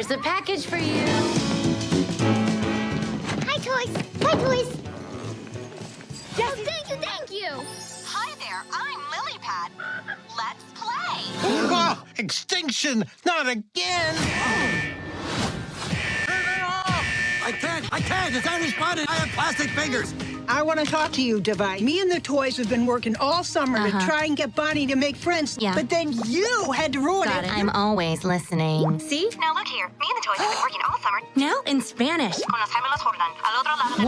Here's a package for you. Hi, toys. Hi, toys. Yes, thank you. Hi there, I'm Lilypad. Let's play. Oh, extinction! Not again! Turn it off! I can't! It's unresponded! I have plastic fingers! I want to talk to you, Devi. Me and the toys have been working all summer to try and get Bonnie to make friends. Yeah. But then you had to ruin Got it. it. I'm always listening. See? Now look here, me and the toys have been working all summer. Now in Spanish. Con los gemelos Jordan, al otro lado del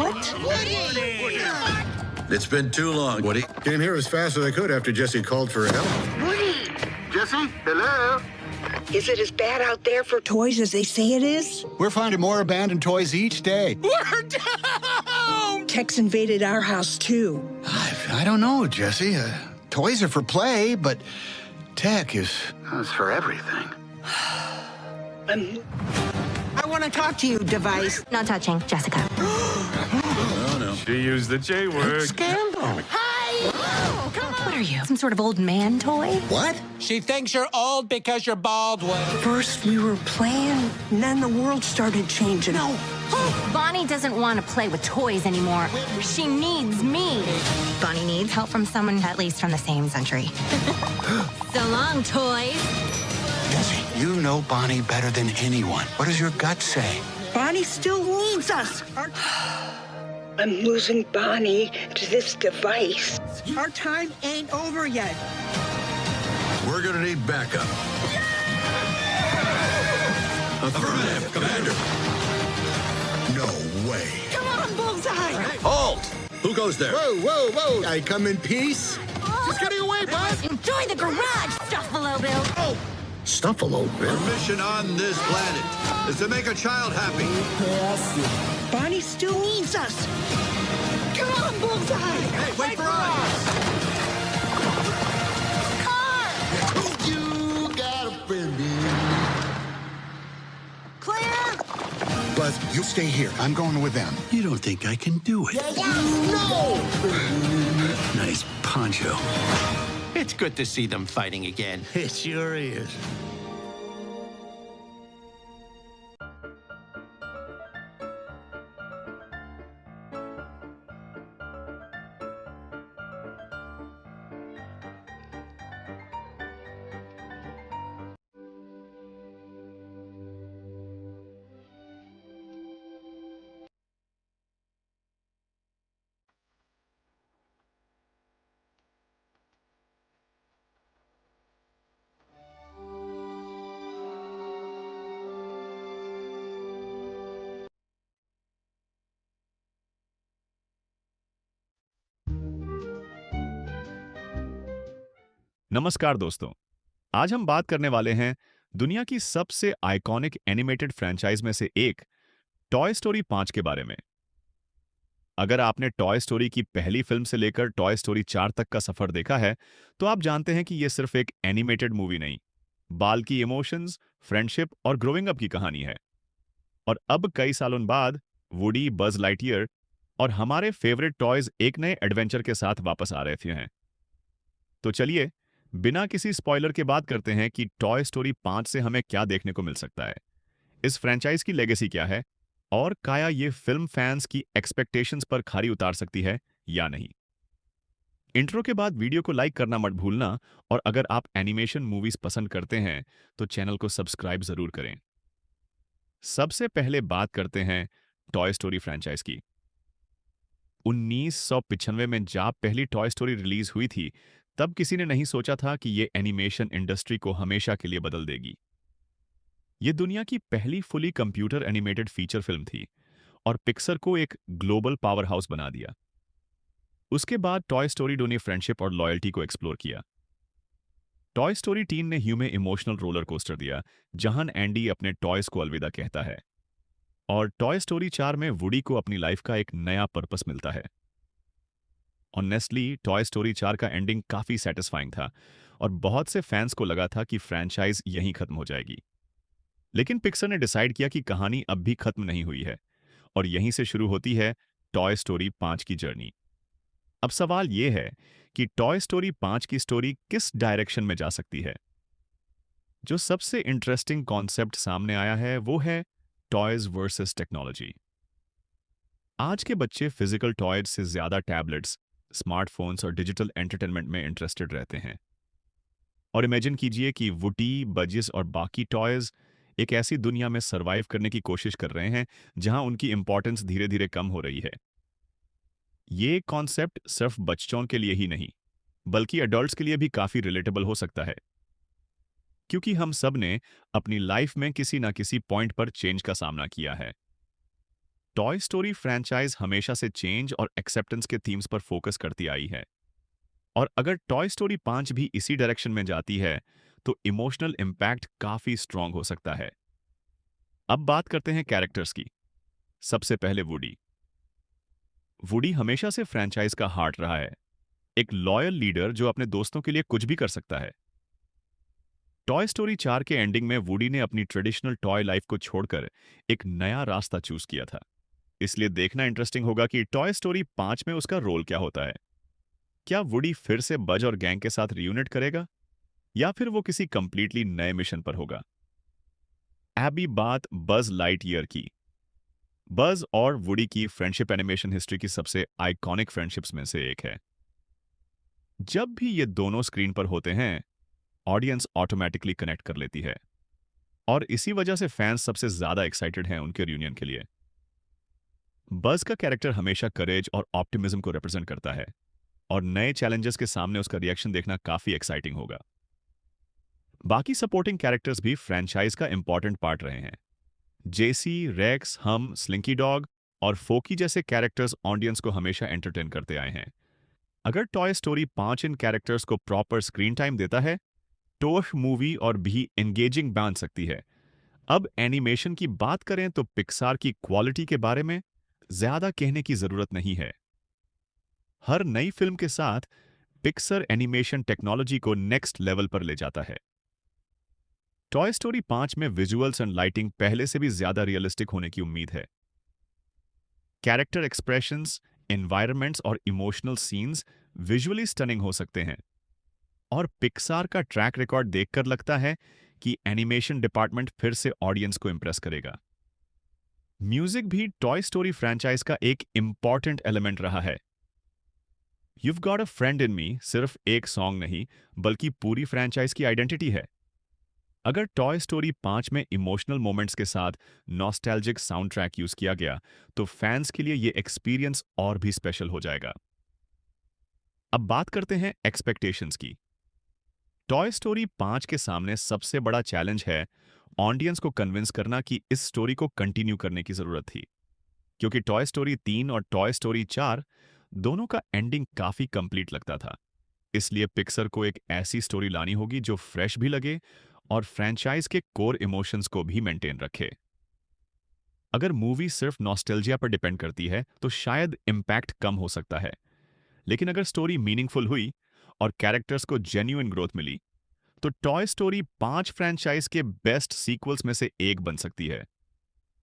It's been too long, Woody. Came here as fast as I could after Jesse called for help. Woody. Jesse, hello? Is it as bad out there for toys as they say it is? We're finding more abandoned toys each day. We're down! Tech's invaded our house, too. I don't know, Jesse. Toys are for play, but tech is... That's for everything. I want to talk to you, Device. No touching, Jessica. Oh, no. She used the J word. Scandal! What are you? Some sort of old man toy? What? She thinks you're old because you're bald, Woody. First we were playing, and then the world started changing. No. Bonnie doesn't want to play with toys anymore. She needs me. Bonnie needs help from someone at least from the same century. So long, toys. Jesse, you know Bonnie better than anyone. What does your gut say? Bonnie still needs us. I'm losing Bonnie to this device. Our time ain't over yet. We're gonna need backup. Affirmative, Commander. No way. Come on, Bullseye! Halt! Who goes there? Whoa! I come in peace? She's getting away, bud! Enjoy the garage, Stuffalo Bill. Stuffalo, Bill. Our mission on this planet is to make a child happy. Bonnie still needs us. Come on, Bullseye! Hey, wait for us! You got a friend in. Claire! Buzz, you stay here. I'm going with them. You don't think I can do it? No! Nice poncho. It's good to see them fighting again. It sure is. नमस्कार दोस्तों, आज हम बात करने वाले हैं दुनिया की सबसे आइकॉनिक एनिमेटेड फ्रेंचाइज में से एक टॉय स्टोरी 5 के बारे में। अगर आपने टॉय स्टोरी की पहली फिल्म से लेकर टॉय स्टोरी 4 तक का सफर देखा है, तो आप जानते हैं कि यह सिर्फ एक एनिमेटेड मूवी नहीं, बाल की इमोशंस, फ्रेंडशिप और ग्रोइंग अप की कहानी है। और अब कई सालों बाद वुडी, बज लाइटईयर और हमारे फेवरेट टॉयज एक नए एडवेंचर के साथ वापस आ रहे थे। तो चलिए बिना किसी स्पॉइलर के बात करते हैं कि टॉय स्टोरी 5 से हमें क्या देखने को मिल सकता है, इस फ्रेंचाइज की लेगेसी क्या है और क्या ये फिल्म फैंस की एक्सपेक्टेशंस पर खरी उतार सकती है या नहीं। इंट्रो के बाद वीडियो को लाइक करना मत भूलना, और अगर आप एनिमेशन मूवीज पसंद करते हैं तो चैनल को सब्सक्राइब जरूर करें। सबसे पहले बात करते हैं टॉय स्टोरी फ्रेंचाइज की। 1995 में जब पहली टॉय स्टोरी रिलीज हुई थी, तब किसी ने नहीं सोचा था कि ये एनिमेशन इंडस्ट्री को हमेशा के लिए बदल देगी। ये दुनिया की पहली fully computer animated feature film थी और पिक्सर को एक ग्लोबल पावर हाउस बना दिया। उसके बाद टॉय स्टोरी 2 ने फ्रेंडशिप और लॉयल्टी को एक्सप्लोर किया। टॉय स्टोरी 3 ने ह्यू में इमोशनल रोलर कोस्टर दिया, जहां एंडी अपने टॉयज को अलविदा कहता है। और टॉय स्टोरी 4 में वुडी को अपनी लाइफ का एक नया पर्पस मिलता है। ऑनेस्टली टॉय स्टोरी 4 का एंडिंग काफी सेटिस्फाइंग था और बहुत से फैंस को लगा था कि फ्रेंचाइज यहीं खत्म हो जाएगी। लेकिन पिक्सर ने डिसाइड किया कि कहानी अब भी खत्म नहीं हुई है और यहीं से शुरू होती है टॉय स्टोरी 5 की जर्नी। अब सवाल यह है कि टॉय स्टोरी 5 की स्टोरी किस डायरेक्शन में जा सकती है। जो सबसे इंटरेस्टिंग कॉन्सेप्ट सामने आया है वो है टॉयज वर्सेस टेक्नोलॉजी। आज के बच्चे फिजिकल टॉयज से ज्यादा टैबलेट्स, स्मार्टफोन्स और डिजिटल एंटरटेनमेंट में इंटरेस्टेड रहते हैं। और इमेजिन कीजिए कि वुडी, बजिस और बाकी टॉयज एक ऐसी दुनिया में सरवाइव करने की कोशिश कर रहे हैं जहां उनकी इंपॉर्टेंस धीरे धीरे कम हो रही है। ये कॉन्सेप्ट सिर्फ बच्चों के लिए ही नहीं बल्कि एडल्ट्स के लिए भी काफी रिलेटेबल हो सकता है, क्योंकि हम सब ने अपनी लाइफ में किसी ना किसी पॉइंट पर चेंज का सामना किया है। टॉय स्टोरी फ्रैंचाइज हमेशा से चेंज और एक्सेप्टेंस के थीम्स पर फोकस करती आई है, और अगर टॉय स्टोरी 5 भी इसी डायरेक्शन में जाती है तो इमोशनल इंपैक्ट काफी स्ट्रांग हो सकता है। अब बात करते हैं कैरेक्टर्स की। सबसे पहले वुडी। वुडी हमेशा से फ्रैंचाइज का हार्ट रहा है, एक लॉयल लीडर जो अपने दोस्तों के लिए कुछ भी कर सकता है। टॉय स्टोरी 4 के एंडिंग में वुडी ने अपनी ट्रेडिशनल टॉय लाइफ को छोड़कर एक नया रास्ता चूज किया था, इसलिए देखना इंटरेस्टिंग होगा कि टॉय स्टोरी 5 में उसका रोल क्या होता है। क्या वुडी फिर से बज और गैंग के साथ रियूनिट करेगा या फिर वो किसी कंप्लीटली नए मिशन पर होगा। एबी बात बज लाइटईयर की। बज और वुडी की फ्रेंडशिप एनिमेशन हिस्ट्री की सबसे आइकॉनिक फ्रेंडशिप्स में से एक है। जब भी ये दोनों स्क्रीन पर होते हैं ऑडियंस ऑटोमेटिकली कनेक्ट कर लेती है, और इसी वजह से फैंस सबसे ज्यादा एक्साइटेड हैं उनके रियूनियन के लिए। बज का कैरेक्टर हमेशा करेज और ऑप्टिमिज्म को रिप्रेजेंट करता है, और नए चैलेंजेस के सामने उसका रिएक्शन देखना काफी एक्साइटिंग होगा। बाकी सपोर्टिंग कैरेक्टर्स भी फ्रैंचाइज का इंपॉर्टेंट पार्ट रहे हैं। जेसी, रेक्स, हम, स्लिंकी डॉग और फोकी जैसे कैरेक्टर्स ऑडियंस को हमेशा एंटरटेन करते आए हैं। अगर टॉय स्टोरी 5 इन कैरेक्टर्स को प्रॉपर स्क्रीन टाइम देता है तो मूवी और भी एंगेजिंग बन सकती है। अब एनिमेशन की बात करें तो पिक्सार की क्वालिटी के बारे में ज्यादा कहने की जरूरत नहीं है। हर नई फिल्म के साथ पिक्सर एनिमेशन टेक्नोलॉजी को नेक्स्ट लेवल पर ले जाता है। टॉय स्टोरी 5 में विजुअल्स एंड लाइटिंग पहले से भी ज्यादा रियलिस्टिक होने की उम्मीद है। कैरेक्टर एक्सप्रेशंस, एनवायरनमेंट्स और इमोशनल सीन्स विजुअली स्टनिंग हो सकते हैं, और पिक्सार का ट्रैक रिकॉर्ड देखकर लगता है कि एनिमेशन डिपार्टमेंट फिर से ऑडियंस को इंप्रेस करेगा। म्यूजिक भी टॉय स्टोरी फ्रैंचाइज का एक इंपॉर्टेंट एलिमेंट रहा है। You've Got a Friend in Me सिर्फ एक सॉन्ग नहीं बल्कि पूरी फ्रैंचाइज की आइडेंटिटी है। अगर टॉय स्टोरी 5 में इमोशनल मोमेंट्स के साथ नॉस्टैल्जिक साउंड ट्रैक यूज किया गया तो फैंस के लिए यह एक्सपीरियंस और भी स्पेशल हो जाएगा। अब बात करते हैं एक्सपेक्टेशंस की। टॉय स्टोरी 5 के सामने सबसे बड़ा चैलेंज है ऑडियंस को कन्विंस करना कि इस स्टोरी को कंटिन्यू करने की जरूरत थी, क्योंकि टॉय स्टोरी 3 और टॉय स्टोरी 4 दोनों का एंडिंग काफी कंप्लीट लगता था। इसलिए पिक्सर को एक ऐसी स्टोरी लानी होगी जो फ्रेश भी लगे और फ्रैंचाइज के कोर इमोशंस को भी मेंटेन रखे। अगर मूवी सिर्फ नॉस्टैल्जिया पर डिपेंड करती है तो शायद इंपैक्ट कम हो सकता है, लेकिन अगर स्टोरी मीनिंगफुल हुई और कैरेक्टर्स को जेन्युइन ग्रोथ मिली तो टॉय स्टोरी 5 फ्रैंचाइज के बेस्ट सीक्वल्स में से एक बन सकती है।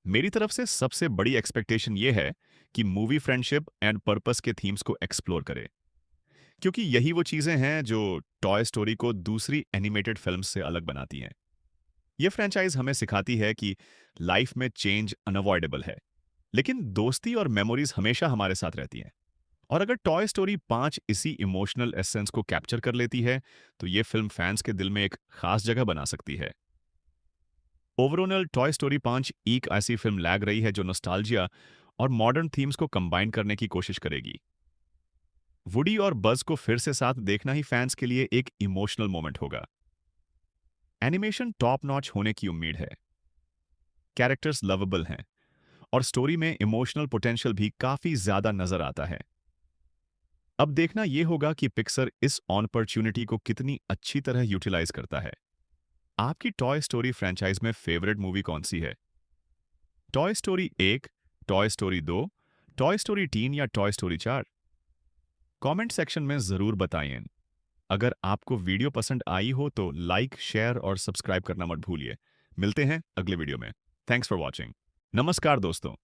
मेरी तरफ से सबसे बड़ी एक्सपेक्टेशन यह है कि मूवी फ्रेंडशिप एंड पर्पस के थीम्स को एक्सप्लोर करे, क्योंकि यही वो चीजें हैं जो टॉय स्टोरी को दूसरी एनिमेटेड फिल्म्स से अलग बनाती हैं। ये फ्रैंचाइज हमें सिखाती है कि लाइफ में चेंज अनअवॉइडेबल है, लेकिन दोस्ती और मेमोरीज हमेशा हमारे साथ रहती हैं। और अगर टॉय स्टोरी 5 इसी इमोशनल एसेंस को कैप्चर कर लेती है तो ये फिल्म फैंस के दिल में एक खास जगह बना सकती है। ओवरऑल टॉय स्टोरी 5 एक ऐसी फिल्म लैग रही है जो नॉस्टैल्जिया और मॉडर्न थीम्स को कंबाइन करने की कोशिश करेगी। वुडी और बज को फिर से साथ देखना ही फैंस के लिए एक इमोशनल मोमेंट होगा। एनिमेशन टॉप नॉच होने की उम्मीद है, कैरेक्टर्स लवेबल हैं और स्टोरी में इमोशनल पोटेंशियल भी काफी ज्यादा नजर आता है। अब देखना यह होगा कि पिक्सर इस अपॉर्चुनिटी को कितनी अच्छी तरह यूटिलाइज करता है। आपकी टॉय स्टोरी फ्रैंचाइज में फेवरेट मूवी कौन सी है? Toy story 1, toy story 2, toy story 3 या टॉय स्टोरी 4? कमेंट सेक्शन में जरूर बताइए। अगर आपको वीडियो पसंद आई हो तो लाइक, शेयर और सब्सक्राइब करना मत भूलिए। मिलते हैं अगले वीडियो में। Thanks for watching. नमस्कार दोस्तों,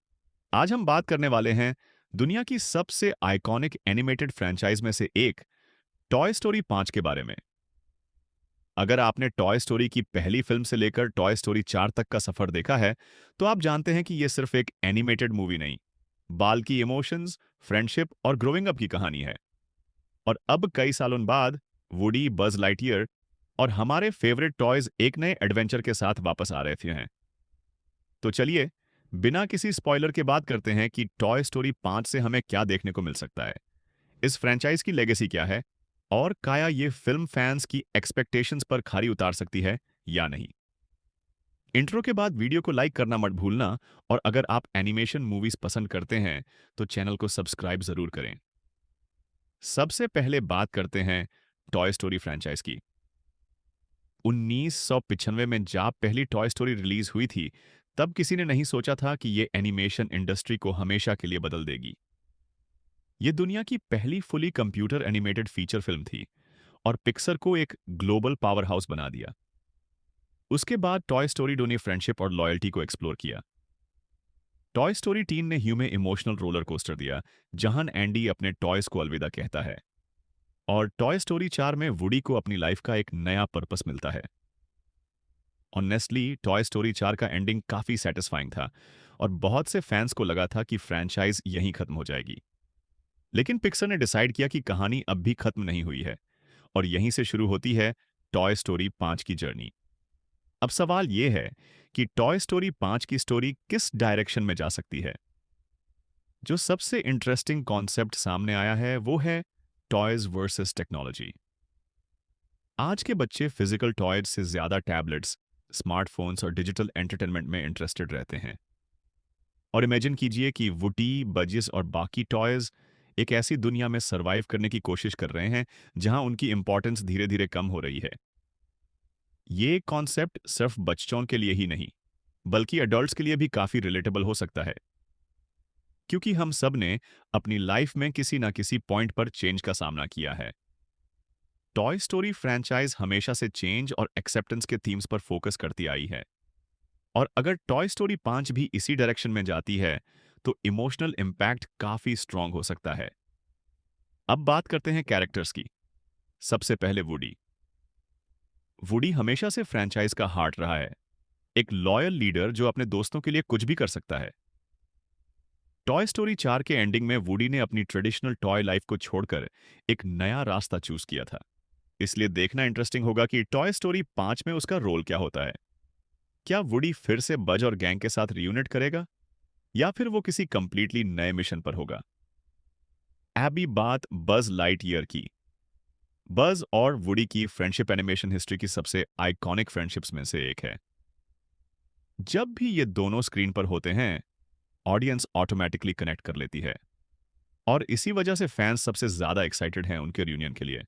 आज हम बात करने वाले हैं दुनिया की सबसे आइकॉनिक एनिमेटेड फ्रैंचाइज में से एक टॉय स्टोरी 5 के बारे में। अगर आपने टॉय स्टोरी की पहली फिल्म से लेकर टॉय स्टोरी 4 तक का सफर देखा है, तो आप जानते हैं कि यह सिर्फ एक एनिमेटेड मूवी नहीं, बाल की इमोशंस, फ्रेंडशिप और ग्रोइंग अप की कहानी है। और अब कई सालों बाद वुडी, बज लाइटईयर और हमारे फेवरेट टॉयज एक नए एडवेंचर के साथ वापस आ रहे हैं। तो चलिए, बिना किसी स्पॉइलर के बात करते हैं कि टॉय स्टोरी 5 से हमें क्या देखने को मिल सकता है, इस फ्रेंचाइज की लेगेसी क्या है, और क्या ये फिल्म फैंस की एक्सपेक्टेशंस पर खरी उतार सकती है या नहीं। इंट्रो के बाद वीडियो को लाइक करना मत भूलना, और अगर आप एनिमेशन मूवीज पसंद करते हैं तो चैनल को सब्सक्राइब जरूर करें। सबसे पहले बात करते हैं टॉय स्टोरी फ्रेंचाइज की। 1995 में जब पहली टॉय स्टोरी रिलीज हुई थी, तब किसी ने नहीं सोचा था कि यह एनिमेशन इंडस्ट्री को हमेशा के लिए बदल देगी। यह दुनिया की पहली fully computer animated feature film थी और पिक्सर को एक ग्लोबल पावर हाउस बना दिया। उसके बाद टॉय स्टोरी ने फ्रेंडशिप और लॉयल्टी को एक्सप्लोर किया। टॉय स्टोरी 3 ने ह्यूमन इमोशनल रोलर कोस्टर दिया, जहां एंडी अपने टॉयज को अलविदा कहता है, और टॉय स्टोरी 4 में वुडी को अपनी लाइफ का एक नया पर्पस मिलता है। ऑनेस्टली, टॉय स्टोरी 4 का एंडिंग काफी सेटिस्फाइंग था और बहुत से फैंस को लगा था कि फ्रेंचाइज यहीं खत्म हो जाएगी। लेकिन पिक्सर ने डिसाइड किया कि कहानी अब भी खत्म नहीं हुई है, और यहीं से शुरू होती है टॉय स्टोरी 5 की जर्नी। अब सवाल यह है कि टॉय स्टोरी 5 की स्टोरी किस डायरेक्शन में जा सकती है। जो सबसे इंटरेस्टिंग कॉन्सेप्ट सामने आया है वो है टॉयज वर्सेस टेक्नोलॉजी। आज के बच्चे फिजिकल टॉयज से ज्यादा टैबलेट्स, स्मार्टफोन्स और डिजिटल एंटरटेनमेंट में इंटरेस्टेड रहते हैं। और इमेजिन कीजिए कि वुडी, बजिस और बाकी टॉयज एक ऐसी दुनिया में सरवाइव करने की कोशिश कर रहे हैं जहां उनकी इंपॉर्टेंस धीरे धीरे कम हो रही है। ये कॉन्सेप्ट सिर्फ बच्चों के लिए ही नहीं, बल्कि एडल्ट्स के लिए भी काफी रिलेटेबल हो सकता है, क्योंकि हम सब ने अपनी लाइफ में किसी ना किसी पॉइंट पर चेंज का सामना किया है। टॉय स्टोरी फ्रेंचाइज हमेशा से चेंज और एक्सेप्टेंस के थीम्स पर फोकस करती आई है, और अगर टॉय स्टोरी 5 भी इसी डायरेक्शन में जाती है तो इमोशनल इंपैक्ट काफी स्ट्रांग हो सकता है। अब बात करते हैं कैरेक्टर्स की। सबसे पहले वुडी। वुडी हमेशा से फ्रेंचाइज का हार्ट रहा है, एक लॉयल लीडर जो अपने दोस्तों के लिए कुछ भी कर सकता है। टॉय स्टोरी 4 के एंडिंग में वुडी ने अपनी ट्रेडिशनल टॉय लाइफ को छोड़कर एक नया रास्ता चूज किया था, इसलिए देखना इंटरेस्टिंग होगा कि टॉय स्टोरी 5 में उसका रोल क्या होता है। क्या वुडी फिर से बज और गैंग के साथ रियूनिट करेगा, या फिर वो किसी कंप्लीटली नए मिशन पर होगा। अभी बात बज लाइटईयर की। बज और वुडी की फ्रेंडशिप एनिमेशन हिस्ट्री की सबसे आइकॉनिक फ्रेंडशिप्स में से एक है। जब भी ये दोनों स्क्रीन पर होते हैं, ऑडियंस ऑटोमेटिकली कनेक्ट कर लेती है, और इसी वजह से फैंस सबसे ज्यादा एक्साइटेड हैं उनके रियूनियन के लिए।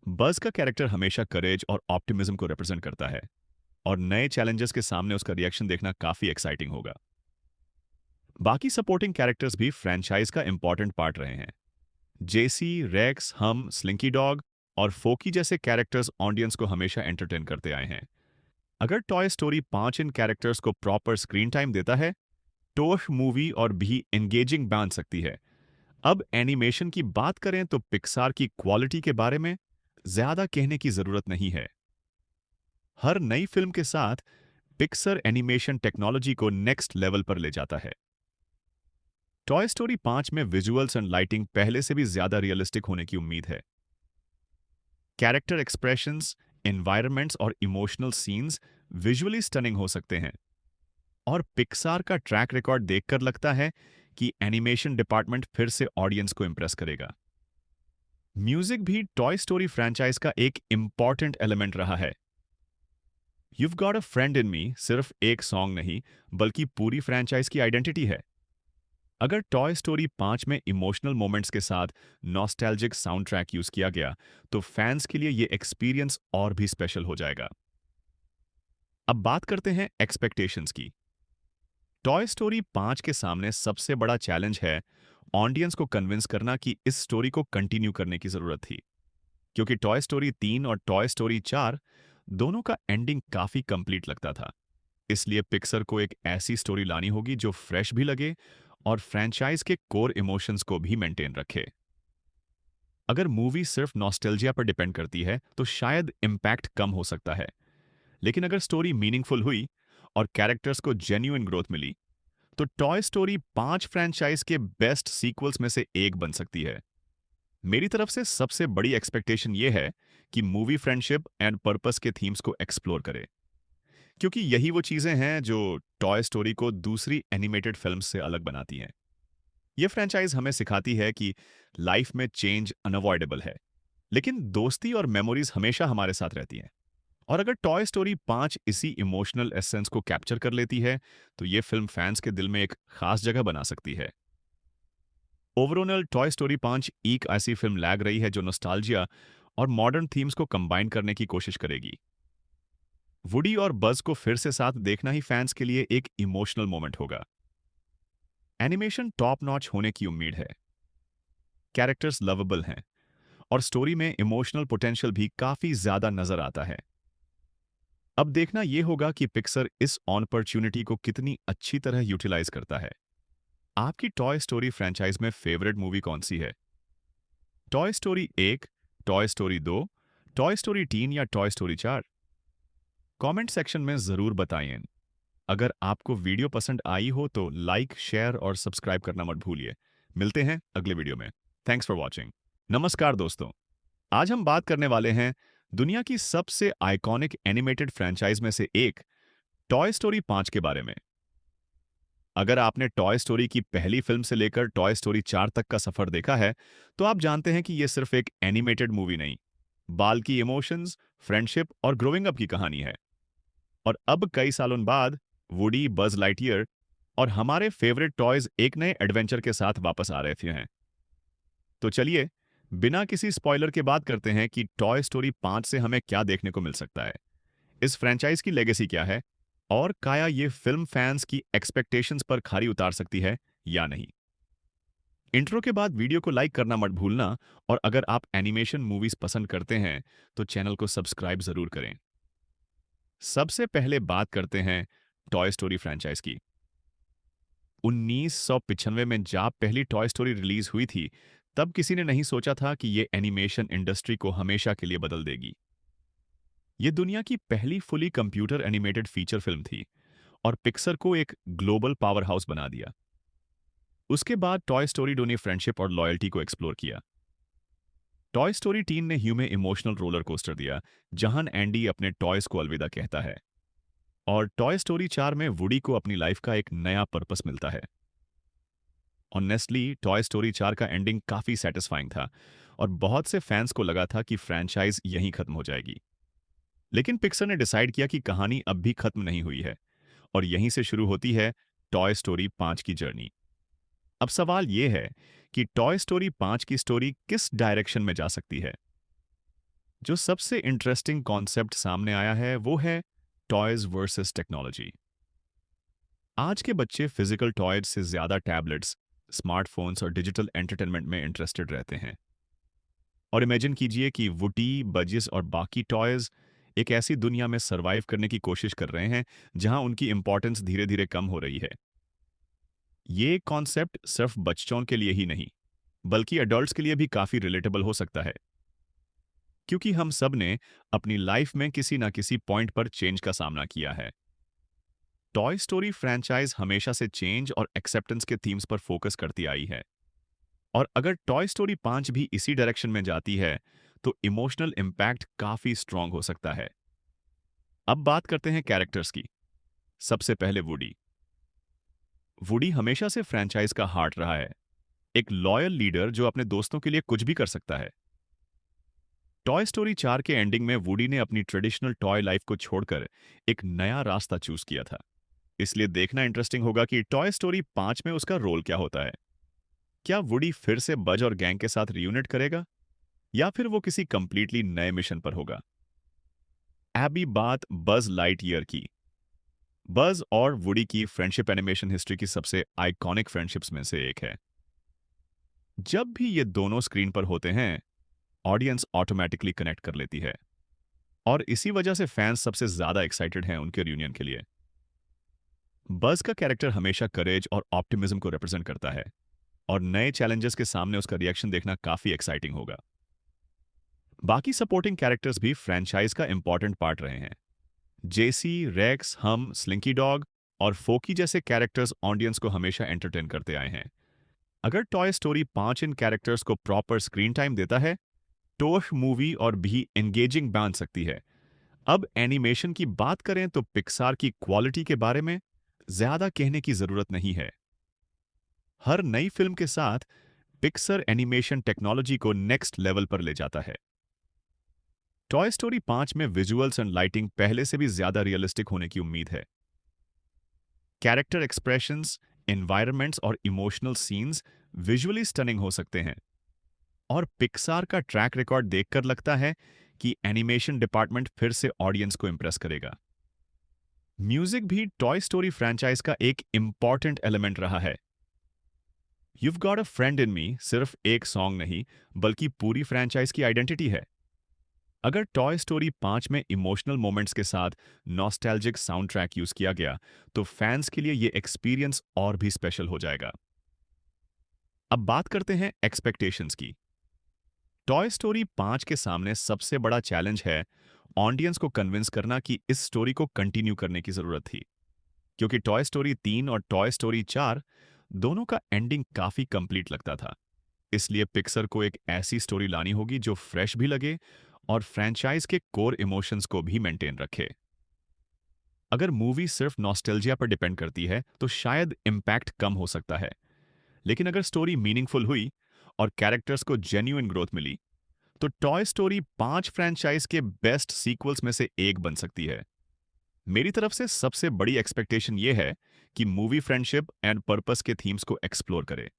बज का कैरेक्टर हमेशा करेज और ऑप्टिमिज्म को रिप्रेजेंट करता है, और नए चैलेंजेस के सामने उसका रिएक्शन देखना काफी एक्साइटिंग होगा। बाकी सपोर्टिंग कैरेक्टर्स भी फ्रेंचाइज का इंपॉर्टेंट पार्ट रहे हैं। जेसी, रेक्स, हम, स्लिंकी डॉग और फोकी जैसे कैरेक्टर्स ऑडियंस को हमेशा एंटरटेन करते आए हैं। अगर टॉय स्टोरी 5 इन कैरेक्टर्स को प्रॉपर स्क्रीन टाइम देता है तो मूवी और भी एंगेजिंग बन सकती है। अब एनिमेशन की बात करें तो पिक्सार की क्वालिटी के बारे में ज्यादा कहने की जरूरत नहीं है। हर नई फिल्म के साथ पिक्सर एनिमेशन टेक्नोलॉजी को नेक्स्ट लेवल पर ले जाता है। टॉय स्टोरी 5 में विजुअल्स एंड लाइटिंग पहले से भी ज्यादा रियलिस्टिक होने की उम्मीद है। कैरेक्टर एक्सप्रेशंस, एनवायरनमेंट्स और इमोशनल सीन्स विजुअली स्टनिंग हो सकते हैं, और पिक्सार का ट्रैक रिकॉर्ड देखकर लगता है कि एनिमेशन डिपार्टमेंट फिर से ऑडियंस को इंप्रेस करेगा। म्यूजिक भी टॉय स्टोरी फ्रेंचाइज का एक इंपॉर्टेंट एलिमेंट रहा है। You've Got a Friend in Me सिर्फ एक सॉन्ग नहीं, बल्कि पूरी फ्रेंचाइज की आइडेंटिटी है। अगर टॉय स्टोरी 5 में इमोशनल मोमेंट्स के साथ नॉस्टैल्जिक साउंड ट्रैक यूज किया गया तो फैंस के लिए यह एक्सपीरियंस और भी स्पेशल हो जाएगा। अब बात करते हैं एक्सपेक्टेशंस की। टॉय स्टोरी 5 के सामने सबसे बड़ा चैलेंज है ऑडियंस को कन्विंस करना कि इस स्टोरी को कंटिन्यू करने की जरूरत थी, क्योंकि टॉय स्टोरी 3 और टॉय स्टोरी 4 दोनों का एंडिंग काफी कंप्लीट लगता था। इसलिए पिक्सर को एक ऐसी स्टोरी लानी होगी जो फ्रेश भी लगे और फ्रेंचाइज के कोर इमोशंस को भी मेंटेन रखे। अगर मूवी सिर्फ नॉस्टैल्जिया पर डिपेंड करती है तो शायद इम्पैक्ट कम हो सकता है, लेकिन अगर स्टोरी मीनिंगफुल हुई और कैरेक्टर्स को जेन्युइन ग्रोथ मिली तो टॉय स्टोरी 5 फ्रेंचाइज के बेस्ट सीक्वल्स में से एक बन सकती है। मेरी तरफ से सबसे बड़ी एक्सपेक्टेशन यह है कि मूवी फ्रेंडशिप एंड पर्पस के थीम्स को एक्सप्लोर करे, क्योंकि यही वो चीजें हैं जो टॉय स्टोरी को दूसरी एनिमेटेड फिल्म्स से अलग बनाती हैं। ये फ्रेंचाइज हमें सिखाती है कि लाइफ में चेंज अनअवॉइडेबल है, लेकिन दोस्ती और मेमोरीज हमेशा हमारे साथ रहती हैं। और अगर टॉय स्टोरी 5 इसी इमोशनल एसेंस को कैप्चर कर लेती है तो ये फिल्म फैंस के दिल में एक खास जगह बना सकती है। ओवरऑल टॉय स्टोरी 5 एक ऐसी फिल्म लग रही है जो नॉस्टैल्जिया और मॉडर्न थीम्स को कंबाइन करने की कोशिश करेगी। वुडी और बज को फिर से साथ देखना ही फैंस के लिए एक इमोशनल मोमेंट होगा। एनिमेशन टॉप नॉच होने की उम्मीद है, कैरेक्टर्स लवेबल हैं और स्टोरी में इमोशनल पोटेंशियल भी काफी ज्यादा नजर आता है। अब देखना यह होगा कि पिक्सर इस अपॉर्चुनिटी को कितनी अच्छी तरह यूटिलाइज करता है। आपकी टॉय स्टोरी फ्रेंचाइज में फेवरेट मूवी कौन सी है? Toy story 1, toy story 2, toy story 3 या टॉय स्टोरी 4? कमेंट सेक्शन में जरूर बताइए। अगर आपको वीडियो पसंद आई हो तो लाइक, शेयर और सब्सक्राइब करना मत भूलिए। मिलते हैं अगले वीडियो में। Thanks for watching. नमस्कार दोस्तों, आज हम बात करने वाले हैं दुनिया की सबसे आइकॉनिक एनिमेटेड फ्रेंचाइज में से एक टॉय स्टोरी 5 के बारे में। अगर आपने टॉय स्टोरी की पहली फिल्म से लेकर टॉय स्टोरी 4 तक का सफर देखा है तो आप जानते हैं कि यह सिर्फ एक एनिमेटेड मूवी नहीं, बाल्कि इमोशंस, फ्रेंडशिप और ग्रोइंग अप की कहानी है। और अब कई सालों बाद वुडी, बज लाइटईयर और हमारे फेवरेट टॉयज एक नए एडवेंचर के साथ वापस आ रहे थे। तो चलिए बिना किसी स्पॉइलर के बात करते हैं कि टॉय स्टोरी 5 से हमें क्या देखने को मिल सकता है, इस फ्रेंचाइज की लेगेसी क्या है और क्या ये फिल्म फैंस की एक्सपेक्टेशंस पर खरी उतार सकती है या नहीं। इंट्रो के बाद वीडियो को लाइक करना मत भूलना और अगर आप एनिमेशन मूवीज पसंद करते हैं तो चैनल को सब्सक्राइब जरूर करें। सबसे पहले बात करते हैं टॉय स्टोरी फ्रेंचाइज की। 1995 में जब पहली टॉय स्टोरी रिलीज हुई थी तब किसी ने नहीं सोचा था कि यह एनिमेशन इंडस्ट्री को हमेशा के लिए बदल देगी। यह दुनिया की पहली fully computer animated feature film थी और पिक्सर को एक ग्लोबल पावर हाउस बना दिया। उसके बाद टॉय स्टोरी 2 ने फ्रेंडशिप और लॉयल्टी को एक्सप्लोर किया। टॉय स्टोरी 3 ने ह्यू में इमोशनल रोलर कोस्टर दिया जहां एंडी अपने टॉयज को अलविदा कहता है। और टॉय स्टोरी 4 में वुडी को अपनी लाइफ का एक नया पर्पस मिलता है। ऑनेस्टली टॉय स्टोरी 4 का एंडिंग काफी सेटिस्फाइंग था और बहुत से फैंस को लगा था कि फ्रेंचाइज यहीं खत्म हो जाएगी। लेकिन पिक्सर ने डिसाइड किया कि कहानी अब भी खत्म नहीं हुई है और यहीं से शुरू होती है टॉय स्टोरी 5 की जर्नी। अब सवाल यह है कि टॉय स्टोरी 5 की स्टोरी किस डायरेक्शन में जा सकती है। जो सबसे इंटरेस्टिंग कॉन्सेप्ट सामने आया है वो है टॉयज वर्सेस टेक्नोलॉजी। आज के बच्चे फिजिकल टॉयज से ज्यादा टैबलेट्स, स्मार्टफोन्स और डिजिटल एंटरटेनमेंट में इंटरेस्टेड रहते हैं। और इमेजिन कीजिए कि वुडी, बजिस और बाकी टॉयज एक ऐसी दुनिया में सरवाइव करने की कोशिश कर रहे हैं जहां उनकी इंपॉर्टेंस धीरे धीरे कम हो रही है। ये कॉन्सेप्ट सिर्फ बच्चों के लिए ही नहीं बल्कि एडल्ट्स के लिए भी काफी रिलेटेबल हो सकता है, क्योंकि हम सब ने अपनी लाइफ में किसी ना किसी पॉइंट पर चेंज का सामना किया है। टॉय स्टोरी फ्रेंचाइज हमेशा से चेंज और एक्सेप्टेंस के थीम्स पर फोकस करती आई है और अगर टॉय स्टोरी 5 भी इसी डायरेक्शन में जाती है तो इमोशनल इंपैक्ट काफी स्ट्रांग हो सकता है। अब बात करते हैं कैरेक्टर्स की। सबसे पहले वुडी। वुडी हमेशा से फ्रेंचाइज का हार्ट रहा है, एक लॉयल लीडर जो अपने दोस्तों के लिए कुछ भी कर सकता है। टॉय स्टोरी 4 के एंडिंग में वुडी ने अपनी ट्रेडिशनल टॉय लाइफ को छोड़कर एक नया रास्ता चूज किया था, इसलिए देखना इंटरेस्टिंग होगा कि टॉय स्टोरी 5 में उसका रोल क्या होता है। क्या वुडी फिर से बज और गैंग के साथ रियूनिट करेगा या फिर वो किसी कंप्लीटली नए मिशन पर होगा। अभी बात बज लाइटईयर की। बज और वुडी की फ्रेंडशिप एनिमेशन हिस्ट्री की सबसे आइकॉनिक फ्रेंडशिप्स में से एक है। जब भी ये दोनों स्क्रीन पर होते हैं ऑडियंस ऑटोमेटिकली कनेक्ट कर लेती है और इसी वजह से फैंस सबसे ज्यादा एक्साइटेड हैं उनके रियूनियन के लिए। बज का कैरेक्टर हमेशा करेज और ऑप्टिमिज्म को रिप्रेजेंट करता है और नए चैलेंजेस के सामने उसका रिएक्शन देखना काफी एक्साइटिंग होगा। बाकी सपोर्टिंग कैरेक्टर्स भी फ्रेंचाइज का इंपॉर्टेंट पार्ट रहे हैं। जेसी, रेक्स, हम, स्लिंकी डॉग और फोकी जैसे कैरेक्टर्स ऑडियंस को हमेशा एंटरटेन करते आए हैं। अगर टॉय स्टोरी 5 इन कैरेक्टर्स को प्रॉपर स्क्रीन टाइम देता है तो मूवी और भी एंगेजिंग बन सकती है। अब एनिमेशन की बात करें तो पिक्सार की क्वालिटी के बारे में ज्यादा कहने की जरूरत नहीं है। हर नई फिल्म के साथ पिक्सर एनिमेशन टेक्नोलॉजी को नेक्स्ट लेवल पर ले जाता है। टॉय स्टोरी 5 में विजुअल्स एंड लाइटिंग पहले से भी ज्यादा रियलिस्टिक होने की उम्मीद है। कैरेक्टर एक्सप्रेशंस, एनवायरनमेंट्स और इमोशनल सीन्स विजुअली स्टनिंग हो सकते हैं। और पिक्सार का ट्रैक रिकॉर्ड देखकर लगता है कि एनिमेशन डिपार्टमेंट फिर से ऑडियंस को इंप्रेस करेगा। म्यूजिक भी टॉय स्टोरी फ्रेंचाइज का एक इंपॉर्टेंट एलिमेंट रहा है। You've Got a Friend in Me सिर्फ एक सॉन्ग नहीं बल्कि पूरी फ्रेंचाइज की आइडेंटिटी है। अगर टॉय स्टोरी 5 में इमोशनल मोमेंट्स के साथ नॉस्टैल्जिक साउंड ट्रैक यूज किया गया तो फैंस के लिए यह एक्सपीरियंस और भी स्पेशल हो जाएगा। अब बात करते हैं एक्सपेक्टेशंस की। टॉय स्टोरी 5 के सामने सबसे बड़ा चैलेंज है ऑडियंस को कन्विंस करना कि इस स्टोरी को कंटिन्यू करने की जरूरत थी, क्योंकि टॉय स्टोरी 3 और टॉय स्टोरी 4 दोनों का एंडिंग काफी कंप्लीट लगता था। इसलिए पिक्सर को एक ऐसी स्टोरी लानी होगी जो फ्रेश भी लगे और फ्रेंचाइज के कोर इमोशंस को भी मेंटेन रखे। अगर मूवी सिर्फ नॉस्टैल्जिया पर डिपेंड करती है तो शायद इंपैक्ट कम हो सकता है, लेकिन अगर स्टोरी मीनिंगफुल हुई और कैरेक्टर्स को जेन्युइन ग्रोथ मिली तो टॉय स्टोरी 5 फ्रेंचाइज के बेस्ट सीक्वल्स में से एक बन सकती है। मेरी तरफ से सबसे बड़ी एक्सपेक्टेशन यह है कि मूवी फ्रेंडशिप एंड पर्पस के थीम्स को एक्सप्लोर करे,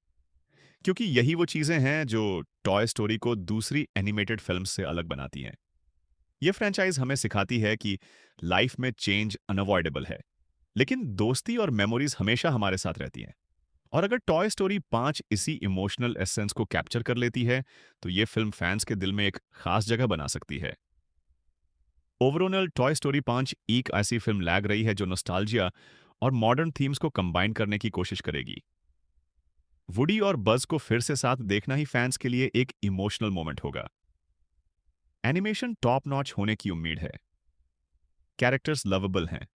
क्योंकि यही वो चीजें हैं जो टॉय स्टोरी को दूसरी एनिमेटेड फिल्म से अलग बनाती हैं। यह फ्रेंचाइज हमें सिखाती है कि लाइफ में चेंज अनअवॉइडेबल है, लेकिन दोस्ती और मेमोरीज हमेशा हमारे साथ रहती हैं। और अगर टॉय स्टोरी 5 इसी इमोशनल एसेंस को कैप्चर कर लेती है तो यह फिल्म फैंस के दिल में एक खास जगह बना सकती है। ओवरऑल टॉय स्टोरी 5 एक ऐसी फिल्म लग रही है जो नॉस्टैल्जिया और मॉडर्न थीम्स को कंबाइन करने की कोशिश करेगी। वुडी और बज को फिर से साथ देखना ही फैंस के लिए एक इमोशनल मोमेंट होगा। एनिमेशन टॉप नॉच होने की उम्मीद है, कैरेक्टर्स लवेबल हैं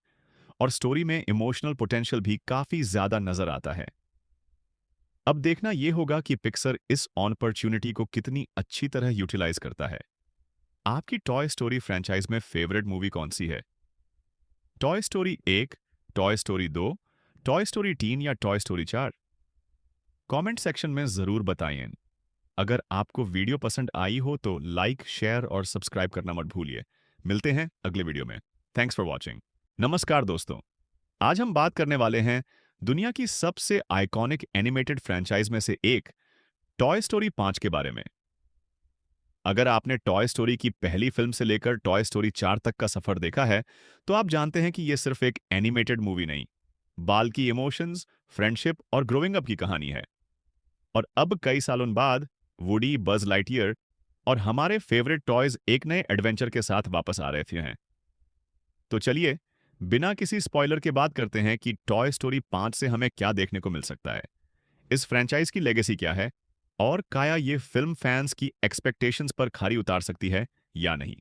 और स्टोरी में इमोशनल पोटेंशियल भी काफी ज्यादा नजर आता है। अब देखना यह होगा कि पिक्सर इस अपॉर्चुनिटी को कितनी अच्छी तरह यूटिलाइज करता है। आपकी टॉय स्टोरी फ्रेंचाइज में फेवरेट मूवी कौन सी है? Toy story 1, toy story 2, toy story 3 या टॉय स्टोरी 4? कमेंट सेक्शन में जरूर बताइए। अगर आपको वीडियो पसंद आई हो तो लाइक, शेयर और सब्सक्राइब करना मत भूलिए। मिलते हैं अगले वीडियो में। Thanks for watching. नमस्कार दोस्तों, आज हम बात करने वाले हैं दुनिया की सबसे आइकॉनिक एनिमेटेड फ्रेंचाइज में से एक टॉय स्टोरी 5 के बारे में। अगर आपने टॉय स्टोरी की पहली फिल्म से लेकर टॉय स्टोरी 4 तक का सफर देखा है तो आप जानते हैं कि यह सिर्फ एक एनिमेटेड मूवी नहीं, बाल की इमोशंस, फ्रेंडशिप और ग्रोइंग अप की कहानी है। और अब कई सालों बाद वुडी, बज लाइटईयर और हमारे फेवरेट टॉयज एक नए एडवेंचर के साथ वापस आ रहे हैं। तो चलिए बिना किसी स्पॉइलर के बात करते हैं कि टॉय स्टोरी 5 से हमें क्या देखने को मिल सकता है, इस फ्रेंचाइज की लेगेसी क्या है और क्या ये फिल्म फैंस की एक्सपेक्टेशंस पर खरी उतार सकती है या नहीं।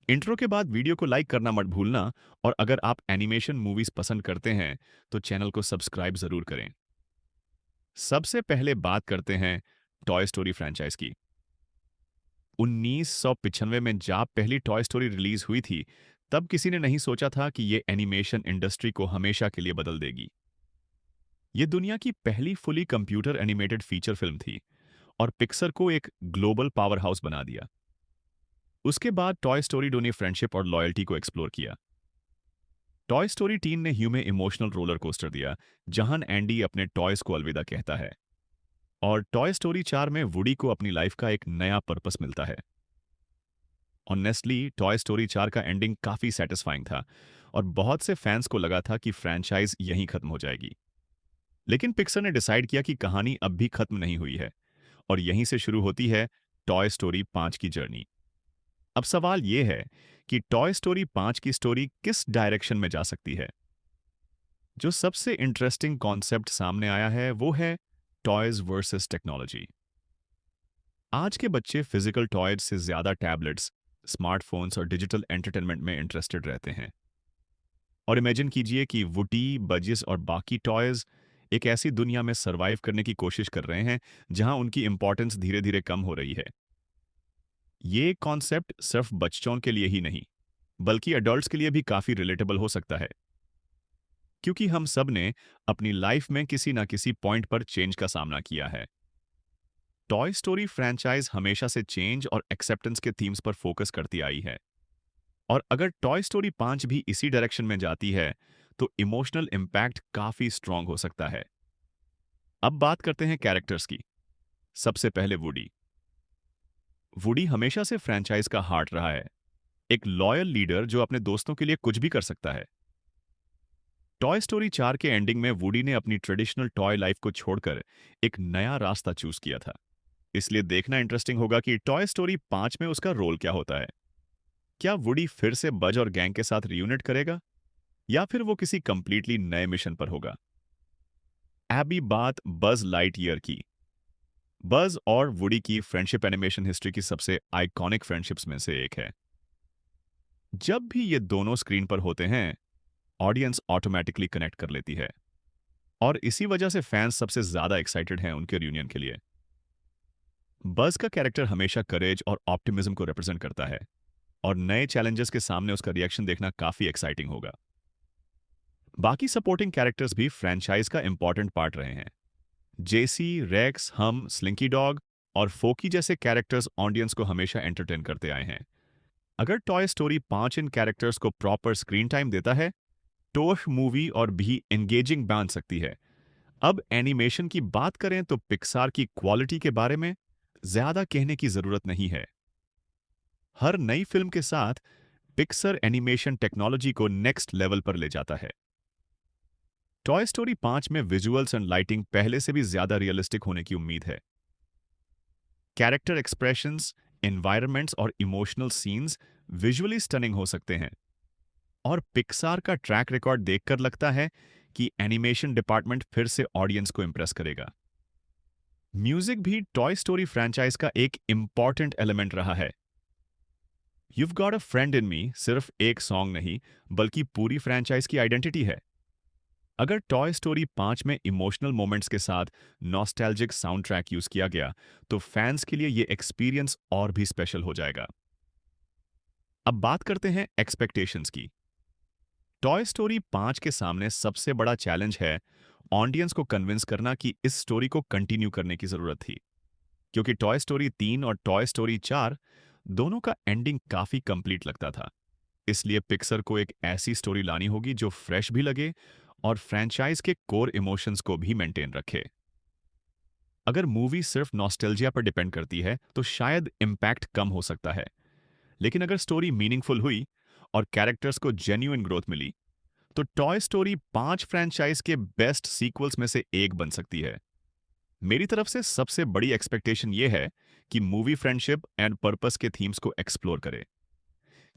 इंट्रो के बाद वीडियो को लाइक करना मत भूलना और अगर आप एनिमेशन मूवीज पसंद करते हैं तो चैनल को सब्सक्राइब जरूर करें। सबसे पहले बात करते हैं टॉय स्टोरी फ्रेंचाइज की। 1995 में जब पहली टॉय स्टोरी रिलीज हुई थी तब किसी ने नहीं सोचा था कि यह एनिमेशन इंडस्ट्री को हमेशा के लिए बदल देगी। यह दुनिया की पहली fully computer animated feature film थी और पिक्सर को एक ग्लोबल पावर हाउस बना दिया। उसके बाद टॉय स्टोरी 2 ने फ्रेंडशिप और लॉयल्टी को एक्सप्लोर किया। टॉय स्टोरी 3 ने ह्यू में इमोशनल रोलर कोस्टर दिया जहां एंडी अपने टॉयज को अलविदा कहता है। और टॉय स्टोरी 4 में वुडी को अपनी लाइफ का एक नया पर्पस मिलता है। ऑनेस्टली टॉय स्टोरी 4 का एंडिंग काफी सेटिस्फाइंग था और बहुत से फैंस को लगा था कि फ्रेंचाइज यहीं खत्म हो जाएगी। लेकिन पिक्सर ने डिसाइड किया कि कहानी अब भी खत्म नहीं हुई है और यहीं से शुरू होती है टॉय स्टोरी 5 की जर्नी। अब सवाल यह है कि टॉय स्टोरी 5 की स्टोरी किस डायरेक्शन में जा सकती है। जो सबसे इंटरेस्टिंग कॉन्सेप्ट सामने आया है वो है टॉयज वर्सेस टेक्नोलॉजी। आज के बच्चे फिजिकल टॉयज से ज्यादा टैबलेट्स, स्मार्टफोन्स और डिजिटल एंटरटेनमेंट में इंटरेस्टेड रहते हैं। और इमेजिन कीजिए कि वुडी, बजिस और बाकी टॉयज एक ऐसी दुनिया में सरवाइव करने की कोशिश कर रहे हैं जहां उनकी इंपॉर्टेंस धीरे धीरे कम हो रही है। ये कॉन्सेप्ट सिर्फ बच्चों के लिए ही नहीं, बल्कि एडल्ट्स के लिए भी काफी रिलेटेबल हो सकता है, क्योंकि हम सब ने अपनी लाइफ में किसी ना किसी पॉइंट पर चेंज का सामना किया है। टॉय स्टोरी फ्रैंचाइज हमेशा से चेंज और एक्सेप्टेंस के थीम्स पर फोकस करती आई है, और अगर टॉय स्टोरी 5 भी इसी डायरेक्शन में जाती है तो इमोशनल इंपैक्ट काफी स्ट्रांग हो सकता है। अब बात करते हैं कैरेक्टर्स की। सबसे पहले वुडी। वुडी हमेशा से फ्रैंचाइज का हार्ट रहा है, एक लॉयल लीडर जो अपने दोस्तों के लिए कुछ भी कर सकता है। टॉय स्टोरी 4 के एंडिंग में वुडी ने अपनी ट्रेडिशनल टॉय लाइफ को छोड़कर एक नया रास्ता चूज किया था, इसलिए देखना इंटरेस्टिंग होगा कि टॉय स्टोरी 5 में उसका रोल क्या होता है। क्या वुडी फिर से बज और गैंग के साथ रियूनिट करेगा, या फिर वो किसी कंप्लीटली नए मिशन पर होगा। अभी बात बज लाइटईयर की। बज और वुडी की फ्रेंडशिप एनिमेशन हिस्ट्री की सबसे आइकॉनिक फ्रेंडशिप्स में से एक है। जब भी ये दोनों स्क्रीन पर होते हैं, ऑडियंस ऑटोमेटिकली कनेक्ट कर लेती है, और इसी वजह से फैंस सबसे ज्यादा एक्साइटेड हैं उनके रियूनियन के लिए। बज का कैरेक्टर हमेशा करेज और ऑप्टिमिज्म को रिप्रेजेंट करता है, और नए चैलेंजेस के सामने उसका रिएक्शन देखना काफी एक्साइटिंग होगा। बाकी सपोर्टिंग कैरेक्टर्स भी फ्रैंचाइज का इंपॉर्टेंट पार्ट रहे हैं। जेसी, रेक्स, हम, स्लिंकी डॉग और फोकी जैसे कैरेक्टर्स ऑडियंस को हमेशा एंटरटेन करते आए हैं। अगर टॉय स्टोरी 5 इन कैरेक्टर्स को प्रॉपर स्क्रीन टाइम देता है तो मूवी और भी एंगेजिंग बन सकती है। अब एनिमेशन की बात करें तो पिक्सार की क्वालिटी के बारे में ज्यादा कहने की जरूरत नहीं है। हर नई फिल्म के साथ पिक्सर एनिमेशन टेक्नोलॉजी को नेक्स्ट लेवल पर ले जाता है। टॉय स्टोरी 5 में विजुअल्स एंड लाइटिंग पहले से भी ज्यादा रियलिस्टिक होने की उम्मीद है। कैरेक्टर एक्सप्रेशंस, एनवायरनमेंट्स और इमोशनल सीन्स विजुअली स्टनिंग हो सकते हैं, और पिक्सार का ट्रैक रिकॉर्ड देखकर लगता है कि एनिमेशन डिपार्टमेंट फिर से ऑडियंस को इंप्रेस करेगा। म्यूजिक भी टॉय स्टोरी फ्रैंचाइज का एक इंपॉर्टेंट एलिमेंट रहा है। You've Got a Friend in Me सिर्फ एक सॉन्ग नहीं, बल्कि पूरी फ्रैंचाइज की आइडेंटिटी है। अगर टॉय स्टोरी 5 में इमोशनल मोमेंट्स के साथ नॉस्टैल्जिक साउंड ट्रैक यूज किया गया तो फैंस के लिए यह एक्सपीरियंस और भी स्पेशल हो जाएगा। अब बात करते हैं एक्सपेक्टेशंस की। टॉय स्टोरी 5 के सामने सबसे बड़ा चैलेंज है ऑडियंस को कन्विंस करना कि इस स्टोरी को कंटिन्यू करने की जरूरत थी, क्योंकि टॉय स्टोरी 3 और टॉय स्टोरी 4 दोनों का एंडिंग काफी कंप्लीट लगता था। इसलिए पिक्सर को एक ऐसी स्टोरी लानी होगी जो फ्रेश भी लगे और फ्रैंचाइज के कोर इमोशंस को भी मेंटेन रखे। अगर मूवी सिर्फ नॉस्टैल्जिया पर डिपेंड करती है तो शायद इंपैक्ट कम हो सकता है, लेकिन अगर स्टोरी मीनिंगफुल हुई और कैरेक्टर्स को जेन्युइन ग्रोथ मिली तो टॉय स्टोरी 5 फ्रैंचाइज के बेस्ट सीक्वल्स में से एक बन सकती है। मेरी तरफ से सबसे बड़ी एक्सपेक्टेशन यह है कि मूवी फ्रेंडशिप एंड पर्पस के थीम्स को एक्सप्लोर करे,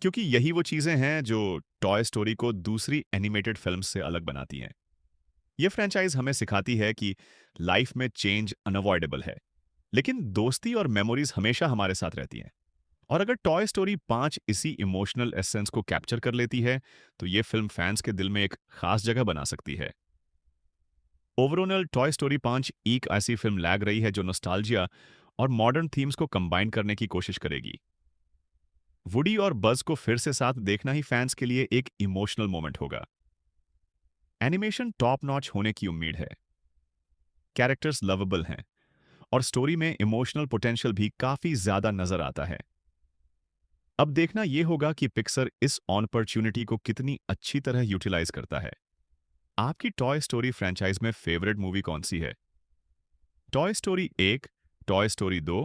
क्योंकि यही वो चीजें हैं जो टॉय स्टोरी को दूसरी एनिमेटेड फिल्म से अलग बनाती हैं। ये फ्रैंचाइज हमें सिखाती है कि लाइफ में चेंज अनअवॉइडेबल है, लेकिन दोस्ती और मेमोरीज हमेशा हमारे साथ रहती हैं। और अगर टॉय स्टोरी 5 इसी इमोशनल एसेंस को कैप्चर कर लेती है तो ये फिल्म फैंस के दिल में एक खास जगह बना सकती है। ओवरऑल टॉय स्टोरी 5 एक ऐसी फिल्म लग रही है जो नॉस्टैल्जिया और मॉडर्न थीम्स को कंबाइन करने की कोशिश करेगी। वुडी और बज को फिर से साथ देखना ही फैंस के लिए एक इमोशनल मोमेंट होगा। एनिमेशन टॉप नॉच होने की उम्मीद है, कैरेक्टर्स लवेबल हैं और स्टोरी में इमोशनल पोटेंशियल भी काफी ज्यादा नजर आता है। अब देखना यह होगा कि पिक्सर इस अपॉर्चुनिटी को कितनी अच्छी तरह यूटिलाइज करता है। आपकी टॉय स्टोरी फ्रैंचाइज में फेवरेट मूवी कौन सी है? Toy story 1, toy story 2,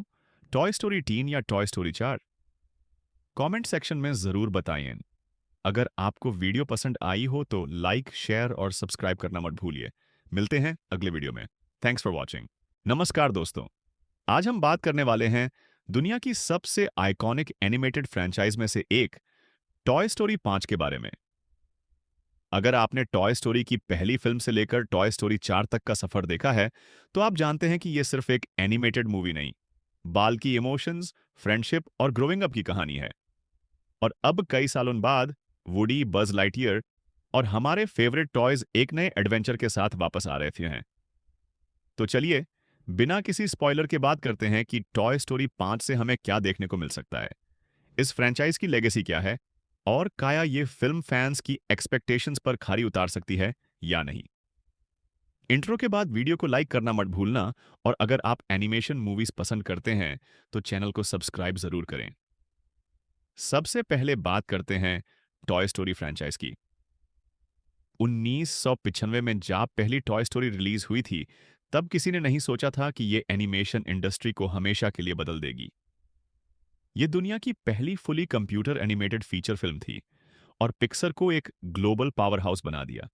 toy story 3 या टॉय स्टोरी 4? कमेंट सेक्शन में जरूर बताइए। अगर आपको वीडियो पसंद आई हो तो लाइक, शेयर और सब्सक्राइब करना मत भूलिए। मिलते हैं अगले वीडियो में। Thanks for watching. नमस्कार दोस्तों, आज हम बात करने वाले हैं दुनिया की सबसे आइकॉनिक एनिमेटेड फ्रैंचाइज में से एक टॉय स्टोरी 5 के बारे में। अगर आपने टॉय स्टोरी की पहली फिल्म से लेकर टॉय स्टोरी 4 तक का सफर देखा है तो आप जानते हैं कि यह सिर्फ एक एनिमेटेड मूवी नहीं बाल की इमोशंस, फ्रेंडशिप और ग्रोइंग अप की कहानी है। और अब कई सालों बाद वुडी, बज लाइटईयर और हमारे फेवरेट टॉयज एक नए एडवेंचर के साथ वापस आ रहे हैं। तो चलिए बिना किसी स्पॉइलर के बात करते हैं कि टॉय स्टोरी 5 से हमें क्या देखने को मिल सकता है, इस फ्रेंचाइज की लेगेसी क्या है और क्या ये फिल्म फैंस की एक्सपेक्टेशंस पर खरी उतार सकती है या नहीं। इंट्रो के बाद वीडियो को लाइक करना मत भूलना और अगर आप एनिमेशन मूवीज पसंद करते हैं तो चैनल को सब्सक्राइब जरूर करें। सबसे पहले बात करते हैं टॉय स्टोरी फ्रेंचाइज की। 1995 में जब पहली टॉय स्टोरी रिलीज हुई थी तब किसी ने नहीं सोचा था कि ये एनिमेशन इंडस्ट्री को हमेशा के लिए बदल देगी। ये दुनिया की पहली fully computer animated feature film थी और पिक्सर को एक ग्लोबल पावर हाउस बना दिया।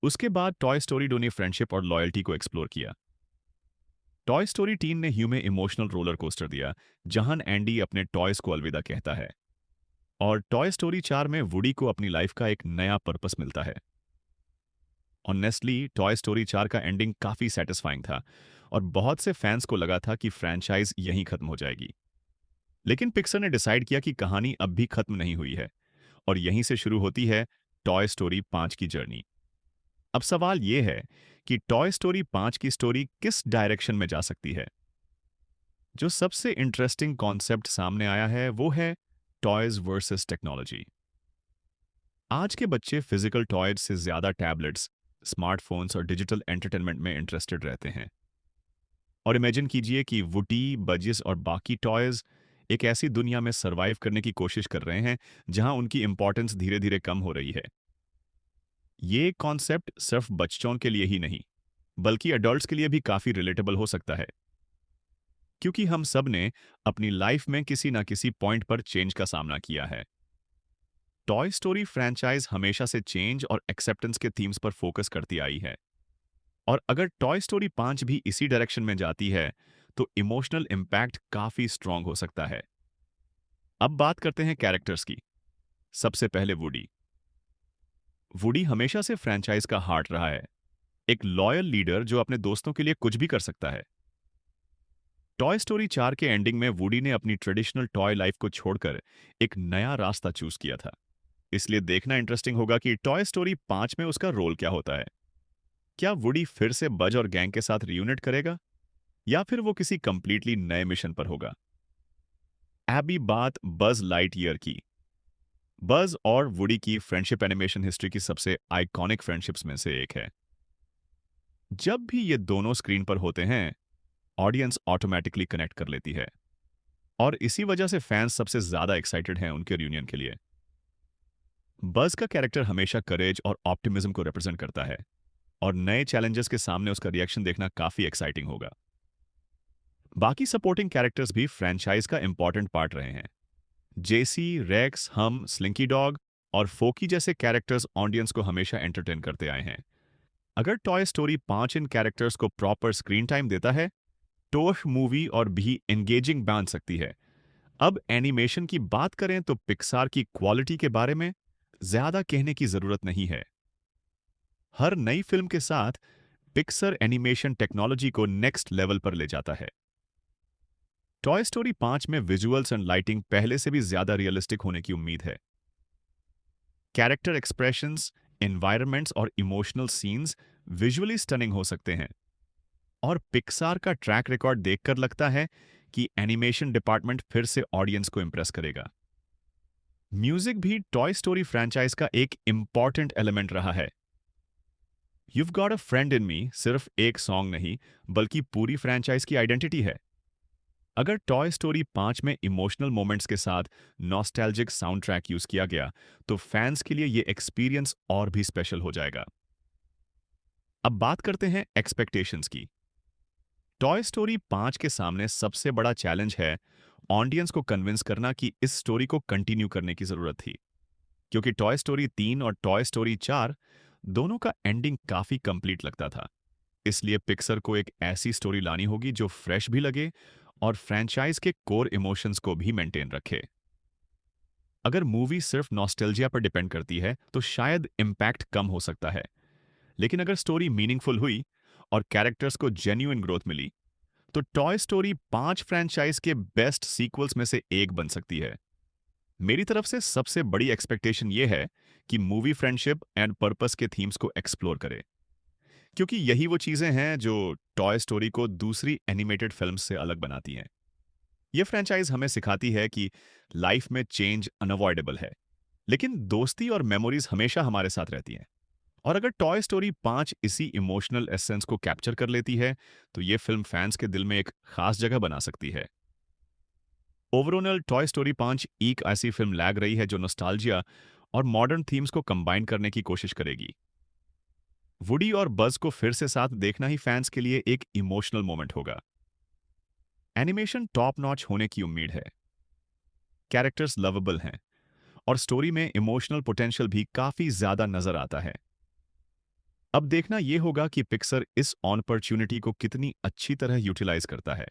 उसके बाद टॉय स्टोरी ने फ्रेंडशिप और लॉयल्टी को एक्सप्लोर किया। टॉय स्टोरी 3 ने ह्यू में इमोशनल रोलर कोस्टर दिया जहां एंडी अपने टॉयज को अलविदा कहता है और टॉय स्टोरी 4 में वुडी को अपनी लाइफ का एक नया पर्पस मिलता है। ऑनेस्टली टॉय स्टोरी 4 का एंडिंग काफी सेटिस्फाइंग था और बहुत से फैंस को लगा था कि फ्रेंचाइज यहीं खत्म हो जाएगी। लेकिन पिक्सर ने डिसाइड किया कि कहानी अब भी खत्म नहीं हुई है और यहीं से शुरू होती है टॉय स्टोरी 5 की जर्नी। अब सवाल यह है कि टॉय स्टोरी 5 की स्टोरी किस डायरेक्शन में जा सकती है। जो सबसे इंटरेस्टिंग कॉन्सेप्ट सामने आया है वो है टॉयज वर्सेस टेक्नोलॉजी। आज के बच्चे फिजिकल टॉयज से ज्यादा टैबलेट्स, स्मार्टफोन्स और डिजिटल एंटरटेनमेंट में इंटरेस्टेड रहते हैं। और इमेजिन कीजिए कि वुडी, बजिस और बाकी टॉयज एक ऐसी दुनिया में सरवाइव करने की कोशिश कर रहे हैं जहां उनकी इंपॉर्टेंस धीरे धीरे कम हो रही है। ये कॉन्सेप्ट सिर्फ बच्चों के लिए ही नहीं बल्कि एडल्ट्स के लिए भी काफी रिलेटेबल हो सकता है, क्योंकि हम सब ने अपनी लाइफ में किसी ना किसी पॉइंट पर चेंज का सामना किया है। टॉय स्टोरी फ्रेंचाइज हमेशा से चेंज और एक्सेप्टेंस के थीम्स पर फोकस करती आई है और अगर टॉय स्टोरी 5 भी इसी डायरेक्शन में जाती है तो इमोशनल इंपैक्ट काफी स्ट्रांग हो सकता है। अब बात करते हैं कैरेक्टर्स की। सबसे पहले वुडी। वुडी हमेशा से फ्रेंचाइज का हार्ट रहा है, एक लॉयल लीडर जो अपने दोस्तों के लिए कुछ भी कर सकता है। टॉय स्टोरी 4 के एंडिंग में वुडी ने अपनी ट्रेडिशनल टॉय लाइफ को छोड़कर एक नया रास्ता चूज किया था, इसलिए देखना इंटरेस्टिंग होगा कि टॉय स्टोरी 5 में उसका रोल क्या होता है। क्या वुडी फिर से बज और गैंग के साथ रियूनिट करेगा या फिर वो किसी कंप्लीटली नए मिशन पर होगा। अभी बात बज लाइटईयर की। बज और वुडी की फ्रेंडशिप एनिमेशन हिस्ट्री की सबसे आइकॉनिक फ्रेंडशिप्स में से एक है। जब भी ये दोनों स्क्रीन पर होते हैं ऑडियंस ऑटोमेटिकली कनेक्ट कर लेती है और इसी वजह से फैंस सबसे ज्यादा एक्साइटेड हैं उनके रियूनियन के लिए। बज का कैरेक्टर हमेशा करेज और ऑप्टिमिज्म को रिप्रेजेंट करता है और नए चैलेंजेस के सामने उसका रिएक्शन देखना काफी एक्साइटिंग होगा। बाकी सपोर्टिंग कैरेक्टर्स भी फ्रेंचाइज का इंपॉर्टेंट पार्ट रहे हैं। जेसी, रेक्स, हम, स्लिंकी डॉग और फोकी जैसे कैरेक्टर्स ऑडियंस को हमेशा एंटरटेन करते आए हैं। अगर टॉय स्टोरी 5 इन कैरेक्टर्स को प्रॉपर स्क्रीन टाइम देता है तो मूवी और भी एंगेजिंग बन सकती है। अब एनिमेशन की बात करें तो पिक्सार की क्वालिटी के बारे में ज्यादा कहने की जरूरत नहीं है। हर नई फिल्म के साथ पिक्सर एनिमेशन टेक्नोलॉजी को नेक्स्ट लेवल पर ले जाता है। टॉय स्टोरी 5 में विजुअल्स एंड लाइटिंग पहले से भी ज्यादा रियलिस्टिक होने की उम्मीद है। कैरेक्टर एक्सप्रेशंस, एनवायरनमेंट्स और इमोशनल सीन्स विजुअली स्टनिंग हो सकते हैं और पिक्सार का ट्रैक रिकॉर्ड देखकर लगता है कि एनिमेशन डिपार्टमेंट फिर से ऑडियंस को इंप्रेस करेगा। म्यूजिक भी टॉय स्टोरी फ्रेंचाइज का एक इंपॉर्टेंट एलिमेंट रहा है। You've Got a Friend in Me सिर्फ एक सॉन्ग नहीं बल्कि पूरी फ्रेंचाइज की आइडेंटिटी है। अगर टॉय स्टोरी 5 में इमोशनल मोमेंट्स के साथ नॉस्टैल्जिक साउंड ट्रैक यूज किया गया तो फैंस के लिए यह एक्सपीरियंस और भी स्पेशल हो जाएगा। अब बात करते हैं एक्सपेक्टेशंस की। टॉय स्टोरी 5 के सामने सबसे बड़ा चैलेंज है ऑडियंस को कन्विंस करना कि इस स्टोरी को कंटिन्यू करने की जरूरत थी, क्योंकि टॉय स्टोरी 3 और टॉय स्टोरी 4 दोनों का एंडिंग काफी कंप्लीट लगता था। इसलिए पिक्सर को एक ऐसी स्टोरी लानी होगी जो फ्रेश भी लगे और फ्रेंचाइज के कोर इमोशंस को भी मेंटेन रखे। अगर मूवी सिर्फ नॉस्टैल्जिया पर डिपेंड करती है तो शायद इंपैक्ट कम हो सकता है, लेकिन अगर स्टोरी मीनिंगफुल हुई और कैरेक्टर्स को जेन्युइन ग्रोथ मिली तो टॉय स्टोरी 5 फ्रेंचाइज के बेस्ट सीक्वल्स में से एक बन सकती है। मेरी तरफ से सबसे बड़ी एक्सपेक्टेशन यह है कि मूवी फ्रेंडशिप एंड पर्पस के थीम्स को एक्सप्लोर करे, क्योंकि यही वो चीजें हैं जो टॉय स्टोरी को दूसरी एनिमेटेड फिल्म्स से अलग बनाती हैं। ये फ्रेंचाइज हमें सिखाती है कि लाइफ में चेंज अनअवॉइडेबल है, लेकिन दोस्ती और मेमोरीज हमेशा हमारे साथ रहती हैं। और अगर टॉय स्टोरी 5 इसी इमोशनल एसेंस को कैप्चर कर लेती है तो ये फिल्म फैंस के दिल में एक खास जगह बना सकती है। ओवरऑल टॉय स्टोरी 5 एक ऐसी फिल्म लग रही है जो नॉस्टैल्जिया और मॉडर्न थीम्स को कंबाइन करने की कोशिश करेगी। वुडी और बज को फिर से साथ देखना ही फैंस के लिए एक इमोशनल मोमेंट होगा। एनिमेशन टॉप नॉच होने की उम्मीद है, कैरेक्टर्स लवेबल हैं और स्टोरी में इमोशनल पोटेंशियल भी काफी ज्यादा नजर आता है। अब देखना यह होगा कि पिक्सर इस अपॉर्चुनिटी को कितनी अच्छी तरह यूटिलाइज करता है।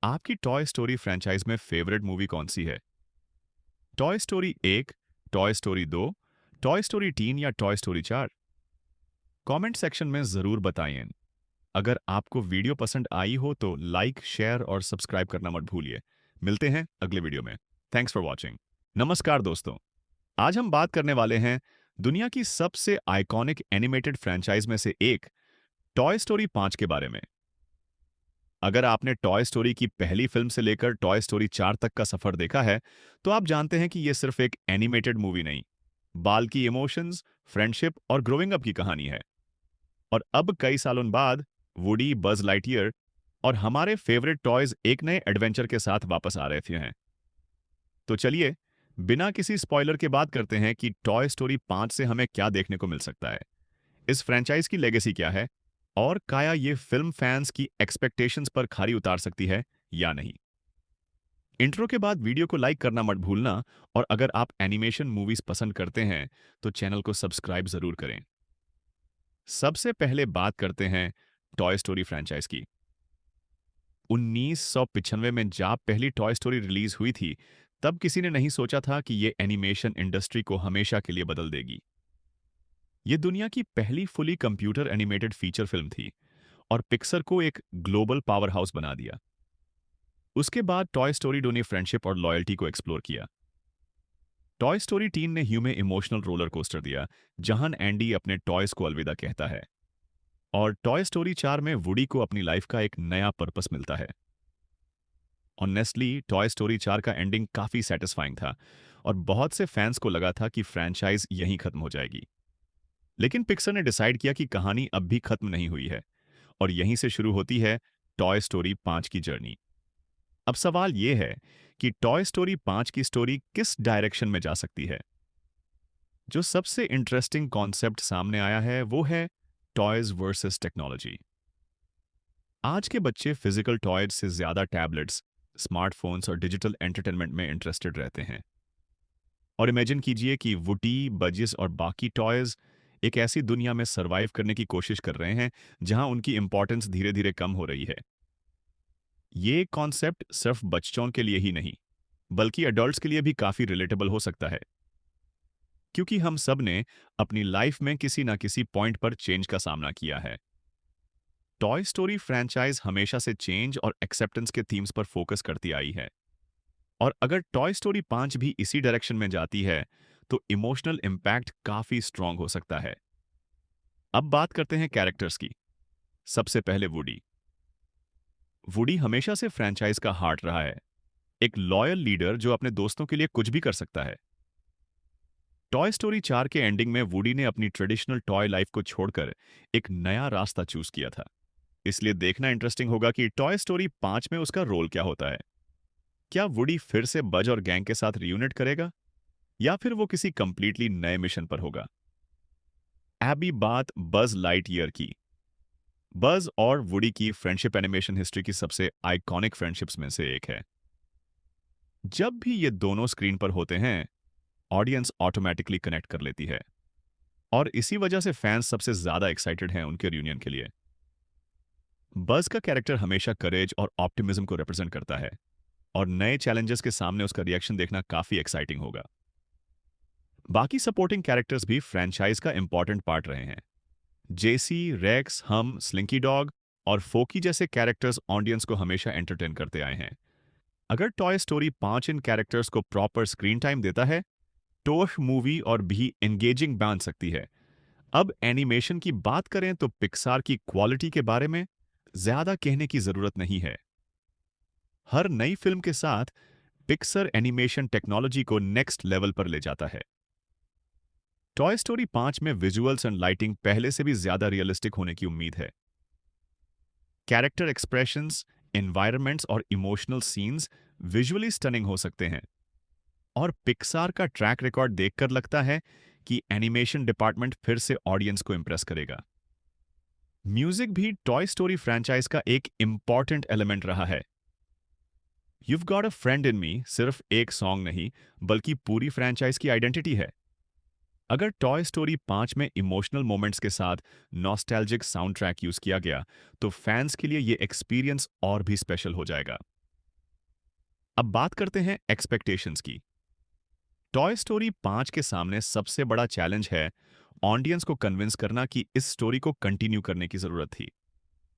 आपकी टॉय स्टोरी फ्रेंचाइज में फेवरेट मूवी कौन सी है? Toy story 1, toy story 2, toy story 3 या टॉय स्टोरी 4? कमेंट सेक्शन में जरूर बताइए। अगर आपको वीडियो पसंद आई हो तो लाइक, शेयर और सब्सक्राइब करना मत भूलिए। मिलते हैं अगले वीडियो में। Thanks for watching. नमस्कार दोस्तों, आज हम बात करने वाले हैं दुनिया की सबसे आइकॉनिक एनिमेटेड फ्रेंचाइज में से एक टॉय स्टोरी 5 के बारे में। अगर आपने टॉय स्टोरी की पहली फिल्म से लेकर टॉय स्टोरी 4 तक का सफर देखा है तो आप जानते हैं कि यह सिर्फ एक एनिमेटेड मूवी नहीं, बल्कि इमोशंस, फ्रेंडशिप और ग्रोइंग अप की कहानी है। और अब कई सालों बाद वुडी, बज लाइटईयर और हमारे फेवरेट टॉयज एक नए एडवेंचर के साथ वापस आ रहे थे। तो चलिए बिना किसी स्पॉइलर के बात करते हैं कि टॉय स्टोरी 5 से हमें क्या देखने को मिल सकता है, इस फ्रेंचाइज की लेगेसी क्या है और क्या ये फिल्म फैंस की एक्सपेक्टेशंस पर खरी उतार सकती है या नहीं। इंट्रो के बाद वीडियो को लाइक करना मत भूलना और अगर आप एनिमेशन मूवीज पसंद करते हैं तो चैनल को सब्सक्राइब जरूर करें। सबसे पहले बात करते हैं टॉय स्टोरी फ्रेंचाइज की। 1995 में जब पहली टॉय स्टोरी रिलीज हुई थी तब किसी ने नहीं सोचा था कि यह एनिमेशन इंडस्ट्री को हमेशा के लिए बदल देगी। यह दुनिया की पहली fully computer animated feature film थी और पिक्सर को एक ग्लोबल पावर हाउस बना दिया। उसके बाद टॉय स्टोरी 2 ने फ्रेंडशिप और लॉयल्टी को एक्सप्लोर किया। टॉय स्टोरी 3 ने ह्यू में इमोशनल रोलर कोस्टर दिया, जहां एंडी अपने टॉयज को अलविदा कहता है। और टॉय स्टोरी 4 में वुडी को अपनी लाइफ का एक नया पर्पस मिलता है। ऑनेस्टली टॉय स्टोरी 4 का एंडिंग काफी सेटिस्फाइंग था और बहुत से फैंस को लगा था कि फ्रेंचाइज यहीं खत्म हो जाएगी। लेकिन पिक्सर ने डिसाइड किया कि कहानी अब भी खत्म नहीं हुई है और यहीं से शुरू होती है टॉय स्टोरी 5 की जर्नी। अब सवाल यह है कि टॉय स्टोरी 5 की स्टोरी किस डायरेक्शन में जा सकती है। जो सबसे इंटरेस्टिंग कॉन्सेप्ट सामने आया है वो है टॉयज वर्सेस टेक्नोलॉजी। आज के बच्चे फिजिकल टॉयज से ज्यादा टैबलेट्स, स्मार्टफोन्स और डिजिटल एंटरटेनमेंट में इंटरेस्टेड रहते हैं। और इमेजिन कीजिए कि वुडी, बजिस और बाकी टॉयज एक ऐसी दुनिया में सरवाइव करने की कोशिश कर रहे हैं जहां उनकी इंपॉर्टेंस धीरे धीरे कम हो रही है। ये कॉन्सेप्ट सिर्फ बच्चों के लिए ही नहीं बल्कि एडल्ट्स के लिए भी काफी रिलेटेबल हो सकता है, क्योंकि हम सब ने अपनी लाइफ में किसी ना किसी पॉइंट पर चेंज का सामना किया है। टॉय स्टोरी फ्रेंचाइज हमेशा से चेंज और एक्सेप्टेंस के थीम्स पर फोकस करती आई है और अगर टॉय स्टोरी 5 भी इसी डायरेक्शन में जाती है तो इमोशनल इंपैक्ट काफी स्ट्रांग हो सकता है। अब बात करते हैं कैरेक्टर्स की। सबसे पहले वुडी। वुडी हमेशा से फ्रेंचाइज का हार्ट रहा है, एक लॉयल लीडर जो अपने दोस्तों के लिए कुछ भी कर सकता है। टॉय स्टोरी 4 के एंडिंग में वुडी ने अपनी ट्रेडिशनल टॉय लाइफ को छोड़कर एक नया रास्ता चूज किया था, इसलिए देखना इंटरेस्टिंग होगा कि टॉय स्टोरी 5 में उसका रोल क्या होता है। क्या वुडी फिर से बज और गैंग के साथ रियूनिट करेगा या फिर वो किसी कंप्लीटली नए मिशन पर होगा। अभी बात बज लाइटईयर की। बज और वुडी की फ्रेंडशिप एनिमेशन हिस्ट्री की सबसे आइकॉनिक फ्रेंडशिप्स में से एक है। जब भी ये दोनों स्क्रीन पर होते हैं ऑडियंस ऑटोमेटिकली कनेक्ट कर लेती है और इसी वजह से फैंस सबसे ज्यादा एक्साइटेड हैं उनके रियूनियन के लिए। बज का कैरेक्टर हमेशा करेज और ऑप्टिमिज्म को रिप्रेजेंट करता है और नए चैलेंजेस के सामने उसका रिएक्शन देखना काफी एक्साइटिंग होगा। बाकी सपोर्टिंग कैरेक्टर्स भी फ्रेंचाइज का इंपॉर्टेंट पार्ट रहे हैं। जेसी, रेक्स, हम, स्लिंकी डॉग और फोकी जैसे कैरेक्टर्स ऑडियंस को हमेशा एंटरटेन करते आए हैं। अगर टॉय स्टोरी 5 इन कैरेक्टर्स को प्रॉपर स्क्रीन टाइम देता है तो मूवी और भी एंगेजिंग बन सकती है। अब एनिमेशन की बात करें तो पिक्सार की क्वालिटी के बारे में ज्यादा कहने की जरूरत नहीं है। हर नई फिल्म के साथ पिक्सर एनिमेशन टेक्नोलॉजी को नेक्स्ट लेवल पर ले जाता है। टॉय स्टोरी 5 में विजुअल्स एंड लाइटिंग पहले से भी ज्यादा रियलिस्टिक होने की उम्मीद है। कैरेक्टर एक्सप्रेशंस, एनवायरनमेंट्स और इमोशनल सीन्स विजुअली स्टनिंग हो सकते हैं। और पिक्सार का ट्रैक रिकॉर्ड देखकर लगता है कि एनिमेशन डिपार्टमेंट फिर से ऑडियंस को इंप्रेस करेगा। म्यूजिक भी टॉय स्टोरी फ्रेंचाइज का एक इंपॉर्टेंट एलिमेंट रहा है। You've Got a Friend in Me सिर्फ एक सॉन्ग नहीं बल्कि पूरी फ्रेंचाइज की आइडेंटिटी है। अगर टॉय स्टोरी 5 में इमोशनल मोमेंट्स के साथ नॉस्टैल्जिक साउंड ट्रैक यूज किया गया तो फैंस के लिए यह एक्सपीरियंस और भी स्पेशल हो जाएगा। अब बात करते हैं एक्सपेक्टेशंस की। टॉय स्टोरी 5 के सामने सबसे बड़ा चैलेंज है ऑडियंस को कन्विंस करना कि इस स्टोरी को कंटिन्यू करने की जरूरत थी,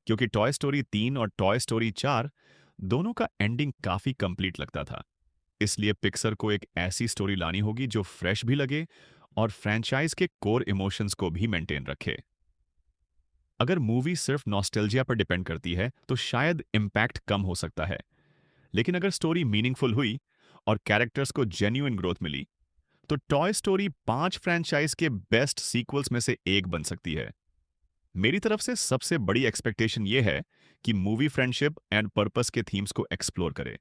क्योंकि टॉय स्टोरी 3 और टॉय स्टोरी 4 दोनों का एंडिंग काफी कंप्लीट लगता था। इसलिए पिक्सर को एक ऐसी स्टोरी लानी होगी जो फ्रेश भी लगे और फ्रेंचाइज के कोर इमोशंस को भी मेंटेन रखे। अगर मूवी सिर्फ नॉस्टैल्जिया पर डिपेंड करती है तो शायद इंपैक्ट कम हो सकता है, लेकिन अगर स्टोरी मीनिंगफुल हुई और कैरेक्टर्स को जेन्युइन ग्रोथ मिली तो टॉय स्टोरी 5 फ्रेंचाइज के बेस्ट सीक्वल्स में से एक बन सकती है। मेरी तरफ से सबसे बड़ी एक्सपेक्टेशन यह है कि मूवी फ्रेंडशिप एंड पर्पस के थीम्स को एक्सप्लोर करे,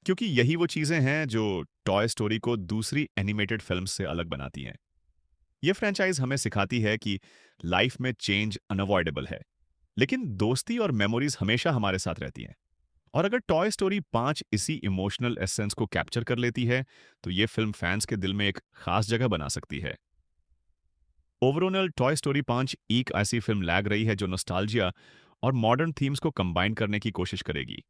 क्योंकि यही वो चीजें हैं जो टॉय स्टोरी को दूसरी एनिमेटेड फिल्म्स से अलग बनाती हैं। यह फ्रेंचाइज हमें सिखाती है कि लाइफ में चेंज अनअवॉइडेबल है, लेकिन दोस्ती और मेमोरीज हमेशा हमारे साथ रहती हैं। और अगर टॉय स्टोरी 5 इसी इमोशनल एसेंस को कैप्चर कर लेती है तो यह फिल्म फैंस के दिल में एक खास जगह बना सकती है। ओवरऑल टॉय स्टोरी 5 एक ऐसी फिल्म लग रही है जो नॉस्टैल्जिया और मॉडर्न थीम्स को कंबाइन करने की कोशिश करेगी।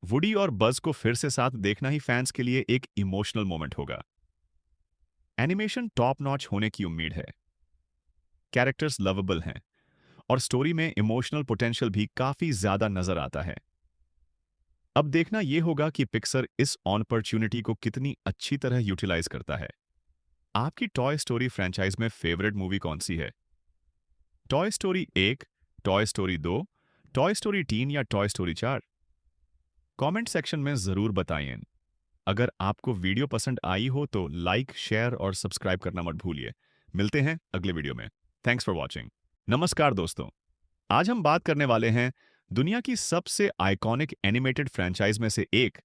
वुडी और बज को फिर से साथ देखना ही फैंस के लिए एक इमोशनल मोमेंट होगा। एनिमेशन टॉप नॉच होने की उम्मीद है, कैरेक्टर्स लवेबल हैं और स्टोरी में इमोशनल पोटेंशियल भी काफी ज्यादा नजर आता है। अब देखना यह होगा कि पिक्सर इस अपॉर्चुनिटी को कितनी अच्छी तरह यूटिलाइज करता है। आपकी टॉय स्टोरी फ्रेंचाइज में फेवरेट मूवी कौन सी है? Toy story 1, toy story 2, toy story 3 या टॉय स्टोरी 4? कमेंट सेक्शन में जरूर बताइए। अगर आपको वीडियो पसंद आई हो तो लाइक, शेयर और सब्सक्राइब करना मत भूलिए। मिलते हैं अगले वीडियो में। Thanks for watching. नमस्कार दोस्तों, आज हम बात करने वाले हैं दुनिया की सबसे आइकॉनिक एनिमेटेड फ्रेंचाइज में से एक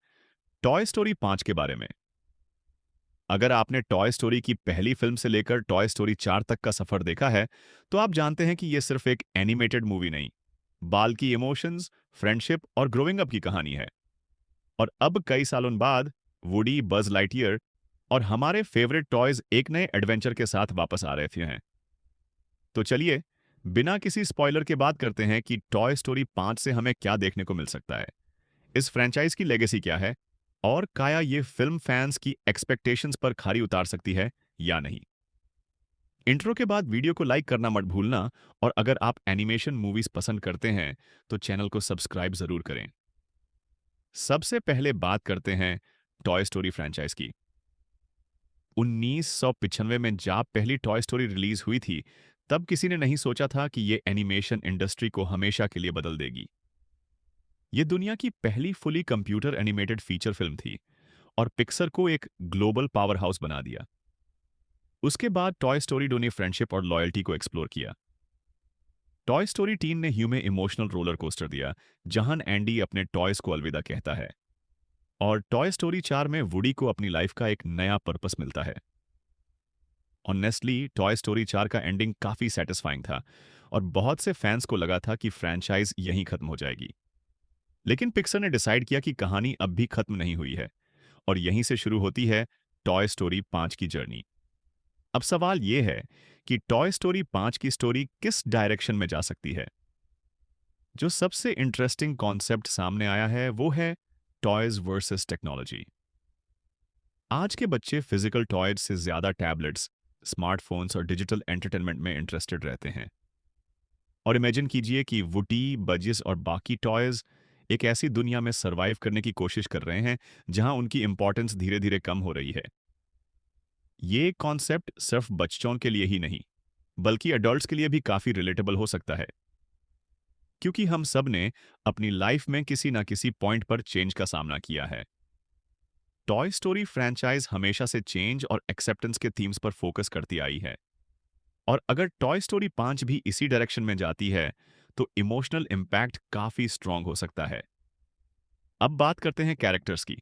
टॉय स्टोरी 5 के बारे में। अगर आपने टॉय स्टोरी की पहली फिल्म से लेकर टॉय स्टोरी 4 तक का सफर देखा है तो आप जानते हैं कि यह सिर्फ एक एनिमेटेड मूवी नहीं, बाल की इमोशंस, फ्रेंडशिप और ग्रोइंग अप की कहानी है। और अब कई सालों बाद वुडी, बज लाइटईयर और हमारे फेवरेट टॉयज एक नए एडवेंचर के साथ वापस आ रहे हैं। तो चलिए बिना किसी स्पॉइलर के बात करते हैं कि टॉय स्टोरी 5 से हमें क्या देखने को मिल सकता है, इस फ्रेंचाइज की लेगेसी क्या है और क्या ये फिल्म फैंस की एक्सपेक्टेशंस पर खरी उतार सकती है या नहीं। इंट्रो के बाद वीडियो को लाइक करना मत भूलना और अगर आप एनिमेशन मूवीज पसंद करते हैं तो चैनल को सब्सक्राइब जरूर करें। सबसे पहले बात करते हैं टॉय स्टोरी फ्रेंचाइज की। 1995 में जब पहली टॉय स्टोरी रिलीज हुई थी तब किसी ने नहीं सोचा था कि यह एनिमेशन इंडस्ट्री को हमेशा के लिए बदल देगी। यह दुनिया की पहली fully computer animated feature film थी और पिक्सर को एक ग्लोबल पावर हाउस बना दिया। उसके बाद टॉय स्टोरी 2 ने फ्रेंडशिप और लॉयल्टी को एक्सप्लोर किया। टॉय स्टोरी 3 ने ह्यू में इमोशनल रोलर कोस्टर दिया जहां एंडी अपने टॉयज को अलविदा कहता है। और टॉय स्टोरी 4 में वुडी को अपनी लाइफ का एक नया पर्पस मिलता है। ऑनेस्टली टॉय स्टोरी 4 का एंडिंग काफी सेटिस्फाइंग था और बहुत से फैंस को लगा था कि फ्रेंचाइज यहीं खत्म हो जाएगी। लेकिन पिक्सर ने डिसाइड किया कि कहानी अब भी खत्म नहीं हुई है और यहीं से शुरू होती है टॉय स्टोरी 5 की जर्नी। अब सवाल यह है कि टॉय स्टोरी 5 की स्टोरी किस डायरेक्शन में जा सकती है। जो सबसे इंटरेस्टिंग कॉन्सेप्ट सामने आया है वो है टॉयज वर्सेस टेक्नोलॉजी। आज के बच्चे फिजिकल टॉयज से ज्यादा टैबलेट्स, स्मार्टफोन्स और डिजिटल एंटरटेनमेंट में इंटरेस्टेड रहते हैं। और इमेजिन कीजिए कि वुडी, बजिस और बाकी टॉयज एक ऐसी दुनिया में सरवाइव करने की कोशिश कर रहे हैं जहां उनकी इंपॉर्टेंस धीरे धीरे कम हो रही है। ये कॉन्सेप्ट सिर्फ बच्चों के लिए ही नहीं बल्कि एडल्ट्स के लिए भी काफी रिलेटेबल हो सकता है, क्योंकि हम सब ने अपनी लाइफ में किसी ना किसी पॉइंट पर चेंज का सामना किया है। टॉय स्टोरी फ्रैंचाइज हमेशा से चेंज और एक्सेप्टेंस के थीम्स पर फोकस करती आई है, और अगर टॉय स्टोरी 5 भी इसी डायरेक्शन में जाती है तो इमोशनल इंपैक्ट काफी स्ट्रांग हो सकता है। अब बात करते हैं कैरेक्टर्स की।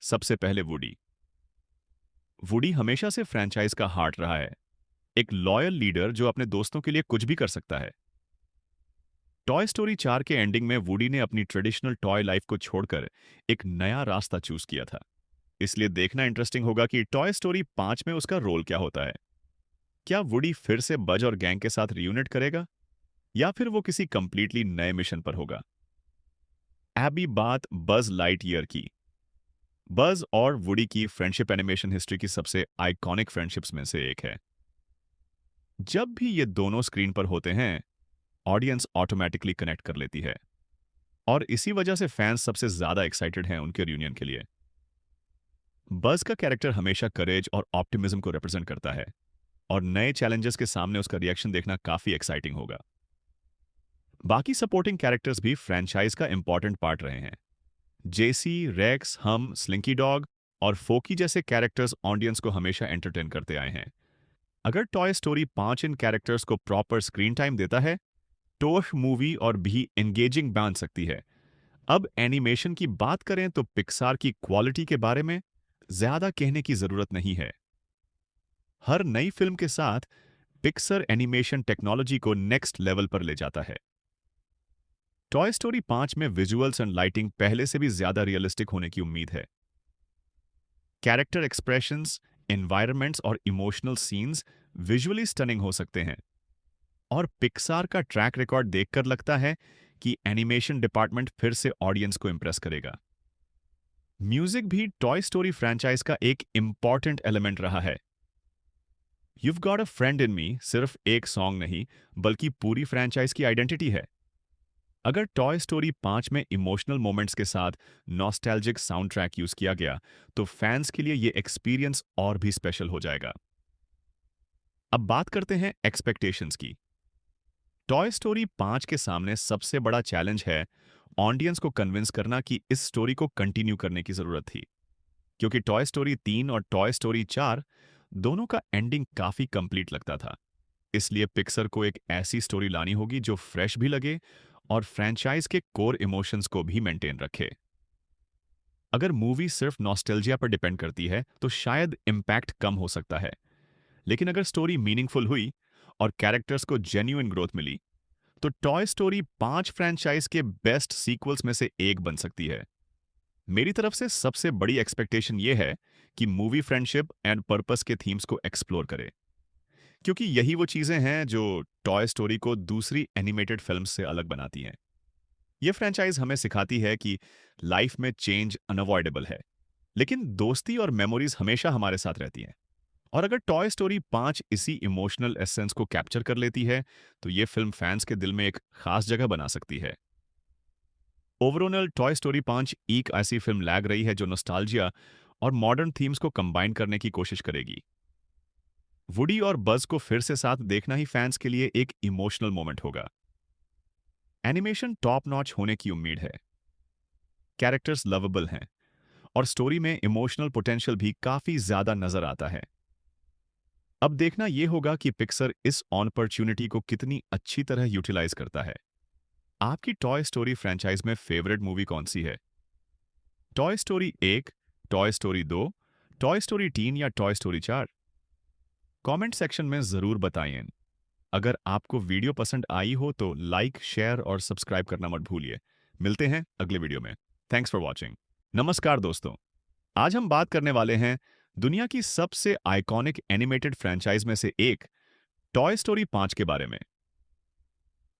सबसे पहले वुडी। वुडी हमेशा से फ्रैंचाइज का हार्ट रहा है, एक लॉयल लीडर जो अपने दोस्तों के लिए कुछ भी कर सकता है। टॉय स्टोरी 4 के एंडिंग में वुडी ने अपनी ट्रेडिशनल टॉय लाइफ को छोड़कर एक नया रास्ता चूज किया था, इसलिए देखना इंटरेस्टिंग होगा कि टॉय स्टोरी 5 में उसका रोल क्या होता है। क्या वुडी फिर से बज और गैंग के साथ रियूनिट करेगा या फिर वो किसी कंप्लीटली नए मिशन पर होगा। अभी बात बज लाइटईयर की। बज और वुडी की फ्रेंडशिप एनिमेशन हिस्ट्री की सबसे आइकॉनिक फ्रेंडशिप्स में से एक है। जब भी ये दोनों स्क्रीन पर होते हैं ऑडियंस ऑटोमेटिकली कनेक्ट कर लेती है, और इसी वजह से फैंस सबसे ज्यादा एक्साइटेड हैं उनके रियूनियन के लिए। बज का कैरेक्टर हमेशा करेज और ऑप्टिमिज्म को रिप्रेजेंट करता है, और नए चैलेंजेस के सामने उसका रिएक्शन देखना काफी एक्साइटिंग होगा। बाकी सपोर्टिंग कैरेक्टर्स भी फ्रैंचाइज का इंपॉर्टेंट पार्ट रहे हैं। जेसी, रेक्स, हम, स्लिंकी डॉग और फोकी जैसे कैरेक्टर्स ऑडियंस को हमेशा एंटरटेन करते आए हैं। अगर टॉय स्टोरी 5 इन कैरेक्टर्स को प्रॉपर स्क्रीन टाइम देता है तो मूवी और भी एंगेजिंग बन सकती है। अब एनिमेशन की बात करें तो पिक्सार की क्वालिटी के बारे में ज्यादा कहने की जरूरत नहीं है। हर नई फिल्म के साथ पिक्सर एनिमेशन टेक्नोलॉजी को नेक्स्ट लेवल पर ले जाता है। टॉय स्टोरी 5 में विजुअल्स एंड लाइटिंग पहले से भी ज्यादा रियलिस्टिक होने की उम्मीद है। कैरेक्टर एक्सप्रेशंस, एनवायरनमेंट्स और इमोशनल सीन्स विजुअली स्टनिंग हो सकते हैं, और पिक्सार का ट्रैक रिकॉर्ड देखकर लगता है कि एनिमेशन डिपार्टमेंट फिर से ऑडियंस को इंप्रेस करेगा। म्यूजिक भी टॉय स्टोरी फ्रैंचाइज का एक इंपॉर्टेंट एलिमेंट रहा है। You've Got a Friend in Me सिर्फ एक सॉन्ग नहीं बल्कि पूरी फ्रैंचाइज की आइडेंटिटी है। अगर टॉय स्टोरी 5 में इमोशनल मोमेंट्स के साथ नॉस्टैल्जिक साउंड ट्रैक यूज किया गया तो फैंस के लिए यह एक्सपीरियंस और भी स्पेशल हो जाएगा। अब बात करते हैं एक्सपेक्टेशंस की। टॉय स्टोरी 5 के सामने सबसे बड़ा चैलेंज है ऑडियंस को कन्विंस करना कि इस स्टोरी को कंटिन्यू करने की जरूरत थी, क्योंकि टॉय स्टोरी 3 और टॉय स्टोरी 4 दोनों का एंडिंग काफी कंप्लीट लगता था। इसलिए पिक्सर को एक ऐसी स्टोरी लानी होगी जो फ्रेश भी लगे और फ्रैंचाइज के कोर इमोशंस को भी मेंटेन रखे। अगर मूवी सिर्फ नॉस्टैल्जिया पर डिपेंड करती है तो शायद इंपैक्ट कम हो सकता है, लेकिन अगर स्टोरी मीनिंगफुल हुई और कैरेक्टर्स को जेन्युइन ग्रोथ मिली तो टॉय स्टोरी 5 फ्रैंचाइज के बेस्ट सीक्वल्स में से एक बन सकती है। मेरी तरफ से सबसे बड़ी एक्सपेक्टेशन यह है कि मूवी फ्रेंडशिप एंड पर्पस के थीम्स को एक्सप्लोर करे, क्योंकि यही वो चीजें हैं जो टॉय स्टोरी को दूसरी एनिमेटेड फिल्म से अलग बनाती हैं। यह फ्रैंचाइज हमें सिखाती है कि लाइफ में चेंज अनअवॉइडेबल है, लेकिन दोस्ती और मेमोरीज हमेशा हमारे साथ रहती हैं। और अगर टॉय स्टोरी 5 इसी इमोशनल एसेंस को कैप्चर कर लेती है तो यह फिल्म फैंस के दिल में एक खास जगह बना सकती है। ओवरऑल टॉय स्टोरी 5 एक ऐसी फिल्म लैग रही है जो नॉस्टैल्जिया और मॉडर्न थीम्स को कंबाइन करने की कोशिश करेगी। वुडी और बज को फिर से साथ देखना ही फैंस के लिए एक इमोशनल मोमेंट होगा। एनिमेशन टॉप नॉच होने की उम्मीद है, कैरेक्टर्स लवेबल हैं और स्टोरी में इमोशनल पोटेंशियल भी काफी ज्यादा नजर आता है। अब देखना यह होगा कि पिक्सर इस अपॉर्चुनिटी को कितनी अच्छी तरह यूटिलाइज करता है। आपकी टॉय स्टोरी फ्रैंचाइज में फेवरेट मूवी कौन सी है? Toy story 1, toy story 2, toy story 3 या टॉय स्टोरी 4? कमेंट सेक्शन में जरूर बताइए। अगर आपको वीडियो पसंद आई हो तो लाइक, शेयर और सब्सक्राइब करना मत भूलिए। मिलते हैं अगले वीडियो में। Thanks for watching. नमस्कार दोस्तों, आज हम बात करने वाले हैं दुनिया की सबसे आइकॉनिक एनिमेटेड फ्रैंचाइज में से एक टॉय स्टोरी 5 के बारे में।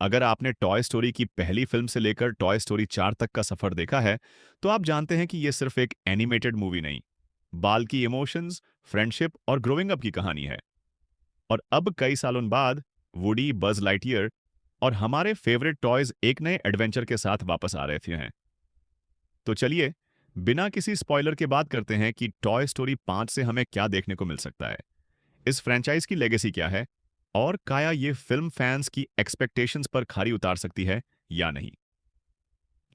अगर आपने टॉय स्टोरी की पहली फिल्म से लेकर टॉय स्टोरी 4 तक का सफर देखा है तो आप जानते हैं कि यह सिर्फ एक एनिमेटेड मूवी नहीं, बाल्कि इमोशंस, फ्रेंडशिप और ग्रोइंग अप की कहानी है। और अब कई सालों बाद वुडी, बज लाइटईयर और हमारे फेवरेट टॉयज एक नए एडवेंचर के साथ वापस आ रहे थे। तो चलिए बिना किसी स्पॉइलर के बात करते हैं कि टॉय स्टोरी 5 से हमें क्या देखने को मिल सकता है, इस फ्रेंचाइज की लेगेसी क्या है, और क्या ये फिल्म फैंस की एक्सपेक्टेशंस पर खरी उतार सकती है या नहीं।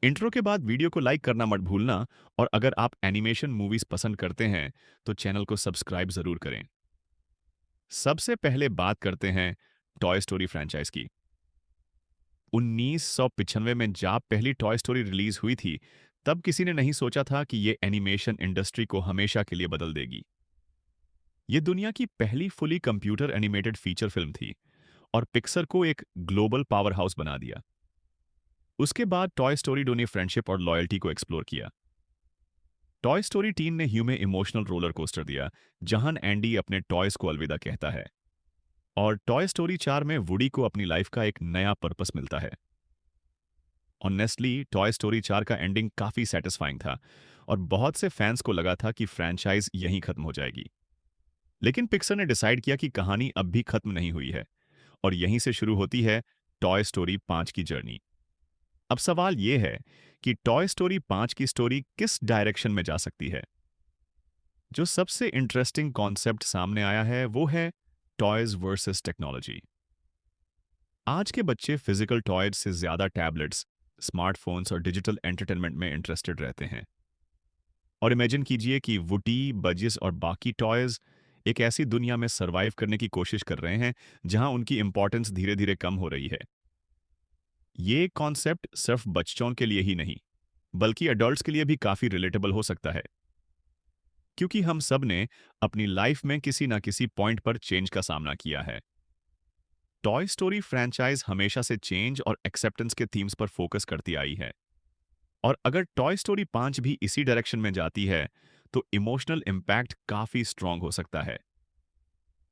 इंट्रो के बाद वीडियो को लाइक करना मत भूलना, और अगर आप एनिमेशन मूवीज पसंद करते हैं तो चैनल को सब्सक्राइब जरूर करें। सबसे पहले बात करते हैं टॉय स्टोरी फ्रेंचाइज की। 1995 में जब पहली टॉय स्टोरी रिलीज हुई थी, तब किसी ने नहीं सोचा था कि ये एनिमेशन इंडस्ट्री को हमेशा के लिए बदल देगी। ये दुनिया की पहली fully computer animated feature film थी और पिक्सर को एक ग्लोबल पावर हाउस बना दिया। उसके बाद टॉय स्टोरी ने फ्रेंडशिप और लॉयल्टी को एक्सप्लोर किया। टॉय स्टोरी 3 ने ह्यू में इमोशनल रोलर कोस्टर दिया, जहां एंडी अपने टॉयज को अलविदा कहता है, और टॉय स्टोरी 4 में वुडी को अपनी लाइफ का एक नया पर्पस मिलता है। ऑनेस्टली टॉय स्टोरी 4 का एंडिंग काफी सेटिस्फाइंग था और बहुत से फैंस को लगा था कि फ्रेंचाइज यहीं खत्म हो जाएगी। लेकिन पिक्सर ने डिसाइड किया कि कहानी अब भी खत्म नहीं हुई है और यहीं से शुरू होती है टॉय स्टोरी 5 की जर्नी। अब सवाल यह है कि टॉय स्टोरी 5 की स्टोरी किस डायरेक्शन में जा सकती है। जो सबसे इंटरेस्टिंग कॉन्सेप्ट सामने आया है वो है टॉयज वर्सेस टेक्नोलॉजी। आज के बच्चे फिजिकल टॉयज से ज्यादा टैबलेट्स, स्मार्टफोन्स और डिजिटल एंटरटेनमेंट में इंटरेस्टेड रहते हैं। और इमेजिन कीजिए कि वुडी, बजिस और बाकी टॉयज एक ऐसी दुनिया में सरवाइव करने की कोशिश कर रहे हैं जहां उनकी इंपॉर्टेंस धीरे धीरे कम हो रही है। ये कॉन्सेप्ट सिर्फ बच्चों के लिए ही नहीं बल्कि एडल्ट्स के लिए भी काफी रिलेटेबल हो सकता है, क्योंकि हम सब ने अपनी लाइफ में किसी ना किसी पॉइंट पर चेंज का सामना किया है। टॉय स्टोरी फ्रेंचाइज हमेशा से चेंज और एक्सेप्टेंस के थीम्स पर फोकस करती आई है, और अगर टॉय स्टोरी 5 भी इसी डायरेक्शन में जाती है तो इमोशनल इंपैक्ट काफी स्ट्रांग हो सकता है।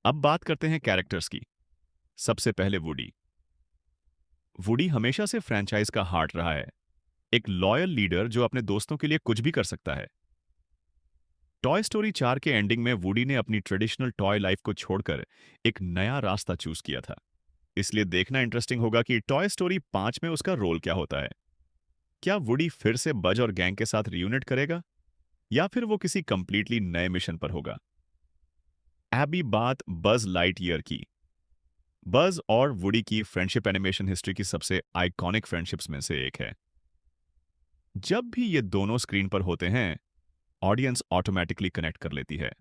अब बात करते हैं कैरेक्टर्स की। सबसे पहले वुडी। वुडी हमेशा से फ्रेंचाइज का हार्ट रहा है, एक लॉयल लीडर जो अपने दोस्तों के लिए कुछ भी कर सकता है। टॉय स्टोरी 4 के एंडिंग में वुडी ने अपनी ट्रेडिशनल टॉय लाइफ को छोड़कर एक नया रास्ता चूज किया था, इसलिए देखना इंटरेस्टिंग होगा कि टॉय स्टोरी 5 में उसका रोल क्या होता है। क्या वुडी फिर से बज और गैंग के साथ रियूनिट करेगा या फिर वो किसी कंप्लीटली नए मिशन पर होगा। अभी बात बज लाइटईयर की। बज और वुडी की फ्रेंडशिप एनिमेशन हिस्ट्री की सबसे आइकॉनिक फ्रेंडशिप्स में से एक है। जब भी ये दोनों स्क्रीन पर होते हैं ऑडियंस ऑटोमेटिकली कनेक्ट कर लेती है,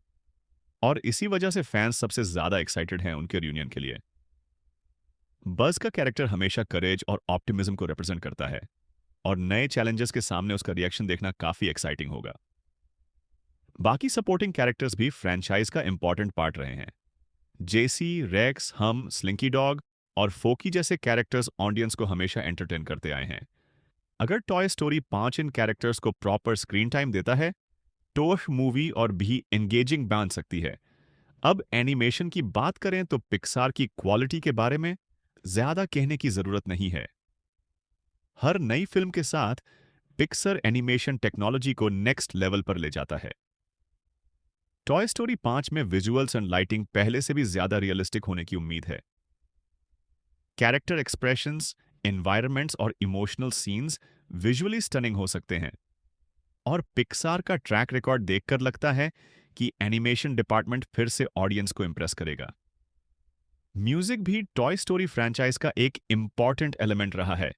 और इसी वजह से फैंस सबसे ज्यादा एक्साइटेड हैं उनके रियूनियन के लिए। बज का कैरेक्टर हमेशा करेज और ऑप्टिमिज्म को रिप्रेजेंट करता है, और नए चैलेंजेस के सामने उसका रिएक्शन देखना काफी एक्साइटिंग होगा। बाकी सपोर्टिंग कैरेक्टर्स भी फ्रेंचाइज का इंपॉर्टेंट पार्ट रहे हैं। जेसी, रेक्स, हम, स्लिंकी डॉग और फोकी जैसे कैरेक्टर्स ऑडियंस को हमेशा एंटरटेन करते आए हैं। अगर टॉय स्टोरी 5 इन कैरेक्टर्स को प्रॉपर स्क्रीन टाइम देता है तो मूवी और भी एंगेजिंग बन सकती है। अब एनिमेशन की बात करें तो पिक्सार की क्वालिटी के बारे में ज्यादा कहने की जरूरत नहीं है। हर नई फिल्म के साथ पिक्सर एनिमेशन टेक्नोलॉजी को नेक्स्ट लेवल पर ले जाता है। टॉय स्टोरी 5 में विजुअल्स एंड लाइटिंग पहले से भी ज्यादा रियलिस्टिक होने की उम्मीद है। कैरेक्टर एक्सप्रेशंस, एनवायरनमेंट्स और इमोशनल सीन्स विजुअली स्टनिंग हो सकते हैं, और पिक्सार का ट्रैक रिकॉर्ड देखकर लगता है कि एनिमेशन डिपार्टमेंट फिर से ऑडियंस को इंप्रेस करेगा। म्यूजिक भी टॉय स्टोरी फ्रेंचाइज का एक इंपॉर्टेंट एलिमेंट रहा है।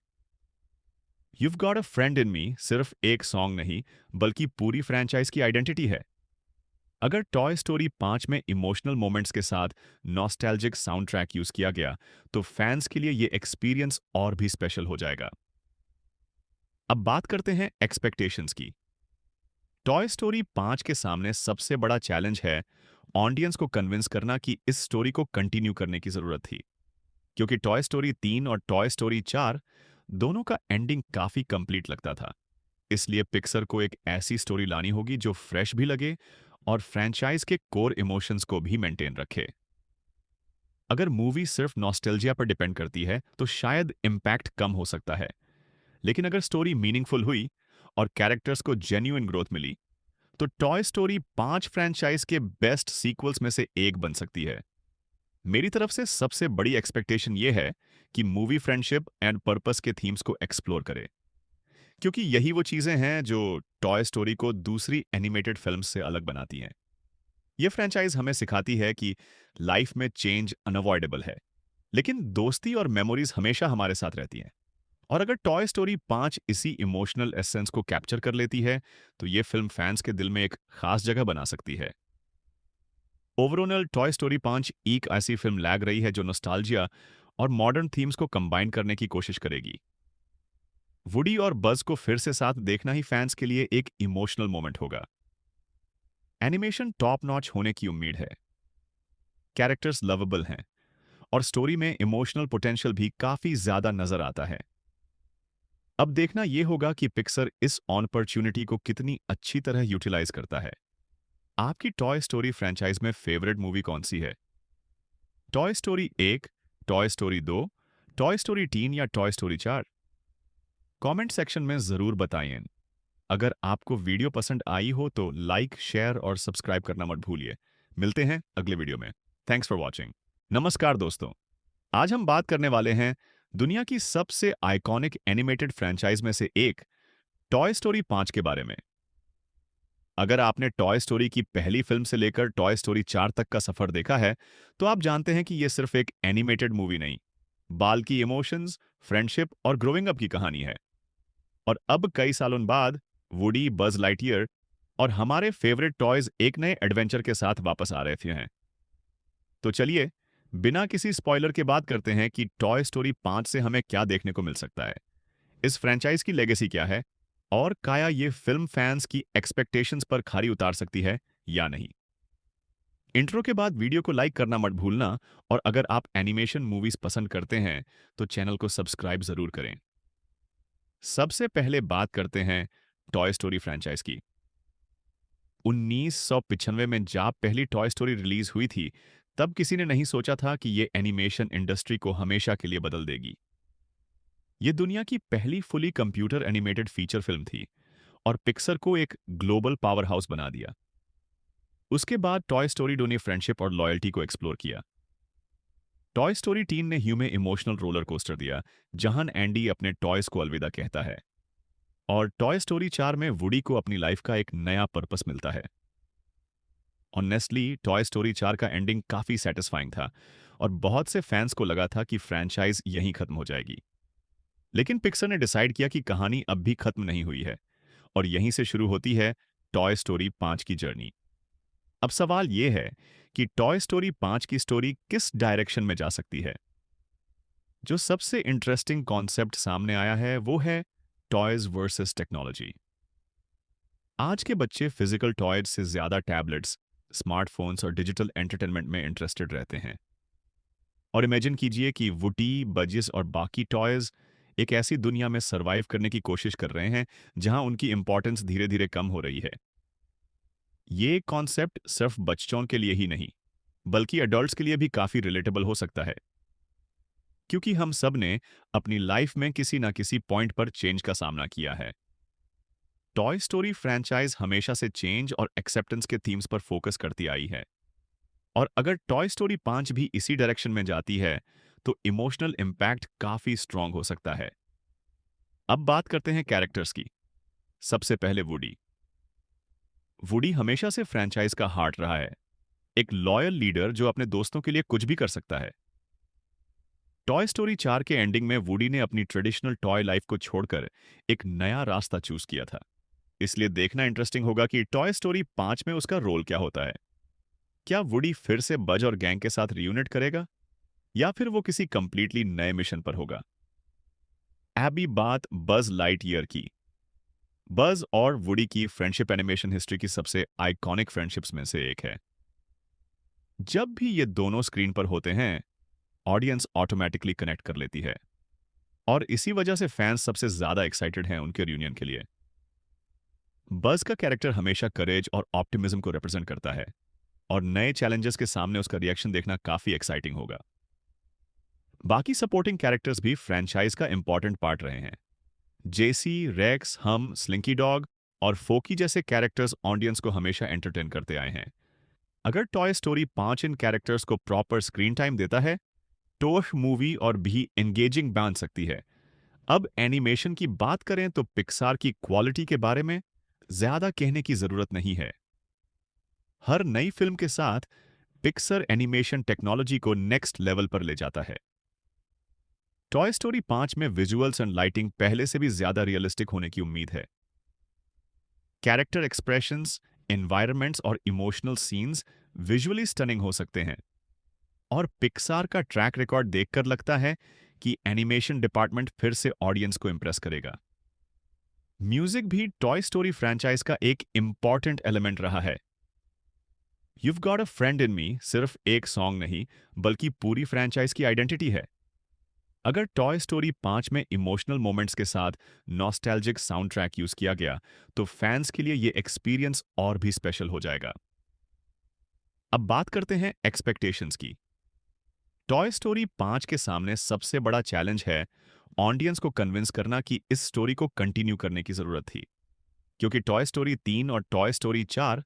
You've Got a Friend in Me सिर्फ एक सॉन्ग नहीं बल्कि पूरी फ्रेंचाइज की आइडेंटिटी है। अगर टॉय स्टोरी 5 में इमोशनल मोमेंट्स के साथ नॉस्टैल्जिक साउंड ट्रैक यूज किया गया तो फैंस के लिए यह एक्सपीरियंस और भी स्पेशल हो जाएगा। अब बात करते हैं एक्सपेक्टेशंस की। टॉय स्टोरी 5 के सामने सबसे बड़ा चैलेंज है ऑडियंस को कन्विंस करना कि इस स्टोरी को कंटिन्यू करने की जरूरत थी, क्योंकि टॉय स्टोरी 3 और टॉय स्टोरी 4 दोनों का एंडिंग काफी कंप्लीट लगता था। इसलिए पिक्सर को एक ऐसी स्टोरी लानी होगी जो फ्रेश भी लगे और फ्रेंचाइज के कोर इमोशंस को भी मेंटेन रखे। अगर मूवी सिर्फ नॉस्टैल्जिया पर डिपेंड करती है तो शायद इंपैक्ट कम हो सकता है, लेकिन अगर स्टोरी मीनिंगफुल हुई और कैरेक्टर्स को जेन्युइन ग्रोथ मिली तो टॉय स्टोरी 5 फ्रेंचाइज के बेस्ट सीक्वल्स में से एक बन सकती है। मेरी तरफ से सबसे बड़ी एक्सपेक्टेशन यह है कि मूवी फ्रेंडशिप एंड पर्पस के थीम्स को एक्सप्लोर करे, क्योंकि यही वो चीजें हैं जो टॉय स्टोरी को दूसरी एनिमेटेड फिल्म्स से अलग बनाती हैं। ये फ्रेंचाइज हमें सिखाती है कि लाइफ में चेंज अनअवॉइडेबल है, लेकिन दोस्ती और मेमोरीज हमेशा हमारे साथ रहती हैं। और अगर टॉय स्टोरी 5 इसी इमोशनल एसेंस को कैप्चर कर लेती है, तो ये फिल्म फैंस के दिल में एक खास जगह बना सकती है। ओवरऑल टॉय स्टोरी 5 एक ऐसी फिल्म लग रही है जो नॉस्टैल्जिया और मॉडर्न थीम्स को कंबाइन करने की कोशिश करेगी। वुडी और बज को फिर से साथ देखना ही फैंस के लिए एक इमोशनल मोमेंट होगा। एनिमेशन टॉप नॉच होने की उम्मीद है, कैरेक्टर्स लवेबल हैं और स्टोरी में इमोशनल पोटेंशियल भी काफी ज्यादा नजर आता है। अब देखना यह होगा कि पिक्सर इस अपॉर्चुनिटी को कितनी अच्छी तरह यूटिलाइज करता है। आपकी टॉय स्टोरी फ्रेंचाइज में फेवरेट मूवी कौन सी है? Toy story 1, toy story 2, toy story 3 या टॉय स्टोरी 4? कमेंट सेक्शन में जरूर बताइए। अगर आपको वीडियो पसंद आई हो तो लाइक, शेयर और सब्सक्राइब करना मत भूलिए। मिलते हैं अगले वीडियो में। Thanks for watching. नमस्कार दोस्तों, आज हम बात करने वाले हैं दुनिया की सबसे आइकॉनिक एनिमेटेड फ्रेंचाइज में से एक टॉय स्टोरी 5 के बारे में। अगर आपने टॉय स्टोरी की पहली फिल्म से लेकर टॉय स्टोरी 4 तक का सफर देखा है, तो आप जानते हैं कि यह सिर्फ एक एनिमेटेड मूवी नहीं, बल्कि इमोशंस, फ्रेंडशिप और ग्रोइंग अप की कहानी है। और अब कई सालों बाद वुडी, बज लाइटईयर और हमारे फेवरेट टॉयज एक नए एडवेंचर के साथ वापस आ रहे हैं। तो चलिए बिना किसी स्पॉइलर के बात करते हैं कि टॉय स्टोरी 5 से हमें क्या देखने को मिल सकता है, इस फ्रेंचाइज की लेगेसी क्या है और क्या ये फिल्म फैंस की एक्सपेक्टेशंस पर खरी उतार सकती है या नहीं। इंट्रो के बाद वीडियो को लाइक करना मत भूलना, और अगर आप एनिमेशन मूवीज पसंद करते हैं तो चैनल को सब्सक्राइब जरूर करें। सबसे पहले बात करते हैं टॉय स्टोरी फ्रेंचाइज की। 1995 में जब पहली टॉय स्टोरी रिलीज हुई थी, तब किसी ने नहीं सोचा था कि यह एनिमेशन इंडस्ट्री को हमेशा के लिए बदल देगी। यह दुनिया की पहली fully computer animated feature film थी और पिक्सर को एक ग्लोबल पावर हाउस बना दिया। उसके बाद टॉय स्टोरी 2 ने फ्रेंडशिप और लॉयल्टी को एक्सप्लोर किया। टॉय स्टोरी 3 ने ह्यू में इमोशनल रोलर कोस्टर दिया, जहां एंडी अपने टॉयज को अलविदा कहता है। और टॉय स्टोरी 4 में वुडी को अपनी लाइफ का एक नया पर्पस मिलता है। ऑनेस्टली टॉय स्टोरी 4 का एंडिंग काफी सेटिस्फाइंग था और बहुत से फैंस को लगा था कि फ्रेंचाइज यहीं खत्म हो जाएगी। लेकिन पिक्सर ने डिसाइड किया कि कहानी अब भी खत्म नहीं हुई है और यहीं से शुरू होती है टॉय स्टोरी 5 की जर्नी। अब सवाल यह है कि टॉय स्टोरी 5 की स्टोरी किस डायरेक्शन में जा सकती है। जो सबसे इंटरेस्टिंग कॉन्सेप्ट सामने आया है वो है टॉयज वर्सेस टेक्नोलॉजी। आज के बच्चे फिजिकल टॉयज से ज्यादा टैबलेट्स, स्मार्टफोन्स और डिजिटल एंटरटेनमेंट में इंटरेस्टेड रहते हैं। और इमेजिन कीजिए कि वुडी, बजिस और बाकी टॉयज एक ऐसी दुनिया में सरवाइव करने की कोशिश कर रहे हैं जहां उनकी इंपॉर्टेंस धीरे धीरे कम हो रही है। ये कॉन्सेप्ट सिर्फ बच्चों के लिए ही नहीं, बल्कि एडल्ट्स के लिए भी काफी रिलेटेबल हो सकता है, क्योंकि हम सब ने अपनी लाइफ में किसी ना किसी पॉइंट पर चेंज का सामना किया है। टॉय स्टोरी फ्रेंचाइज हमेशा से चेंज और एक्सेप्टेंस के थीम्स पर फोकस करती आई है, और अगर टॉय स्टोरी 5 भी इसी डायरेक्शन में जाती है तो इमोशनल इंपैक्ट काफी स्ट्रांग हो सकता है। अब बात करते हैं कैरेक्टर्स की। सबसे पहले वुडी। वुडी हमेशा से फ्रेंचाइज का हार्ट रहा है, एक लॉयल लीडर जो अपने दोस्तों के लिए कुछ भी कर सकता है। टॉय स्टोरी 4 के एंडिंग में वुडी ने अपनी ट्रेडिशनल टॉय लाइफ को छोड़कर एक नया रास्ता चूज किया था, इसलिए देखना इंटरेस्टिंग होगा कि टॉय स्टोरी 5 में उसका रोल क्या होता है। क्या वुडी फिर से बज और गैंग के साथ रियूनिट करेगा या फिर वो किसी कंप्लीटली नए मिशन पर होगा। अभी बात बज लाइटईयर की। बज और वुडी की फ्रेंडशिप एनिमेशन हिस्ट्री की सबसे आइकॉनिक फ्रेंडशिप्स में से एक है। जब भी ये दोनों स्क्रीन पर होते हैं, ऑडियंस ऑटोमेटिकली कनेक्ट कर लेती है और इसी वजह से फैंस सबसे ज्यादा एक्साइटेड हैं उनके रियूनियन के लिए। बज का कैरेक्टर हमेशा करेज और ऑप्टिमिज्म को रिप्रेजेंट करता है और नए चैलेंजेस के सामने उसका रिएक्शन देखना काफी एक्साइटिंग होगा। बाकी सपोर्टिंग कैरेक्टर्स भी फ्रेंचाइज का इंपॉर्टेंट पार्ट रहे हैं। जेसी, रेक्स, हम, स्लिंकी डॉग और फोकी जैसे कैरेक्टर्स ऑडियंस को हमेशा एंटरटेन करते आए हैं। अगर टॉय स्टोरी 5 इन कैरेक्टर्स को प्रॉपर स्क्रीन टाइम देता है टोश मूवी और भी एंगेजिंग बन सकती है। अब एनिमेशन की बात करें तो पिक्सार की क्वालिटी के बारे में ज्यादा कहने की जरूरत नहीं है। हर नई फिल्म के साथ पिक्सर एनिमेशन टेक्नोलॉजी को नेक्स्ट लेवल पर ले जाता है। टॉय स्टोरी 5 में विजुअल्स एंड लाइटिंग पहले से भी ज्यादा रियलिस्टिक होने की उम्मीद है। कैरेक्टर एक्सप्रेशंस, एनवायरनमेंट्स और इमोशनल सीन्स विजुअली स्टनिंग हो सकते हैं। और पिक्सार का ट्रैक रिकॉर्ड देखकर लगता है कि एनिमेशन डिपार्टमेंट फिर से ऑडियंस को इंप्रेस करेगा। म्यूजिक भी टॉय स्टोरी फ्रेंचाइज का एक इंपॉर्टेंट एलिमेंट रहा है। You've Got a Friend in Me सिर्फ एक सॉन्ग नहीं बल्कि पूरी फ्रेंचाइज की आइडेंटिटी है। अगर टॉय स्टोरी 5 में इमोशनल मोमेंट्स के साथ नॉस्टैल्जिक साउंड ट्रैक यूज किया गया तो फैंस के लिए यह एक्सपीरियंस और भी स्पेशल हो जाएगा। अब बात करते हैं एक्सपेक्टेशंस की। टॉय स्टोरी 5 के सामने सबसे बड़ा चैलेंज है ऑडियंस को कन्विंस करना कि इस स्टोरी को कंटिन्यू करने की जरूरत थी, क्योंकि टॉय स्टोरी 3 और टॉय स्टोरी 4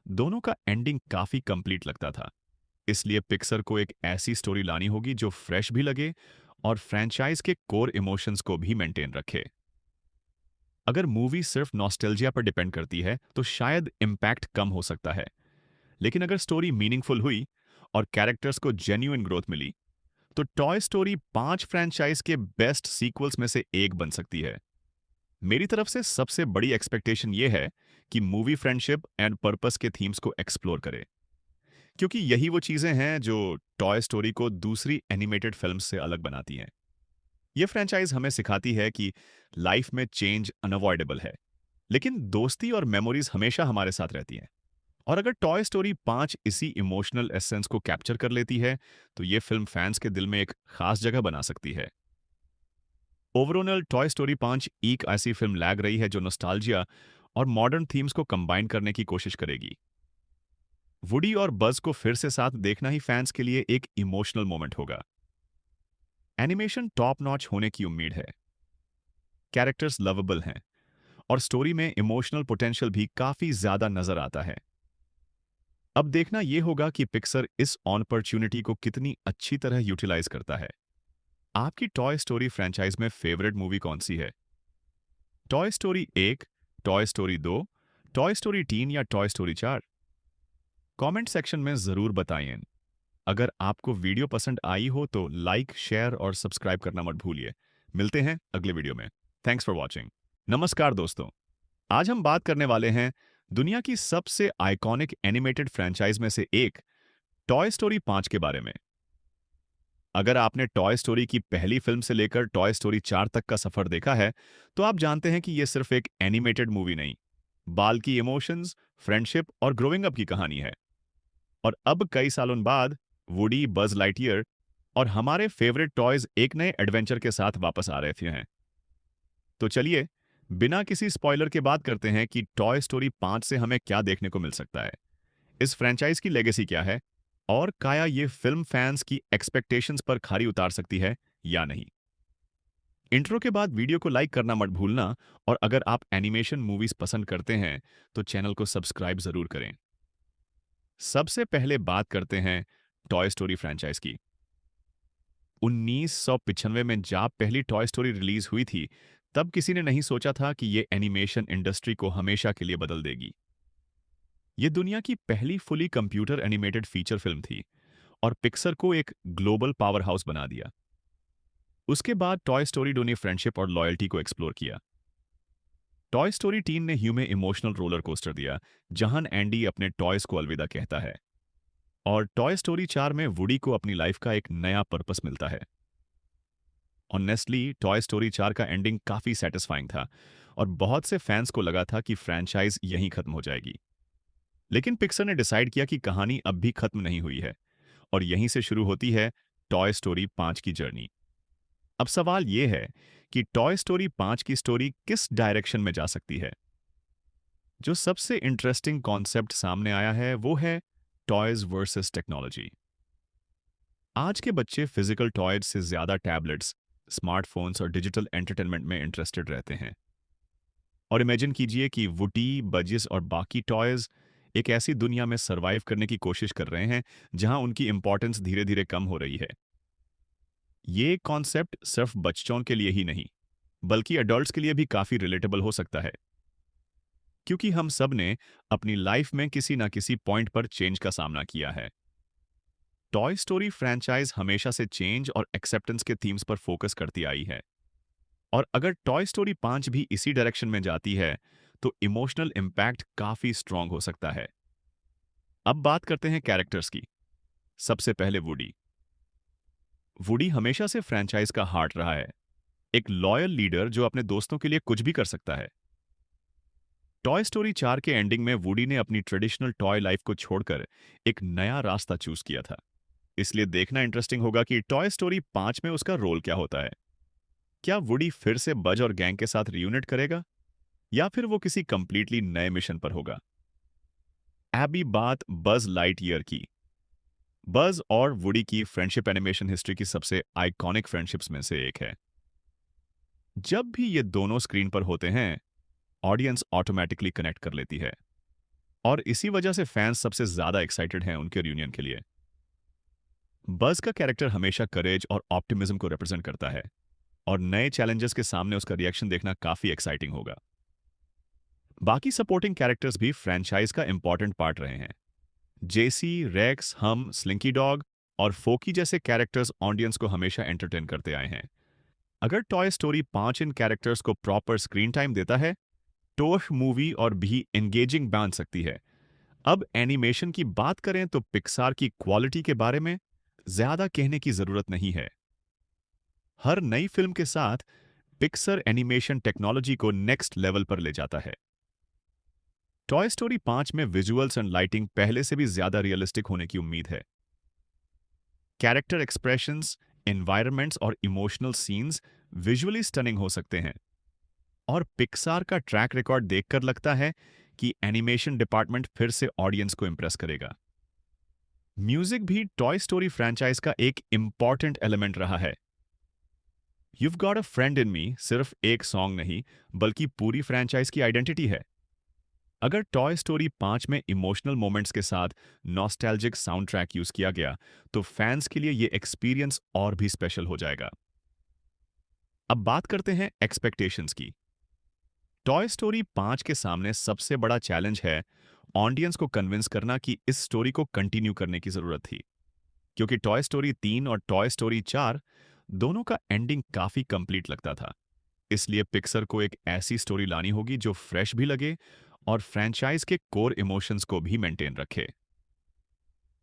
दोनों का एंडिंग काफी कंप्लीट लगता था। इसलिए पिक्सर को एक ऐसी स्टोरी लानी होगी जो फ्रेश भी लगे और फ्रेंचाइज के कोर इमोशंस को भी मेंटेन रखे। अगर मूवी सिर्फ नॉस्टैल्जिया पर डिपेंड करती है तो शायद इंपैक्ट कम हो सकता है, लेकिन अगर स्टोरी मीनिंगफुल हुई और कैरेक्टर्स को जेन्युइन ग्रोथ मिली तो टॉय स्टोरी 5 फ्रेंचाइज के बेस्ट सीक्वल्स में से एक बन सकती है। मेरी तरफ से सबसे बड़ी एक्सपेक्टेशन यह है कि मूवी फ्रेंडशिप एंड पर्पस के थीम्स को एक्सप्लोर करे, क्योंकि यही वो चीजें हैं जो टॉय स्टोरी को दूसरी एनिमेटेड फिल्म्स से अलग बनाती हैं। यह फ्रेंचाइज हमें सिखाती है कि लाइफ में चेंज अनअवॉइडेबल है, लेकिन दोस्ती और मेमोरीज हमेशा हमारे साथ रहती हैं। और अगर टॉय स्टोरी 5 इसी इमोशनल एसेंस को कैप्चर कर लेती है तो यह फिल्म फैंस के दिल में एक खास जगह बना सकती है। ओवरऑल टॉय स्टोरी 5 एक ऐसी फिल्म लग रही है जो नॉस्टैल्जिया और मॉडर्न थीम्स को कंबाइन करने की कोशिश करेगी। वुडी और बज को फिर से साथ देखना ही फैंस के लिए एक इमोशनल मोमेंट होगा। एनिमेशन टॉप नॉच होने की उम्मीद है, कैरेक्टर्स लवेबल हैं और स्टोरी में इमोशनल पोटेंशियल भी काफी ज्यादा नजर आता है। अब देखना यह होगा कि पिक्सर इस अपॉर्चुनिटी को कितनी अच्छी तरह यूटिलाइज करता है। आपकी टॉय स्टोरी फ्रेंचाइज में फेवरेट मूवी कौन सी है? Toy story 1, toy story 2, toy story 3 या टॉय स्टोरी 4? कमेंट सेक्शन में जरूर बताइए। अगर आपको वीडियो पसंद आई हो तो लाइक, शेयर और सब्सक्राइब करना मत भूलिए। मिलते हैं अगले वीडियो में। Thanks for watching. नमस्कार दोस्तों, आज हम बात करने वाले हैं दुनिया की सबसे आइकॉनिक एनिमेटेड फ्रेंचाइज में से एक टॉय स्टोरी 5 के बारे में। अगर आपने टॉय स्टोरी की पहली फिल्म से लेकर टॉय स्टोरी 4 तक का सफर देखा है तो आप जानते हैं कि यह सिर्फ एक एनिमेटेड मूवी नहीं, बाल की इमोशंस, फ्रेंडशिप और ग्रोइंग अप की कहानी है। और अब कई सालों बाद वुडी, बज लाइटईयर और हमारे फेवरेट टॉयज एक नए एडवेंचर के साथ वापस आ रहे थे। तो चलिए बिना किसी स्पॉइलर के बात करते हैं कि टॉय स्टोरी 5 से हमें क्या देखने को मिल सकता है, इस फ्रेंचाइज की लेगेसी क्या है और क्या ये फिल्म फैंस की एक्सपेक्टेशंस पर खरी उतार सकती है या नहीं। इंट्रो के बाद वीडियो को लाइक करना मत भूलना और अगर आप एनिमेशन मूवीज पसंद करते हैं तो चैनल को सब्सक्राइब जरूर करें। सबसे पहले बात करते हैं टॉय स्टोरी फ्रेंचाइज की। 1995 में जब पहली टॉय स्टोरी रिलीज हुई थी तब किसी ने नहीं सोचा था कि यह एनिमेशन इंडस्ट्री को हमेशा के लिए बदल देगी। यह दुनिया की पहली fully computer animated feature film थी और पिक्सर को एक ग्लोबल पावर हाउस बना दिया। उसके बाद टॉय स्टोरी 2 ने फ्रेंडशिप और लॉयल्टी को एक्सप्लोर किया। टॉय स्टोरी 3 ने ह्यू में इमोशनल रोलर कोस्टर दिया जहां एंडी अपने टॉयज को अलविदा कहता है। और टॉय स्टोरी 4 में वुडी को अपनी लाइफ का एक नया पर्पस मिलता है। ऑनेस्टली टॉय स्टोरी 4 का एंडिंग काफी सेटिस्फाइंग था और बहुत से फैंस को लगा था कि फ्रेंचाइज यहीं खत्म हो जाएगी। लेकिन पिक्सर ने डिसाइड किया कि कहानी अब भी खत्म नहीं हुई है और यहीं से शुरू होती है टॉय स्टोरी 5 की जर्नी। अब सवाल यह है कि टॉय स्टोरी 5 की स्टोरी किस डायरेक्शन में जा सकती है। जो सबसे इंटरेस्टिंग कॉन्सेप्ट सामने आया है वो है टॉयज वर्सेस टेक्नोलॉजी। आज के बच्चे फिजिकल टॉयज से ज्यादा टैबलेट्स, स्मार्टफोन्स और डिजिटल एंटरटेनमेंट में इंटरेस्टेड रहते हैं। और इमेजिन कीजिए कि वुडी, बजिस और बाकी टॉयज एक ऐसी दुनिया में सरवाइव करने की कोशिश कर रहे हैं जहां उनकी इंपॉर्टेंस धीरे धीरे कम हो रही है। ये कॉन्सेप्ट सिर्फ बच्चों के लिए ही नहीं बल्कि एडल्ट्स के लिए भी काफी रिलेटेबल हो सकता है, क्योंकि हम सब ने अपनी लाइफ में किसी ना किसी पॉइंट पर चेंज का सामना किया है। टॉय स्टोरी फ्रैंचाइज हमेशा से चेंज और एक्सेप्टेंस के थीम्स पर फोकस करती आई है, और अगर टॉय स्टोरी 5 भी इसी डायरेक्शन में जाती है तो इमोशनल इंपैक्ट काफी स्ट्रांग हो सकता है। अब बात करते हैं कैरेक्टर्स की। सबसे पहले वुडी। वुडी हमेशा से फ्रैंचाइज का हार्ट रहा है, एक लॉयल लीडर जो अपने दोस्तों के लिए कुछ भी कर सकता है। टॉय स्टोरी 4 के एंडिंग में वुडी ने अपनी ट्रेडिशनल टॉय लाइफ को छोड़कर एक नया रास्ता चूज किया था, इसलिए देखना इंटरेस्टिंग होगा कि टॉय स्टोरी 5 में उसका रोल क्या होता है। क्या वुडी फिर से बज और गैंग के साथ रियूनिट करेगा या फिर वो किसी कंप्लीटली नए मिशन पर होगा। एबी बात बज लाइटईयर की। बज और वुडी की फ्रेंडशिप एनिमेशन हिस्ट्री की सबसे आइकॉनिक फ्रेंडशिप्स में से एक है। जब भी ये दोनों स्क्रीन पर होते हैं ऑडियंस ऑटोमेटिकली कनेक्ट कर लेती है, और इसी वजह से फैंस सबसे ज्यादा एक्साइटेड हैं उनके रियूनियन के लिए। बज का कैरेक्टर हमेशा करेज और ऑप्टिमिज्म को रिप्रेजेंट करता है, और नए चैलेंजेस के सामने उसका रिएक्शन देखना काफी एक्साइटिंग होगा। बाकी सपोर्टिंग कैरेक्टर्स भी फ्रैंचाइज का इंपॉर्टेंट पार्ट रहे हैं। जेसी, रेक्स, हम, स्लिंकी डॉग और फोकी जैसे कैरेक्टर्स ऑडियंस को हमेशा एंटरटेन करते आए हैं। अगर टॉय स्टोरी 5 इन कैरेक्टर्स को प्रॉपर स्क्रीन टाइम देता है तो मूवी और भी एंगेजिंग बन सकती है। अब एनिमेशन की बात करें तो पिक्सार की क्वालिटी के बारे में ज्यादा कहने की जरूरत नहीं है। हर नई फिल्म के साथ पिक्सर एनिमेशन टेक्नोलॉजी को नेक्स्ट लेवल पर ले जाता है। टॉय स्टोरी 5 में विजुअल्स एंड लाइटिंग पहले से भी ज्यादा रियलिस्टिक होने की उम्मीद है। कैरेक्टर एक्सप्रेशंस, एनवायरनमेंट्स और इमोशनल सीन्स विजुअली स्टनिंग हो सकते हैं, और पिक्सार का ट्रैक रिकॉर्ड देखकर लगता है कि एनिमेशन डिपार्टमेंट फिर से ऑडियंस को इंप्रेस करेगा। म्यूजिक भी टॉय स्टोरी फ्रैंचाइज का एक इंपॉर्टेंट एलिमेंट रहा है। You've Got a Friend in Me सिर्फ एक सॉन्ग नहीं बल्कि पूरी फ्रैंचाइज की आइडेंटिटी है। अगर टॉय स्टोरी 5 में इमोशनल मोमेंट्स के साथ नॉस्टैल्जिक साउंड ट्रैक यूज किया गया तो फैंस के लिए यह एक्सपीरियंस और भी स्पेशल हो जाएगा। अब बात करते हैं एक्सपेक्टेशंस की। टॉय स्टोरी 5 के सामने सबसे बड़ा चैलेंज है ऑडियंस को कन्विंस करना कि इस स्टोरी को कंटिन्यू करने की जरूरत थी, क्योंकि टॉय स्टोरी 3 और टॉय स्टोरी 4 दोनों का एंडिंग काफी कंप्लीट लगता था। इसलिए पिक्सर को एक ऐसी स्टोरी लानी होगी जो फ्रेश भी लगे और फ्रैंचाइज के कोर इमोशंस को भी मेंटेन रखे।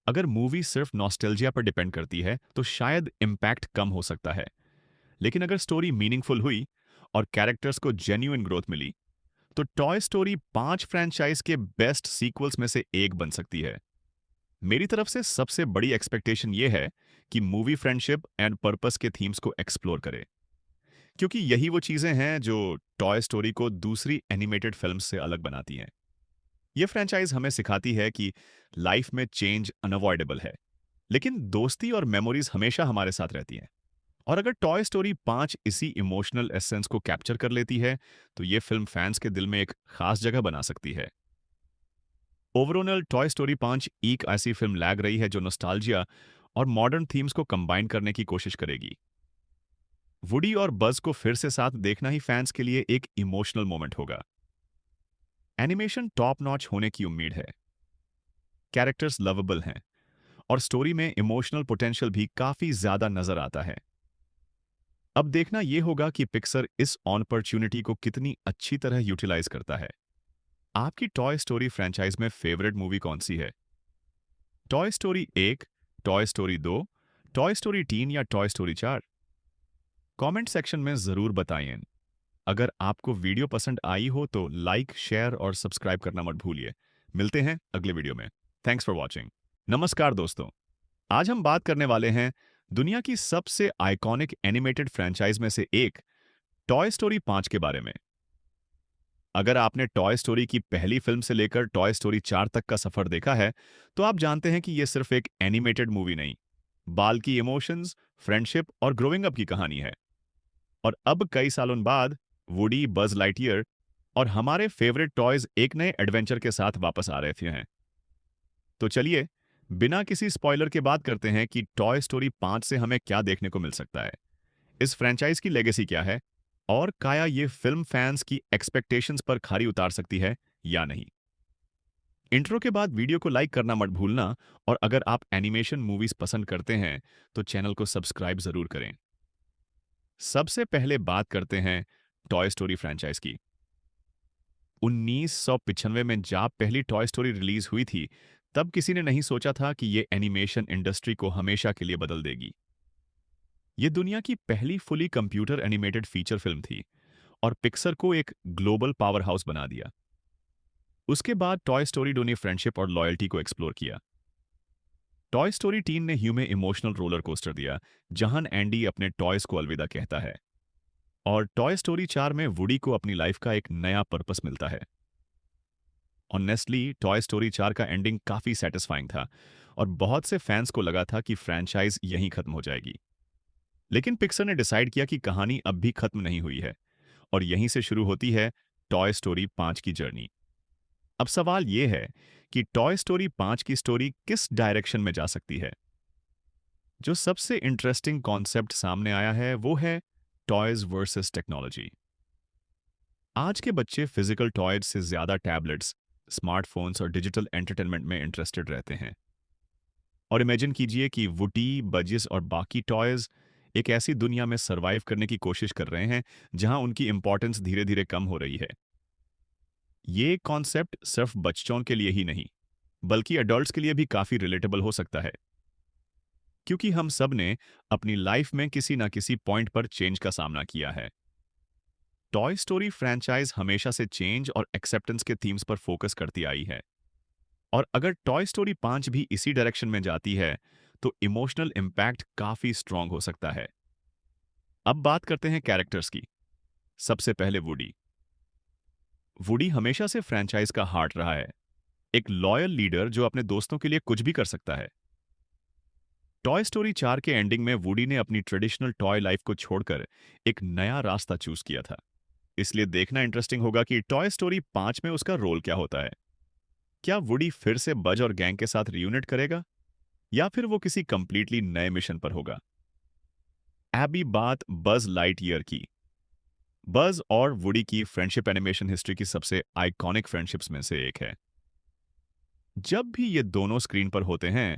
अगर मूवी सिर्फ नॉस्टैल्जिया पर डिपेंड करती है तो शायद इंपैक्ट कम हो सकता है, लेकिन अगर स्टोरी मीनिंगफुल हुई और कैरेक्टर्स को जेन्युइन ग्रोथ मिली तो टॉय स्टोरी 5 फ्रैंचाइज के बेस्ट सीक्वल्स में से एक बन सकती है। मेरी तरफ से सबसे बड़ी एक्सपेक्टेशन यह है कि मूवी फ्रेंडशिप एंड पर्पस के थीम्स को एक्सप्लोर करे, क्योंकि यही वो चीजें हैं जो टॉय स्टोरी को दूसरी एनिमेटेड फिल्म्स से अलग बनाती हैं। ये फ्रैंचाइज हमें सिखाती है कि लाइफ में चेंज अनअवॉइडेबल है, लेकिन दोस्ती और मेमोरीज हमेशा हमारे साथ रहती हैं। और अगर टॉय स्टोरी 5 इसी इमोशनल एसेंस को कैप्चर कर लेती है तो ये फिल्म फैंस के दिल में एक खास जगह बना सकती है। ओवरऑल टॉय स्टोरी 5 एक ऐसी फिल्म लग रही है जो नॉस्टैल्जिया और मॉडर्न थीम्स को कंबाइन करने की कोशिश करेगी। वुडी और बज को फिर से साथ देखना ही फैंस के लिए एक इमोशनल मोमेंट होगा। एनिमेशन टॉप नॉच होने की उम्मीद है, कैरेक्टर्स लवेबल हैं और स्टोरी में इमोशनल पोटेंशियल भी काफी ज्यादा नजर आता है। अब देखना यह होगा कि पिक्सर इस अपॉर्चुनिटी को कितनी अच्छी तरह यूटिलाइज करता है। आपकी टॉय स्टोरी फ्रैंचाइज में फेवरेट मूवी कौन सी है? Toy story 1, toy story 2, toy story 3 या टॉय स्टोरी 4? कमेंट सेक्शन में जरूर बताइए। अगर आपको वीडियो पसंद आई हो तो लाइक, शेयर और सब्सक्राइब करना मत भूलिए। मिलते हैं अगले वीडियो में। Thanks for watching. नमस्कार दोस्तों, आज हम बात करने वाले हैं दुनिया की सबसे आइकॉनिक एनिमेटेड फ्रैंचाइज में से एक टॉय स्टोरी 5 के बारे में। अगर आपने टॉय स्टोरी की पहली फिल्म से लेकर टॉय स्टोरी 4 तक का सफर देखा है तो आप जानते हैं कि यह सिर्फ एक एनिमेटेड मूवी नहीं, बाल की इमोशंस, फ्रेंडशिप और ग्रोइंग अप की कहानी है। और अब कई सालों बाद वुडी, बज लाइटईयर और हमारे फेवरेट टॉयज एक नए एडवेंचर के साथ वापस आ रहे हैं। तो चलिए बिना किसी स्पॉइलर के बात करते हैं कि टॉय स्टोरी 5 से हमें क्या देखने को मिल सकता है, इस फ्रेंचाइज की लेगेसी क्या है, और क्या ये फिल्म फैंस की एक्सपेक्टेशंस पर खरी उतार सकती है या नहीं। इंट्रो के बाद वीडियो को लाइक करना मत भूलना, और अगर आप एनिमेशन मूवीज पसंद करते हैं तो चैनल को सब्सक्राइब जरूर करें। सबसे पहले बात करते हैं टॉय स्टोरी फ्रेंचाइज की। 1995 में जब पहली टॉय स्टोरी रिलीज हुई थी, तब किसी ने नहीं सोचा था कि ये एनिमेशन इंडस्ट्री को हमेशा के लिए बदल देगी। ये दुनिया की पहली fully computer animated feature film थी और पिक्सर को एक ग्लोबल पावर हाउस बना दिया। उसके बाद टॉय स्टोरी 2 ने फ्रेंडशिप और लॉयल्टी को एक्सप्लोर किया। टॉय स्टोरी 3 ने ह्यू में इमोशनल रोलर कोस्टर दिया, जहां एंडी अपने टॉयज को अलविदा कहता है, और टॉय स्टोरी 4 में वुडी को अपनी लाइफ का एक नया पर्पस मिलता है। ऑनेस्टली, टॉय स्टोरी 4 का एंडिंग काफी सेटिस्फाइंग था और बहुत से फैंस को लगा था कि फ्रेंचाइज यहीं खत्म हो जाएगी। लेकिन पिक्सर ने डिसाइड किया कि कहानी अब भी खत्म नहीं हुई है और यहीं से शुरू होती है टॉय स्टोरी 5 की जर्नी। अब सवाल यह है कि टॉय स्टोरी 5 की स्टोरी किस डायरेक्शन में जा सकती है। जो सबसे इंटरेस्टिंग कॉन्सेप्ट सामने आया है वो है टॉयज वर्सेस टेक्नोलॉजी। आज के बच्चे फिजिकल टॉयज से ज्यादा टैबलेट्स, स्मार्टफोन्स और डिजिटल एंटरटेनमेंट में इंटरेस्टेड रहते हैं। और इमेजिन कीजिए कि वुडी, बजिस और बाकी टॉयज एक ऐसी दुनिया में सरवाइव करने की कोशिश कर रहे हैं जहां उनकी इंपॉर्टेंस धीरे धीरे कम हो रही है। ये कॉन्सेप्ट सिर्फ बच्चों के लिए ही नहीं, बल्कि एडल्ट्स के लिए भी काफी रिलेटेबल हो सकता है, क्योंकि हम सब ने अपनी लाइफ में किसी ना किसी पॉइंट पर चेंज का सामना किया है। टॉय स्टोरी फ्रेंचाइज हमेशा से चेंज और एक्सेप्टेंस के थीम्स पर फोकस करती आई है, और अगर टॉय स्टोरी 5 भी इसी डायरेक्शन में जाती है तो इमोशनल इंपैक्ट काफी स्ट्रांग हो सकता है। अब बात करते हैं कैरेक्टर्स की। सबसे पहले वुडी। वुडी हमेशा से फ्रेंचाइज का हार्ट रहा है, एक लॉयल लीडर जो अपने दोस्तों के लिए कुछ भी कर सकता है। टॉय स्टोरी 4 के एंडिंग में वुडी ने अपनी ट्रेडिशनल टॉय लाइफ को छोड़कर एक नया रास्ता चूज किया था, इसलिए देखना इंटरेस्टिंग होगा कि टॉय स्टोरी 5 में उसका रोल क्या होता है। क्या वुडी फिर से बज और गैंग के साथ रियूनिट करेगा या फिर वो किसी कंप्लीटली नए मिशन पर होगा। अभी बात बज लाइटईयर की। बज और वुडी की फ्रेंडशिप एनिमेशन हिस्ट्री की सबसे आइकॉनिक फ्रेंडशिप्स में से एक है। जब भी ये दोनों स्क्रीन पर होते हैं,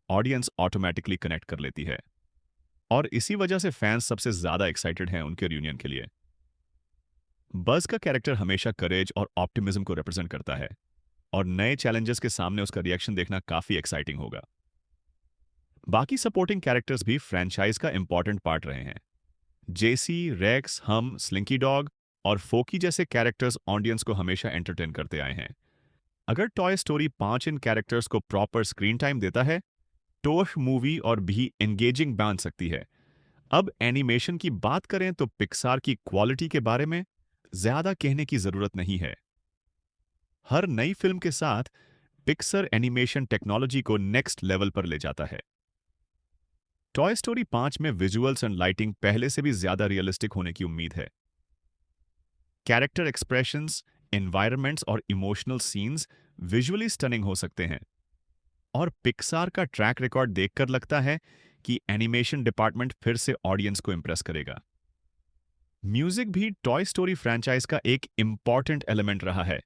ऑडियंस ऑटोमेटिकली कनेक्ट कर लेती है, और इसी वजह से फैंस सबसे ज्यादा एक्साइटेड हैं उनके रियूनियन के लिए। बज का कैरेक्टर हमेशा करेज और ऑप्टिमिज्म को रिप्रेजेंट करता है, और नए चैलेंजेस के सामने उसका रिएक्शन देखना काफी एक्साइटिंग होगा। बाकी सपोर्टिंग कैरेक्टर्स भी फ्रेंचाइज का इंपॉर्टेंट पार्ट रहे हैं। जेसी, रेक्स, हम, स्लिंकी डॉग और फोकी जैसे कैरेक्टर्स ऑडियंस को हमेशा एंटरटेन करते आए हैं। अगर टॉय स्टोरी 5 इन कैरेक्टर्स को प्रॉपर स्क्रीन टाइम देता है तो मूवी और भी एंगेजिंग बन सकती है। अब एनिमेशन की बात करें तो पिक्सार की क्वालिटी के बारे में ज्यादा कहने की जरूरत नहीं है। हर नई फिल्म के साथ पिक्सर एनिमेशन टेक्नोलॉजी को नेक्स्ट लेवल पर ले जाता है। टॉय स्टोरी 5 में विजुअल्स एंड लाइटिंग पहले से भी ज्यादा रियलिस्टिक होने की उम्मीद है। कैरेक्टर एक्सप्रेशंस, एनवायरनमेंट्स और इमोशनल सीन्स विजुअली स्टनिंग हो सकते हैं, और पिक्सार का ट्रैक रिकॉर्ड देखकर लगता है कि एनिमेशन डिपार्टमेंट फिर से ऑडियंस को इंप्रेस करेगा। म्यूजिक भी टॉय स्टोरी फ्रेंचाइज का एक इंपॉर्टेंट एलिमेंट रहा है।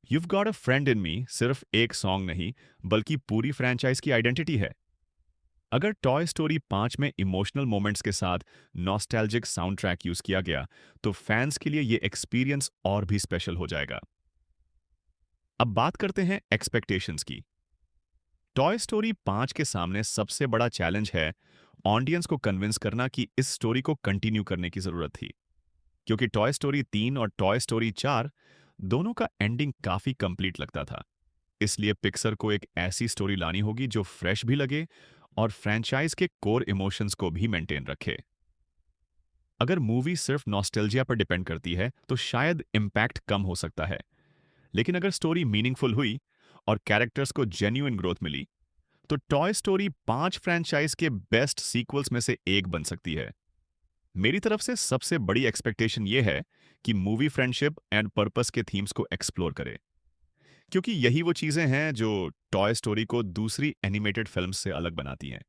You've Got a Friend in Me सिर्फ एक सॉन्ग नहीं, बल्कि पूरी फ्रेंचाइज की आइडेंटिटी है। अगर टॉय स्टोरी 5 में इमोशनल मोमेंट्स के साथ नॉस्टैल्जिक साउंड ट्रैक यूज किया गया तो फैंस के लिए यह एक्सपीरियंस और भी स्पेशल हो जाएगा। अब बात करते हैं एक्सपेक्टेशंस की। टॉय स्टोरी 5 के सामने सबसे बड़ा चैलेंज है ऑडियंस को कन्विंस करना कि इस स्टोरी को कंटिन्यू करने की जरूरत थी, क्योंकि टॉय स्टोरी 3 और टॉय स्टोरी 4 दोनों का एंडिंग काफी कंप्लीट लगता था। इसलिए पिक्सर को एक ऐसी स्टोरी लानी होगी जो फ्रेश भी लगे और फ्रेंचाइज के कोर इमोशंस को भी मेंटेन रखे। अगर मूवी सिर्फ नॉस्टैल्जिया पर डिपेंड करती है तो शायद इंपैक्ट कम हो सकता है, लेकिन अगर स्टोरी मीनिंगफुल हुई और कैरेक्टर्स को जेन्युइन ग्रोथ मिली तो टॉय स्टोरी 5 फ्रेंचाइज के बेस्ट सीक्वल्स में से एक बन सकती है। मेरी तरफ से सबसे बड़ी एक्सपेक्टेशन यह है कि मूवी फ्रेंडशिप एंड पर्पस के थीम्स को एक्सप्लोर करे। क्योंकि यही वो चीजें हैं जो टॉय स्टोरी को दूसरी एनिमेटेड फिल्म से अलग बनाती हैं।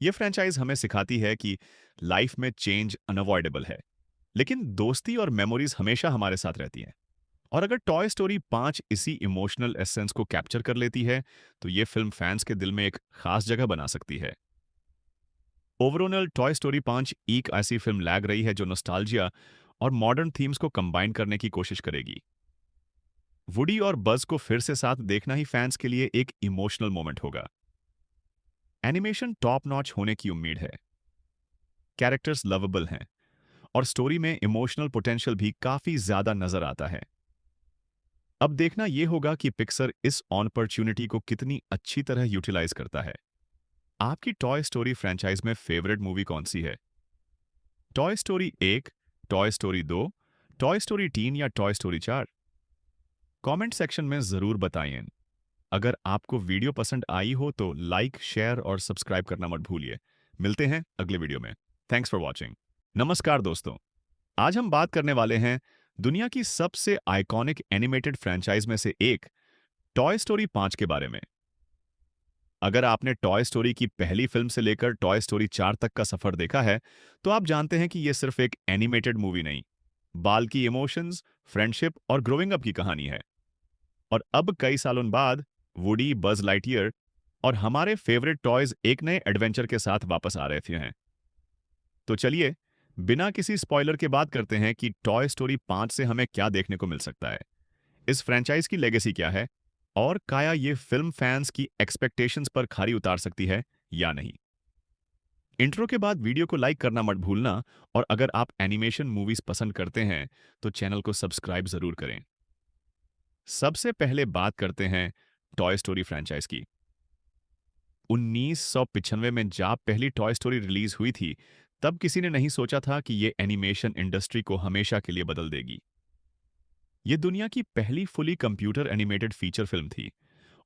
ये फ्रेंचाइज हमें सिखाती है कि लाइफ में चेंज अनअवॉइडेबल है, लेकिन दोस्ती और मेमोरीज हमेशा हमारे साथ रहती हैं। और अगर टॉय स्टोरी 5 इसी इमोशनल एसेंस को कैप्चर कर लेती है, तो ये फिल्म फैंस के दिल में एक खास जगह बना सकती है। ओवरऑल टॉय स्टोरी 5 एक ऐसी फिल्म लग रही है जो नॉस्टैल्जिया और मॉडर्न थीम्स को कंबाइन करने की कोशिश करेगी। वुडी और बज को फिर से साथ देखना ही फैंस के लिए एक इमोशनल मोमेंट होगा। एनिमेशन टॉप नॉच होने की उम्मीद है, कैरेक्टर्स लवेबल हैं और स्टोरी में इमोशनल पोटेंशियल भी काफी ज्यादा नजर आता है। अब देखना यह होगा कि पिक्सर इस अपॉर्चुनिटी को कितनी अच्छी तरह यूटिलाइज करता है। आपकी टॉय स्टोरी फ्रेंचाइज में फेवरेट मूवी कौन सी है? Toy story 1, toy story 2, toy story 3 या टॉय स्टोरी 4? कमेंट सेक्शन में जरूर बताइए। अगर आपको वीडियो पसंद आई हो तो लाइक, शेयर और सब्सक्राइब करना मत भूलिए। मिलते हैं अगले वीडियो में। Thanks for watching. नमस्कार दोस्तों, आज हम बात करने वाले हैं दुनिया की सबसे आइकॉनिक एनिमेटेड फ्रेंचाइज में से एक टॉय स्टोरी 5 के बारे में। अगर आपने टॉय स्टोरी की पहली फिल्म से लेकर टॉय स्टोरी 4 तक का सफर देखा है, तो आप जानते हैं कि यह सिर्फ एक एनिमेटेड मूवी नहीं, बल्कि इमोशंस, फ्रेंडशिप और ग्रोइंग अप की कहानी है। और अब कई सालों बाद वुडी, बज लाइटईयर और हमारे फेवरेट टॉयज एक नए एडवेंचर के साथ वापस आ रहे थे। तो चलिए बिना किसी स्पॉइलर के बात करते हैं कि टॉय स्टोरी 5 से हमें क्या देखने को मिल सकता है, इस फ्रेंचाइज की लेगेसी क्या है और क्या ये फिल्म फैंस की एक्सपेक्टेशंस पर खरी उतार सकती है या नहीं। इंट्रो के बाद वीडियो को लाइक करना मत भूलना और अगर आप एनिमेशन मूवीज पसंद करते हैं तो चैनल को सब्सक्राइब जरूर करें। सबसे पहले बात करते हैं टॉय स्टोरी फ्रेंचाइज की। 1995 में जब पहली टॉय स्टोरी रिलीज हुई थी, तब किसी ने नहीं सोचा था कि यह एनिमेशन इंडस्ट्री को हमेशा के लिए बदल देगी। यह दुनिया की पहली fully computer animated feature film थी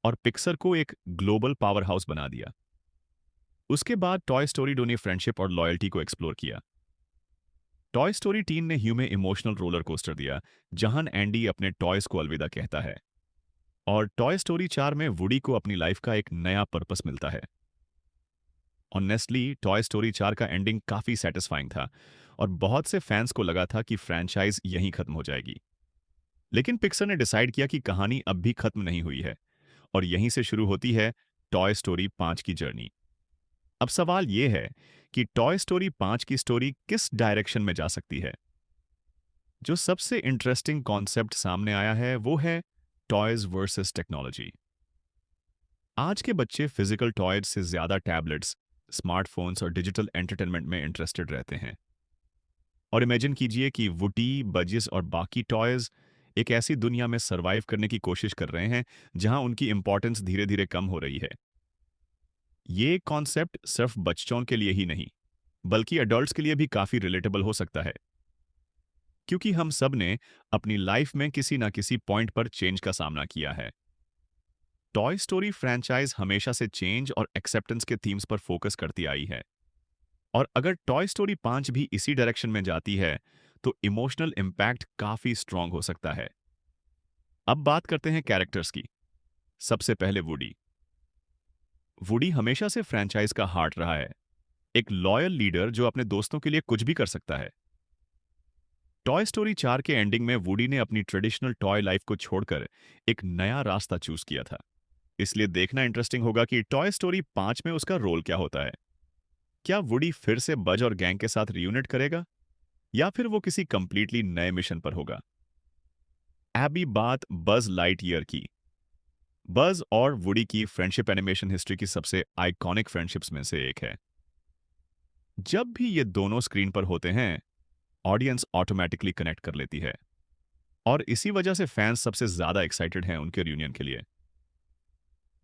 और पिक्सर को एक ग्लोबल पावर हाउस बना दिया। उसके बाद टॉय स्टोरी 2 ने फ्रेंडशिप और लॉयल्टी को एक्सप्लोर किया। टॉय स्टोरी 3 ने ह्यू में इमोशनल रोलर कोस्टर दिया, जहां एंडी अपने टॉयज को अलविदा कहता है। और टॉय स्टोरी 4 में वुडी को अपनी लाइफ का एक नया पर्पस मिलता है। ऑनेस्टली टॉय स्टोरी 4 का एंडिंग काफी सेटिस्फाइंग था और बहुत से फैंस को लगा था कि फ्रेंचाइज यहीं खत्म हो जाएगी। लेकिन पिक्सर ने डिसाइड किया कि कहानी अब भी खत्म नहीं हुई है और यहीं से शुरू होती है टॉय स्टोरी 5 की जर्नी। अब सवाल यह है कि टॉय स्टोरी 5 की स्टोरी किस डायरेक्शन में जा सकती है। जो सबसे इंटरेस्टिंग कॉन्सेप्ट सामने आया है वो है टॉयज वर्सेस टेक्नोलॉजी। आज के बच्चे फिजिकल टॉयज से ज्यादा टैबलेट्स, स्मार्टफोन्स और डिजिटल एंटरटेनमेंट में इंटरेस्टेड रहते हैं। और इमेजिन कीजिए कि वुडी, बजिस और बाकी टॉयज एक ऐसी दुनिया में सरवाइव करने की कोशिश कर रहे हैं जहां उनकी इंपॉर्टेंस धीरे धीरे कम हो रही है। ये कॉन्सेप्ट सिर्फ बच्चों के लिए ही नहीं, बल्कि एडल्ट्स के लिए भी काफी रिलेटेबल हो सकता है, क्योंकि हम सब ने अपनी लाइफ में किसी ना किसी पॉइंट पर चेंज का सामना किया है। टॉय स्टोरी फ्रेंचाइज हमेशा से चेंज और एक्सेप्टेंस के थीम्स पर फोकस करती आई है और अगर टॉय स्टोरी 5 भी इसी डायरेक्शन में जाती है तो इमोशनल इंपैक्ट काफी स्ट्रांग हो सकता है। अब बात करते हैं कैरेक्टर्स की। सबसे पहले वुडी। वुडी हमेशा से फ्रेंचाइज का हार्ट रहा है, एक लॉयल लीडर जो अपने दोस्तों के लिए कुछ भी कर सकता है। टॉय स्टोरी 4 के एंडिंग में वुडी ने अपनी ट्रेडिशनल टॉय लाइफ को छोड़कर एक नया रास्ता चूज किया था, इसलिए देखना इंटरेस्टिंग होगा कि टॉय स्टोरी 5 में उसका रोल क्या होता है। क्या वुडी फिर से बज और गैंग के साथ रियूनिट करेगा या फिर वो किसी कंप्लीटली नए मिशन पर होगा। अभी बात बज लाइटईयर की। बज और वुडी की फ्रेंडशिप एनिमेशन हिस्ट्री की सबसे आइकॉनिक फ्रेंडशिप्स में से एक है। जब भी ये दोनों स्क्रीन पर होते हैं, ऑडियंस ऑटोमेटिकली कनेक्ट कर लेती है और इसी वजह से फैंस सबसे ज्यादा एक्साइटेड हैं उनके रियूनियन के लिए।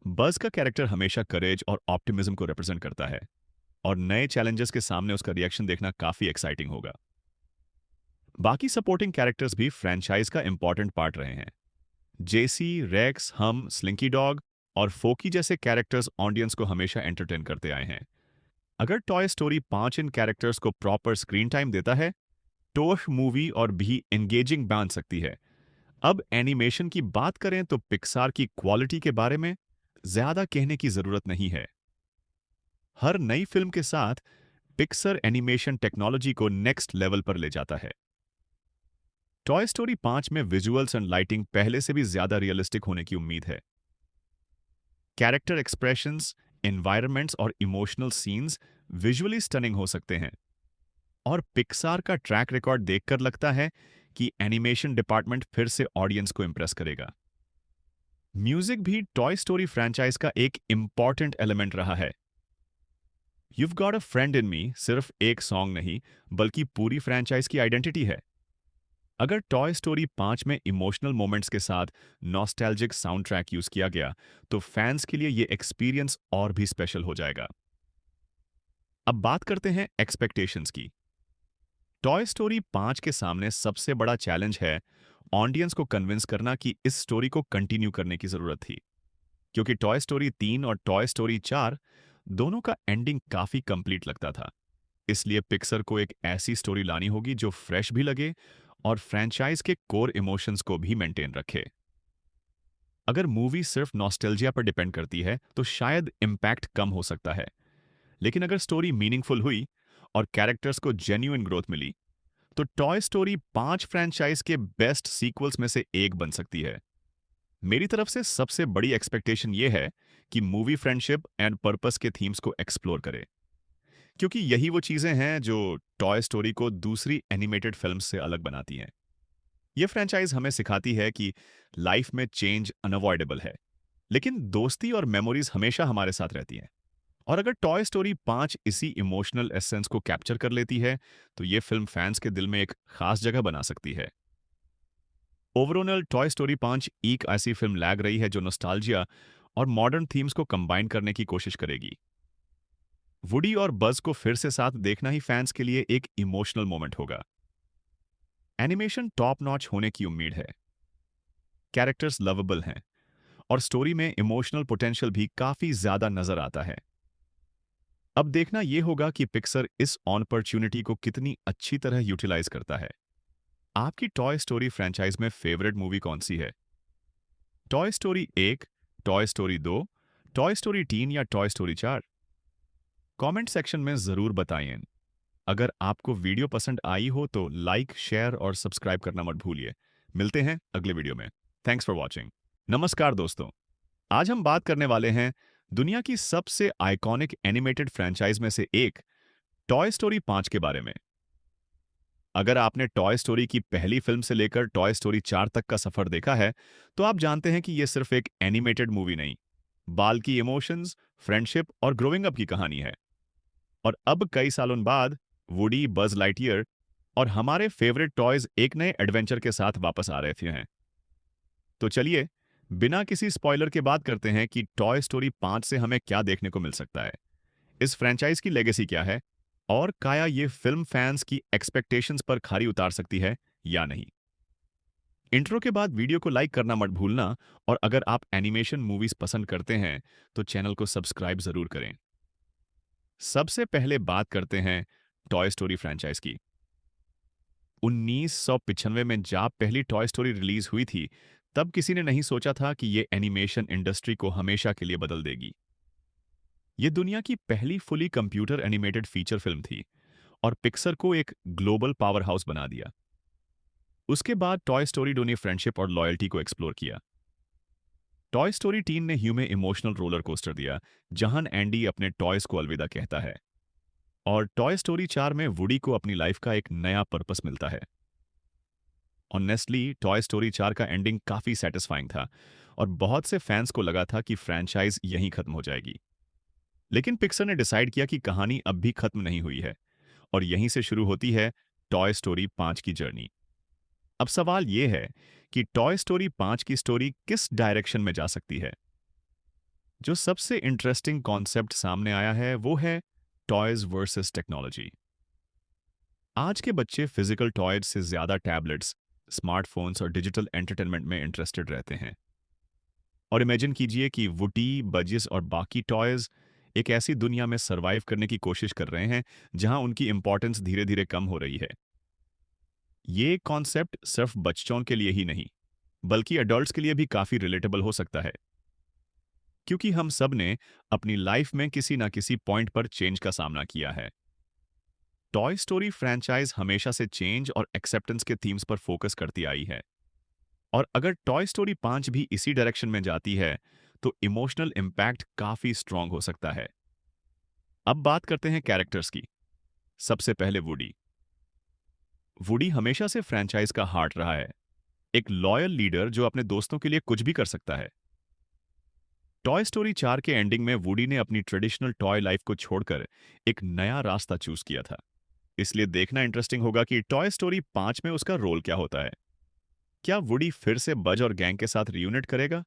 बज का कैरेक्टर हमेशा करेज और ऑप्टिमिज्म को रिप्रेजेंट करता है और नए चैलेंजेस के सामने उसका रिएक्शन देखना काफी एक्साइटिंग होगा। बाकी सपोर्टिंग कैरेक्टर्स भी फ्रेंचाइज का इंपॉर्टेंट पार्ट रहे हैं। जेसी, रेक्स, हम, स्लिंकी डॉग और फोकी जैसे कैरेक्टर्स ऑडियंस को हमेशा एंटरटेन करते आए हैं। अगर टॉय स्टोरी 5 इन कैरेक्टर्स को प्रॉपर स्क्रीन टाइम देता है तो मूवी और भी एंगेजिंग बन सकती है। अब एनिमेशन की बात करें तो पिक्सार की क्वालिटी के बारे में ज्यादा कहने की जरूरत नहीं है। हर नई फिल्म के साथ पिक्सर एनिमेशन टेक्नोलॉजी को नेक्स्ट लेवल पर ले जाता है। टॉय स्टोरी 5 में विजुअल्स एंड लाइटिंग पहले से भी ज्यादा रियलिस्टिक होने की उम्मीद है। कैरेक्टर एक्सप्रेशंस, एनवायरनमेंट्स और इमोशनल सीन्स विजुअली स्टनिंग हो सकते हैं। और पिक्सार का ट्रैक रिकॉर्ड देखकर लगता है कि एनिमेशन डिपार्टमेंट फिर से ऑडियंस को इंप्रेस करेगा। म्यूजिक भी टॉय स्टोरी फ्रेंचाइज का एक इंपॉर्टेंट एलिमेंट रहा है। You've Got a Friend in Me सिर्फ एक सॉन्ग नहीं बल्कि पूरी फ्रेंचाइज की आइडेंटिटी है। अगर टॉय स्टोरी 5 में इमोशनल मोमेंट्स के साथ नॉस्टैल्जिक साउंड ट्रैक यूज किया गया तो फैंस के लिए यह एक्सपीरियंस और भी स्पेशल हो जाएगा। अब बात करते हैं एक्सपेक्टेशंस की। टॉय स्टोरी 5 के सामने सबसे बड़ा चैलेंज है ऑडियंस को कन्विंस करना कि इस स्टोरी को कंटिन्यू करने की जरूरत थी, क्योंकि टॉय स्टोरी 3 और टॉय स्टोरी 4 दोनों का एंडिंग काफी कंप्लीट लगता था। इसलिए पिक्सर को एक ऐसी स्टोरी लानी होगी जो फ्रेश भी लगे और फ्रेंचाइज के कोर इमोशंस को भी मेंटेन रखे। अगर मूवी सिर्फ नॉस्टैल्जिया पर डिपेंड करती है तो शायद इंपैक्ट कम हो सकता है, लेकिन अगर स्टोरी मीनिंगफुल हुई और कैरेक्टर्स को जेन्युइन ग्रोथ मिली तो टॉय स्टोरी 5 फ्रेंचाइज के बेस्ट सीक्वल्स में से एक बन सकती है। मेरी तरफ से सबसे बड़ी एक्सपेक्टेशन यह है कि मूवी फ्रेंडशिप एंड पर्पस के थीम्स को एक्सप्लोर करे, क्योंकि यही वो चीजें हैं जो टॉय स्टोरी को दूसरी एनिमेटेड फिल्म्स से अलग बनाती हैं। यह फ्रेंचाइज हमें सिखाती है कि लाइफ में चेंज अनअवॉइडेबल है, लेकिन दोस्ती और मेमोरीज हमेशा हमारे साथ रहती हैं। और अगर टॉय स्टोरी 5 इसी इमोशनल एसेंस को कैप्चर कर लेती है तो यह फिल्म फैंस के दिल में एक खास जगह बना सकती है। ओवरऑल टॉय स्टोरी 5 एक ऐसी फिल्म लग रही है जो नॉस्टैल्जिया और मॉडर्न थीम्स को कंबाइन करने की कोशिश करेगी। वुडी और बज को फिर से साथ देखना ही फैंस के लिए एक इमोशनल मोमेंट होगा। एनिमेशन टॉप नॉच होने की उम्मीद है, कैरेक्टर्स लवेबल हैं और स्टोरी में इमोशनल पोटेंशियल भी काफी ज्यादा नजर आता है। अब देखना यह होगा कि पिक्सर इस अपॉर्चुनिटी को कितनी अच्छी तरह यूटिलाइज करता है। आपकी टॉय स्टोरी फ्रेंचाइज में फेवरेट मूवी कौन सी है? Toy story 1, toy story 2, toy story 3 या टॉय स्टोरी 4? कमेंट सेक्शन में जरूर बताइए। अगर आपको वीडियो पसंद आई हो तो लाइक, शेयर और सब्सक्राइब करना मत भूलिए। मिलते हैं अगले वीडियो में। Thanks for watching. नमस्कार दोस्तों, आज हम बात करने वाले हैं दुनिया की सबसे आइकॉनिक एनिमेटेड फ्रेंचाइज में से एक टॉय स्टोरी 5 के बारे में। अगर आपने टॉय स्टोरी की पहली फिल्म से लेकर टॉय स्टोरी 4 तक का सफर देखा है तो आप जानते हैं कि यह सिर्फ एक एनिमेटेड मूवी नहीं, बाल की इमोशंस, फ्रेंडशिप और ग्रोइंग अप की कहानी है। और अब कई सालों बाद वुडी, बज लाइटईयर और हमारे फेवरेट टॉयज एक नए एडवेंचर के साथ वापस आ रहे हैं। तो चलिए बिना किसी स्पॉइलर के बात करते हैं कि टॉय स्टोरी 5 से हमें क्या देखने को मिल सकता है, इस फ्रेंचाइज की लेगेसी क्या है और क्या ये फिल्म फैंस की एक्सपेक्टेशंस पर खरी उतार सकती है या नहीं। इंट्रो के बाद वीडियो को लाइक करना मत भूलना और अगर आप एनिमेशन मूवीज पसंद करते हैं तो चैनल को सब्सक्राइब जरूर करें। सबसे पहले बात करते हैं टॉय स्टोरी फ्रेंचाइज की। 1995 में जब पहली टॉय स्टोरी रिलीज हुई थी तब किसी ने नहीं सोचा था कि यह एनिमेशन इंडस्ट्री को हमेशा के लिए बदल देगी। यह दुनिया की पहली fully computer animated feature film थी और पिक्सर को एक ग्लोबल पावर हाउस बना दिया। उसके बाद टॉय स्टोरी 2 ने फ्रेंडशिप और लॉयल्टी को एक्सप्लोर किया। टॉय स्टोरी 3 ने ह्यू में इमोशनल रोलर कोस्टर दिया जहां एंडी अपने टॉयज को अलविदा कहता है। और टॉय स्टोरी 4 में वुडी को अपनी लाइफ का एक नया पर्पस मिलता है। ऑनेस्टली टॉय स्टोरी 4 का एंडिंग काफी सेटिस्फाइंग था और बहुत से फैंस को लगा था कि फ्रेंचाइज यहीं खत्म हो जाएगी। लेकिन पिक्सर ने डिसाइड किया कि कहानी अब भी खत्म नहीं हुई है और यहीं से शुरू होती है टॉय स्टोरी 5 की जर्नी। अब सवाल यह है कि टॉय स्टोरी 5 की स्टोरी किस डायरेक्शन में जा सकती है। जो सबसे इंटरेस्टिंग कॉन्सेप्ट सामने आया है वो है टॉयज वर्सेस टेक्नोलॉजी। आज के बच्चे फिजिकल टॉयज से ज्यादा टैबलेट्स, स्मार्टफोन्स और डिजिटल एंटरटेनमेंट में इंटरेस्टेड रहते हैं। और इमेजिन कीजिए कि वुडी, बजिस और बाकी टॉयज एक ऐसी दुनिया में सरवाइव करने की कोशिश कर रहे हैं जहां उनकी इंपॉर्टेंस धीरे धीरे कम हो रही है। ये कॉन्सेप्ट सिर्फ बच्चों के लिए ही नहीं बल्कि एडल्ट्स के लिए भी काफी रिलेटेबल हो सकता है, क्योंकि हम सब ने अपनी लाइफ में किसी ना किसी पॉइंट पर चेंज का सामना किया है। टॉय स्टोरी फ्रैंचाइज हमेशा से चेंज और एक्सेप्टेंस के थीम्स पर फोकस करती आई है, और अगर टॉय स्टोरी 5 भी इसी डायरेक्शन में जाती है तो इमोशनल इंपैक्ट काफी स्ट्रांग हो सकता है। अब बात करते हैं कैरेक्टर्स की। सबसे पहले वुडी। वुडी हमेशा से फ्रैंचाइज का हार्ट रहा है, एक लॉयल लीडर जो अपने दोस्तों के लिए कुछ भी कर सकता है। टॉय स्टोरी 4 के एंडिंग में वुडी ने अपनी ट्रेडिशनल टॉय लाइफ को छोड़कर एक नया रास्ता चूज किया था, इसलिए देखना इंटरेस्टिंग होगा कि टॉय स्टोरी 5 में उसका रोल क्या होता है। क्या वुडी फिर से बज और गैंग के साथ रियूनिट करेगा,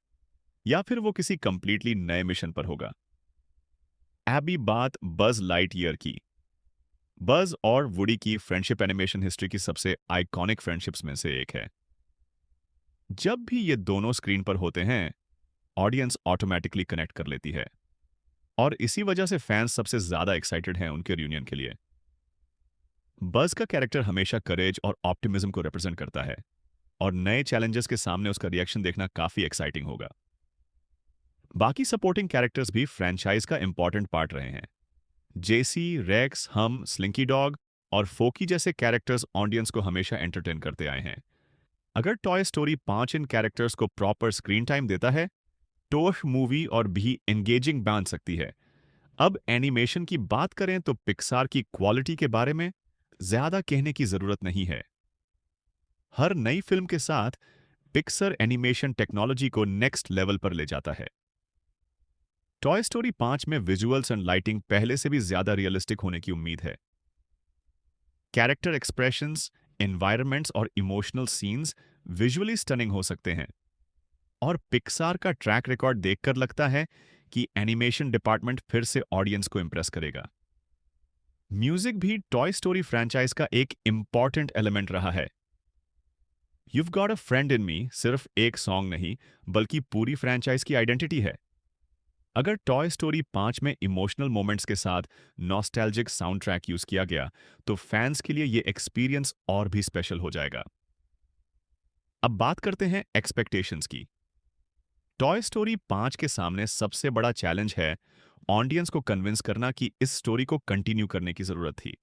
या फिर वो किसी कंप्लीटली नए मिशन पर होगा। अभी बात बज लाइटईयर की। बज और वुडी की फ्रेंडशिप एनिमेशन हिस्ट्री की सबसे आइकॉनिक फ्रेंडशिप्स में से एक है। जब भी ये दोनों स्क्रीन पर होते हैं, ऑडियंस ऑटोमेटिकली कनेक्ट कर लेती है, और इसी वजह से फैंस सबसे ज्यादा एक्साइटेड हैं उनके रियूनियन के लिए। बज का कैरेक्टर हमेशा करेज और ऑप्टिमिज्म को रिप्रेजेंट करता है, और नए चैलेंजेस के सामने उसका रिएक्शन देखना काफी एक्साइटिंग होगा। बाकी सपोर्टिंग कैरेक्टर्स भी फ्रैंचाइज का इंपॉर्टेंट पार्ट रहे हैं। जेसी, रेक्स, हम, स्लिंकी डॉग और फोकी जैसे कैरेक्टर्स ऑडियंस को हमेशा एंटरटेन करते आए हैं। अगर टॉय स्टोरी 5 इन कैरेक्टर्स को प्रॉपर स्क्रीन टाइम देता है तो मूवी और भी एंगेजिंग बन सकती है। अब एनिमेशन की बात करें तो पिक्सार की क्वालिटी के बारे में ज्यादा कहने की जरूरत नहीं है। हर नई फिल्म के साथ पिक्सर एनिमेशन टेक्नोलॉजी को नेक्स्ट लेवल पर ले जाता है। टॉय स्टोरी 5 में विजुअल्स एंड लाइटिंग पहले से भी ज्यादा रियलिस्टिक होने की उम्मीद है। कैरेक्टर एक्सप्रेशंस, एनवायरनमेंट्स और इमोशनल सीन्स विजुअली स्टनिंग हो सकते हैं, और पिक्सार का ट्रैक रिकॉर्ड देखकर लगता है कि एनिमेशन डिपार्टमेंट फिर से ऑडियंस को इंप्रेस करेगा। म्यूजिक भी टॉय स्टोरी फ्रैंचाइज का एक इंपॉर्टेंट एलिमेंट रहा है। You've Got a Friend in Me सिर्फ एक सॉन्ग नहीं, बल्कि पूरी फ्रैंचाइज की आइडेंटिटी है। अगर टॉय स्टोरी 5 में इमोशनल मोमेंट्स के साथ नॉस्टैल्जिक साउंड ट्रैक यूज किया गया तो फैंस के लिए यह एक्सपीरियंस और भी स्पेशल हो जाएगा। अब बात करते हैं एक्सपेक्टेशंस की। टॉय स्टोरी 5 के सामने सबसे बड़ा चैलेंज है ऑडियंस को कन्विंस करना कि इस स्टोरी को कंटिन्यू करने की जरूरत थी,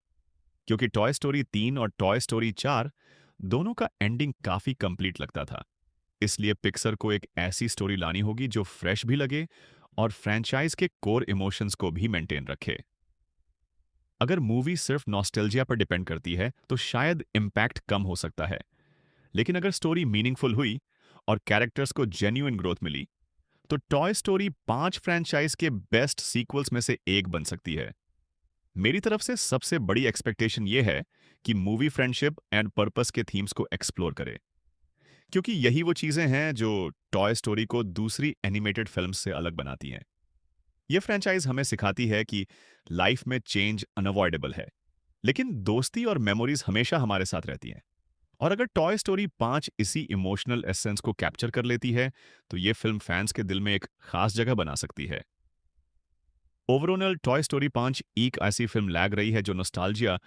क्योंकि टॉय स्टोरी 3 और टॉय स्टोरी 4 दोनों का एंडिंग काफी कंप्लीट लगता था। इसलिए पिक्सर को एक ऐसी स्टोरी लानी होगी जो फ्रेश भी लगे और फ्रैंचाइज के कोर इमोशंस को भी मेंटेन रखे। अगर मूवी सिर्फ नॉस्टैल्जिया पर डिपेंड करती है तो शायद इंपैक्ट कम हो सकता है, लेकिन अगर स्टोरी मीनिंगफुल हुई और कैरेक्टर्स को जेन्युइन ग्रोथ मिली तो टॉय स्टोरी 5 फ्रैंचाइज के बेस्ट सीक्वल्स में से एक बन सकती है। मेरी तरफ से सबसे बड़ी एक्सपेक्टेशन यह है कि मूवी फ्रेंडशिप एंड पर्पस के थीम्स को एक्सप्लोर करे, क्योंकि यही वो चीजें हैं जो टॉय स्टोरी को दूसरी एनिमेटेड फिल्म से अलग बनाती हैं। यह फ्रैंचाइज हमें सिखाती है कि लाइफ में चेंज अनअवॉइडेबल है, लेकिन दोस्ती और मेमोरीज हमेशा हमारे साथ रहती हैं। और अगर टॉय स्टोरी 5 इसी इमोशनल एसेंस को कैप्चर कर लेती है तो यह फिल्म फैंस के दिल में एक खास जगह बना सकती है। ओवरऑल टॉय स्टोरी 5 एक ऐसी फिल्म लैग रही है जो नॉस्टैल्जिया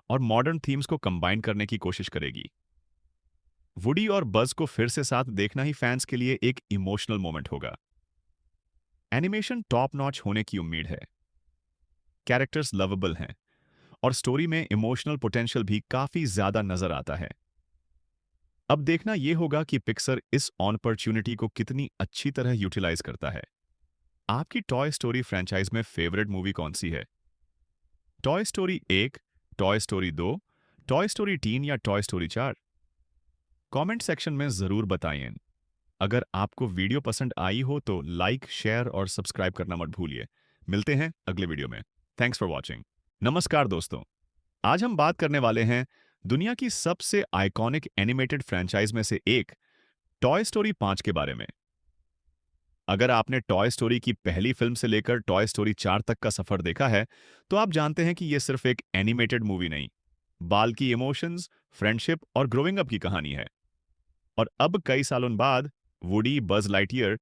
और मॉडर्न थीम्स को कंबाइन करने की कोशिश करेगी। वुडी और बज को फिर से साथ देखना ही फैंस के लिए एक इमोशनल मोमेंट होगा। एनिमेशन टॉप नॉच होने की उम्मीद है, कैरेक्टर्स लवेबल हैं और स्टोरी में इमोशनल पोटेंशियल भी काफी ज्यादा नजर आता है। अब देखना यह होगा कि पिक्सर इस अपॉर्चुनिटी को कितनी अच्छी तरह यूटिलाइज करता है। आपकी टॉय स्टोरी फ्रैंचाइज में फेवरेट मूवी कौन सी है? Toy story 1, toy story 2, toy story 3 या टॉय स्टोरी 4? कमेंट सेक्शन में जरूर बताएं। अगर आपको वीडियो पसंद आई हो तो लाइक, शेयर और सब्सक्राइब करना मत भूलिए। मिलते हैं अगले वीडियो में। Thanks for watching. नमस्कार दोस्तों, आज हम बात करने वाले हैं दुनिया की सबसे आइकॉनिक एनिमेटेड फ्रैंचाइज में से एक टॉय स्टोरी 5 के बारे में। अगर आपने टॉय स्टोरी की पहली फिल्म से लेकर टॉय स्टोरी 4 तक का सफर देखा है तो आप जानते हैं कि यह सिर्फ एक एनिमेटेड मूवी नहीं, बाल्कि इमोशंस, फ्रेंडशिप और ग्रोइंग अप की कहानी है। और अब कई सालों बाद वुडी, बज लाइटईयर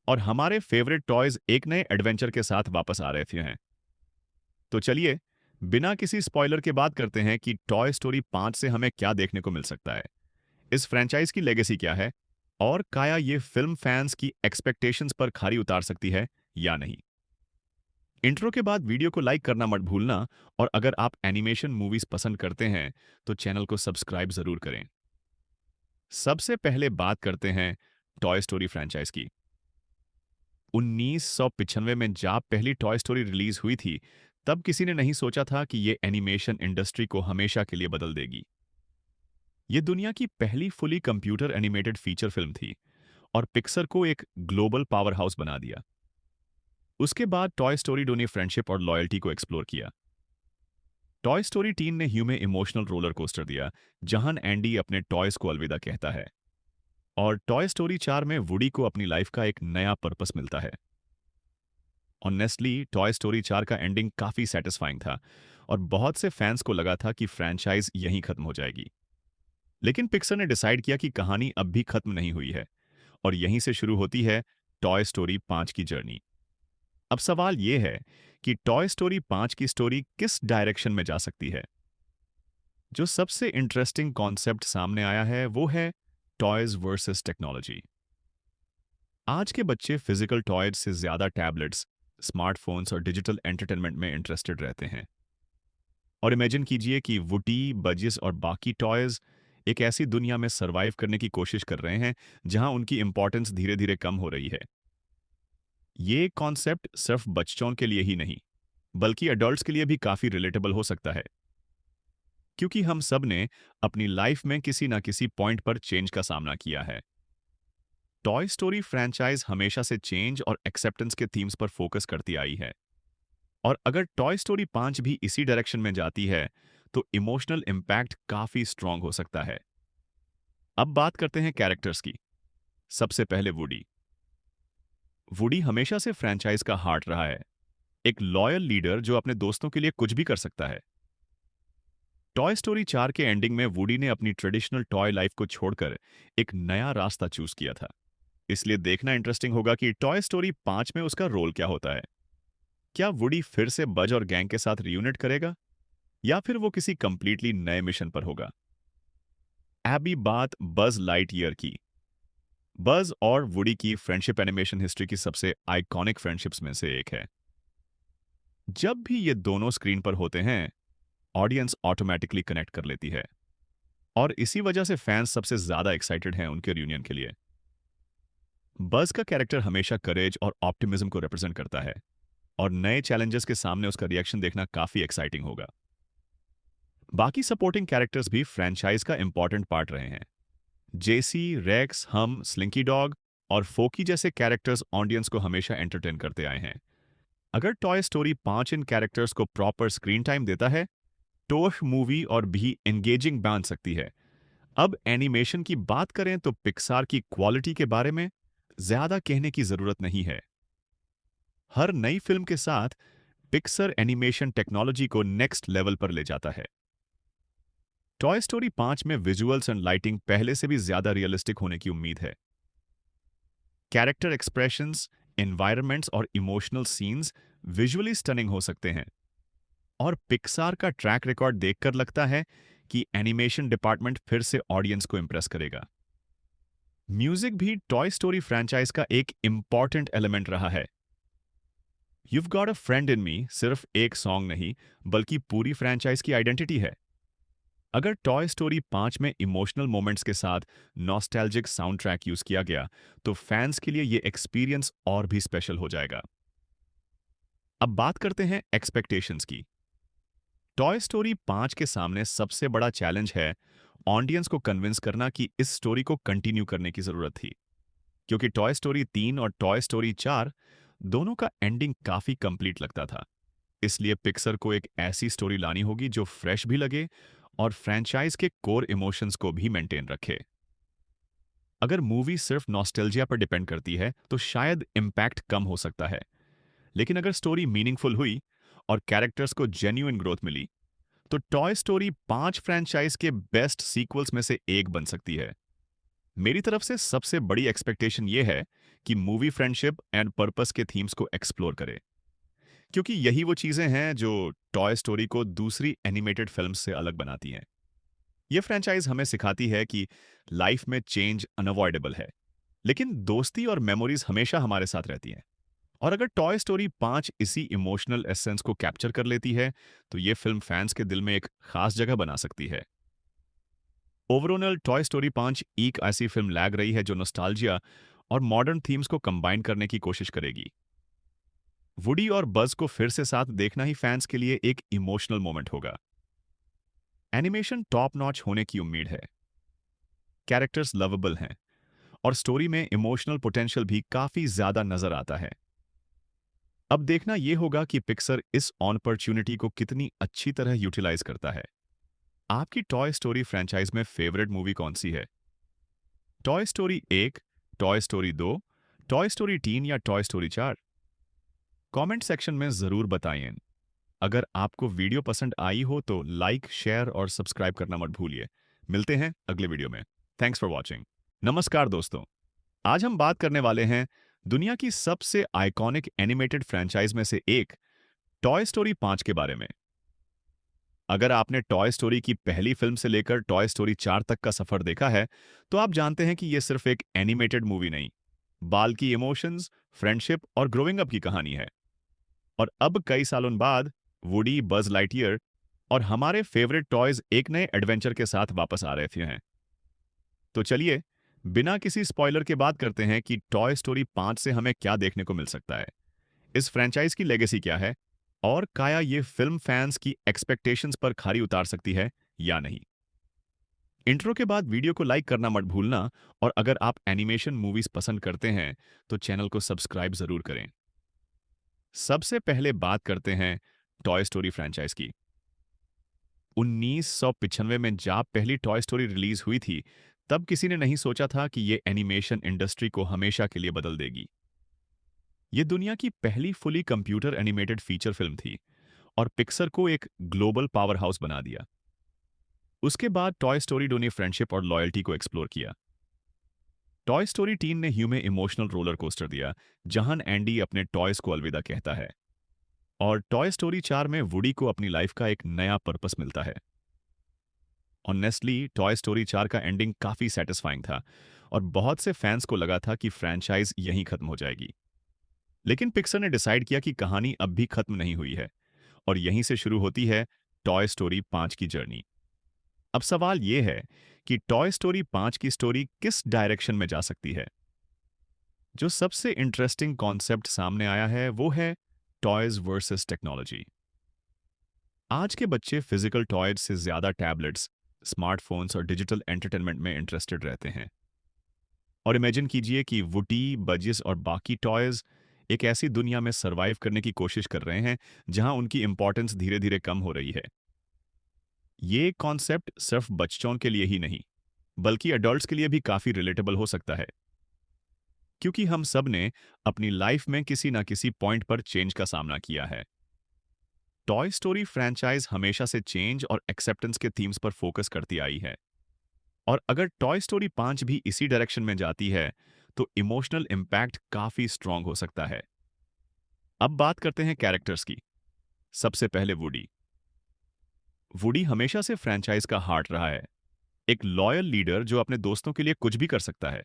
और हमारे फेवरेट टॉयज एक नए एडवेंचर के साथ वापस आ रहे हैं। तो चलिए बिना किसी स्पॉइलर के बात करते हैं कि टॉय स्टोरी 5 से हमें क्या देखने को मिल सकता है, इस फ्रैंचाइज की लेगेसी क्या है और काया ये फिल्म फैंस की एक्सपेक्टेशंस पर खरी उतार सकती है या नहीं। इंट्रो के बाद वीडियो को लाइक करना मत भूलना, और अगर आप एनिमेशन मूवीज पसंद करते हैं तो चैनल को सब्सक्राइब जरूर करें। सबसे पहले बात करते हैं टॉय स्टोरी फ्रेंचाइज की। 1995 में जब पहली टॉय स्टोरी रिलीज हुई थी, तब किसी ने नहीं सोचा था कि ये एनिमेशन इंडस्ट्री को हमेशा के लिए बदल देगी। ये दुनिया की पहली fully computer animated feature film थी और पिक्सर को एक ग्लोबल पावर हाउस बना दिया। उसके बाद टॉय स्टोरी ने फ्रेंडशिप और लॉयल्टी को एक्सप्लोर किया। टॉय स्टोरी 3 ने ह्यू में इमोशनल रोलर कोस्टर दिया, जहां एंडी अपने टॉयज को अलविदा कहता है, और टॉय स्टोरी 4 में वुडी को अपनी लाइफ का एक नया पर्पस मिलता है। ऑनेस्टली, टॉय स्टोरी 4 का एंडिंग काफी सेटिस्फाइंग था और बहुत से फैंस को लगा था कि फ्रेंचाइज यहीं खत्म हो जाएगी। लेकिन पिक्सर ने डिसाइड किया कि कहानी अब भी खत्म नहीं हुई है, और यहीं से शुरू होती है टॉय स्टोरी 5 की जर्नी। अब सवाल यह है कि टॉय स्टोरी 5 की स्टोरी किस डायरेक्शन में जा सकती है। जो सबसे इंटरेस्टिंग कॉन्सेप्ट सामने आया है वो है टॉयज वर्सेस टेक्नोलॉजी। आज के बच्चे फिजिकल टॉयज से ज्यादा टैबलेट्स, स्मार्टफोन्स और डिजिटल एंटरटेनमेंट में इंटरेस्टेड रहते हैं। और इमेजिन कीजिए कि वुडी, बजिस और बाकी टॉयज एक ऐसी दुनिया में सरवाइव करने की कोशिश कर रहे हैं जहां उनकी इंपॉर्टेंस धीरे धीरे कम हो रही है। ये कॉन्सेप्ट सिर्फ बच्चों के लिए ही नहीं, बल्कि एडल्ट्स के लिए भी काफी रिलेटेबल हो सकता है, क्योंकि हम सब ने अपनी लाइफ में किसी ना किसी पॉइंट पर चेंज का सामना किया है। टॉय स्टोरी फ्रेंचाइज हमेशा से चेंज और एक्सेप्टेंस के थीम्स पर फोकस करती आई है, और अगर टॉय स्टोरी 5 भी इसी डायरेक्शन में जाती है तो इमोशनल इंपैक्ट काफी स्ट्रांग हो सकता है। अब बात करते हैं कैरेक्टर्स की। सबसे पहले वुडी। वुडी हमेशा से फ्रेंचाइज का हार्ट रहा है, एक लॉयल लीडर जो अपने दोस्तों के लिए कुछ भी कर सकता है। टॉय स्टोरी 4 के एंडिंग में वुडी ने अपनी ट्रेडिशनल टॉय लाइफ को छोड़कर एक नया रास्ता चूज किया था, इसलिए देखना इंटरेस्टिंग होगा कि टॉय स्टोरी 5 में उसका रोल क्या होता है। क्या वुडी फिर से बज और गैंग के साथ रियूनिट करेगा, या फिर वो किसी कंप्लीटली नए मिशन पर होगा। अभी बात बज लाइटईयर की। बज और वुडी की फ्रेंडशिप एनिमेशन हिस्ट्री की सबसे आइकॉनिक फ्रेंडशिप्स में से एक है। जब भी ये दोनों स्क्रीन पर होते हैं, ऑडियंस ऑटोमेटिकली कनेक्ट कर लेती है, और इसी वजह से फैंस सबसे ज्यादा एक्साइटेड हैं उनके रियूनियन के लिए। बज का कैरेक्टर हमेशा करेज और ऑप्टिमिज्म को रिप्रेजेंट करता है, और नए चैलेंजेस के सामने उसका रिएक्शन देखना काफी एक्साइटिंग होगा। बाकी सपोर्टिंग कैरेक्टर्स भी फ्रेंचाइज का इंपॉर्टेंट पार्ट रहे हैं। जेसी, रेक्स, हम, स्लिंकी डॉग और फोकी जैसे कैरेक्टर्स ऑडियंस को हमेशा एंटरटेन करते आए हैं। अगर टॉय स्टोरी 5 इन कैरेक्टर्स को प्रॉपर स्क्रीन टाइम देता है तो मूवी और भी एंगेजिंग बन सकती है। अब एनिमेशन की बात करें तो पिक्सार की क्वालिटी के बारे में ज्यादा कहने की जरूरत नहीं है। हर नई फिल्म के साथ पिक्सर एनिमेशन टेक्नोलॉजी को नेक्स्ट लेवल पर ले जाता है। टॉय स्टोरी 5 में विजुअल्स एंड लाइटिंग पहले से भी ज्यादा रियलिस्टिक होने की उम्मीद है। कैरेक्टर एक्सप्रेशंस, एनवायरनमेंट्स और इमोशनल सीन्स विजुअली स्टनिंग हो सकते हैं, और पिक्सार का ट्रैक रिकॉर्ड देखकर लगता है कि एनिमेशन डिपार्टमेंट फिर से ऑडियंस को इंप्रेस करेगा। म्यूजिक भी टॉय स्टोरी फ्रेंचाइज का एक इंपॉर्टेंट एलिमेंट रहा है। You've Got a Friend in Me सिर्फ एक सॉन्ग नहीं, बल्कि पूरी फ्रेंचाइज की आइडेंटिटी है। अगर टॉय स्टोरी 5 में इमोशनल मोमेंट्स के साथ नॉस्टैल्जिक साउंड ट्रैक यूज किया गया तो फैंस के लिए यह एक्सपीरियंस और भी स्पेशल हो जाएगा। अब बात करते हैं एक्सपेक्टेशंस की। टॉय स्टोरी 5 के सामने सबसे बड़ा चैलेंज है ऑडियंस को कन्विंस करना कि इस स्टोरी को कंटिन्यू करने की जरूरत थी, क्योंकि टॉय स्टोरी 3 और टॉय स्टोरी 4 दोनों का एंडिंग काफी कंप्लीट लगता था। इसलिए पिक्सर को एक ऐसी स्टोरी लानी होगी जो फ्रेश भी लगे और फ्रेंचाइज के कोर इमोशंस को भी मेंटेन रखे। अगर मूवी सिर्फ नॉस्टैल्जिया पर डिपेंड करती है तो शायद इंपैक्ट कम हो सकता है, लेकिन अगर स्टोरी मीनिंगफुल हुई और कैरेक्टर्स को जेन्युइन ग्रोथ मिली तो टॉय स्टोरी 5 फ्रेंचाइज के बेस्ट सीक्वल्स में से एक बन सकती है। मेरी तरफ से सबसे बड़ी एक्सपेक्टेशन यह है कि मूवी फ्रेंडशिप एंड पर्पस के थीम्स को एक्सप्लोर करे, क्योंकि यही वो चीजें हैं जो टॉय स्टोरी को दूसरी एनिमेटेड फिल्म्स से अलग बनाती हैं। यह फ्रेंचाइज हमें सिखाती है कि लाइफ में चेंज अनअवॉइडेबल है, लेकिन दोस्ती और मेमोरीज हमेशा हमारे साथ रहती हैं। और अगर टॉय स्टोरी 5 इसी इमोशनल एसेंस को कैप्चर कर लेती है तो ये फिल्म फैंस के दिल में एक खास जगह बना सकती है। ओवरऑल टॉय स्टोरी 5 एक ऐसी फिल्म लग रही है जो नॉस्टैल्जिया और मॉडर्न थीम्स को कंबाइन करने की कोशिश करेगी। वुडी और बज को फिर से साथ देखना ही फैंस के लिए एक इमोशनल मोमेंट होगा। एनिमेशन टॉप नॉच होने की उम्मीद है, कैरेक्टर्स लवेबल हैं और स्टोरी में इमोशनल पोटेंशियल भी काफी ज्यादा नजर आता है। अब देखना यह होगा कि पिक्सर इस अपॉर्चुनिटी को कितनी अच्छी तरह यूटिलाइज करता है। आपकी टॉय स्टोरी फ्रेंचाइज में फेवरेट मूवी कौन सी है? Toy story 1, toy story 2, toy story 3 या टॉय स्टोरी 4? कमेंट सेक्शन में जरूर बताइए। अगर आपको वीडियो पसंद आई हो तो लाइक, शेयर और सब्सक्राइब करना मत भूलिए। मिलते हैं अगले वीडियो में। Thanks for watching. नमस्कार दोस्तों, आज हम बात करने वाले हैं दुनिया की सबसे आइकॉनिक एनिमेटेड फ्रेंचाइज में से एक टॉय स्टोरी 5 के बारे में। अगर आपने टॉय स्टोरी की पहली फिल्म से लेकर टॉय स्टोरी 4 तक का सफर देखा है तो आप जानते हैं कि यह सिर्फ एक एनिमेटेड मूवी नहीं, बल्कि इमोशंस, फ्रेंडशिप और ग्रोइंग अप की कहानी है। और अब कई सालों बाद वुडी, बज लाइटईयर और हमारे फेवरेट टॉयज एक नए एडवेंचर के साथ वापस आ रहे हैं। तो चलिए बिना किसी स्पॉइलर के बात करते हैं कि टॉय स्टोरी 5 से हमें क्या देखने को मिल सकता है, इस फ्रेंचाइज की लेगेसी क्या है और क्या ये फिल्म फैंस की एक्सपेक्टेशंस पर खरी उतार सकती है या नहीं। इंट्रो के बाद वीडियो को लाइक करना मत भूलना और अगर आप एनिमेशन मूवीज पसंद करते हैं तो चैनल को सब्सक्राइब जरूर करें। सबसे पहले बात करते हैं टॉय स्टोरी फ्रेंचाइज की। 1995 में जब पहली टॉय स्टोरी रिलीज हुई थी तब किसी ने नहीं सोचा था कि यह एनिमेशन इंडस्ट्री को हमेशा के लिए बदल देगी। यह दुनिया की पहली fully computer animated feature film थी और पिक्सर को एक ग्लोबल पावर हाउस बना दिया। उसके बाद टॉय स्टोरी 2 ने फ्रेंडशिप और लॉयल्टी को एक्सप्लोर किया। टॉय स्टोरी 3 ने ह्यू में इमोशनल रोलर कोस्टर दिया जहां एंडी अपने टॉयज को अलविदा कहता है। और टॉय स्टोरी 4 में वुडी को अपनी लाइफ का एक नया पर्पस मिलता है। ऑनेस्टली टॉय स्टोरी 4 का एंडिंग काफी सेटिस्फाइंग था और बहुत से फैंस को लगा था कि फ्रेंचाइज यहीं खत्म हो जाएगी। लेकिन पिक्सर ने डिसाइड किया कि कहानी अब भी खत्म नहीं हुई है और यहीं से शुरू होती है टॉय स्टोरी 5 की जर्नी। अब सवाल यह है कि टॉय स्टोरी 5 की स्टोरी किस डायरेक्शन में जा सकती है। जो सबसे इंटरेस्टिंग कॉन्सेप्ट सामने आया है वो है टॉयज वर्सेस टेक्नोलॉजी। आज के बच्चे फिजिकल टॉयज से ज्यादा टैबलेट्स, स्मार्टफोन्स और डिजिटल एंटरटेनमेंट में इंटरेस्टेड रहते हैं। और इमेजिन कीजिए कि वुडी, बजिस और बाकी टॉयज एक ऐसी दुनिया में सरवाइव करने की कोशिश कर रहे हैं जहां उनकी इंपॉर्टेंस धीरे धीरे कम हो रही है। ये कॉन्सेप्ट सिर्फ बच्चों के लिए ही नहीं बल्कि एडल्ट्स के लिए भी काफी रिलेटेबल हो सकता है, क्योंकि हम सब ने अपनी लाइफ में किसी ना किसी पॉइंट पर चेंज का सामना किया है। टॉय स्टोरी फ्रेंचाइज हमेशा से चेंज और एक्सेप्टेंस के थीम्स पर फोकस करती आई है और अगर टॉय स्टोरी 5 भी इसी डायरेक्शन में जाती है तो इमोशनल इंपैक्ट काफी स्ट्रांग हो सकता है। अब बात करते हैं कैरेक्टर्स की। सबसे पहले वुडी। वुडी हमेशा से फ्रेंचाइज का हार्ट रहा है, एक लॉयल लीडर जो अपने दोस्तों के लिए कुछ भी कर सकता है।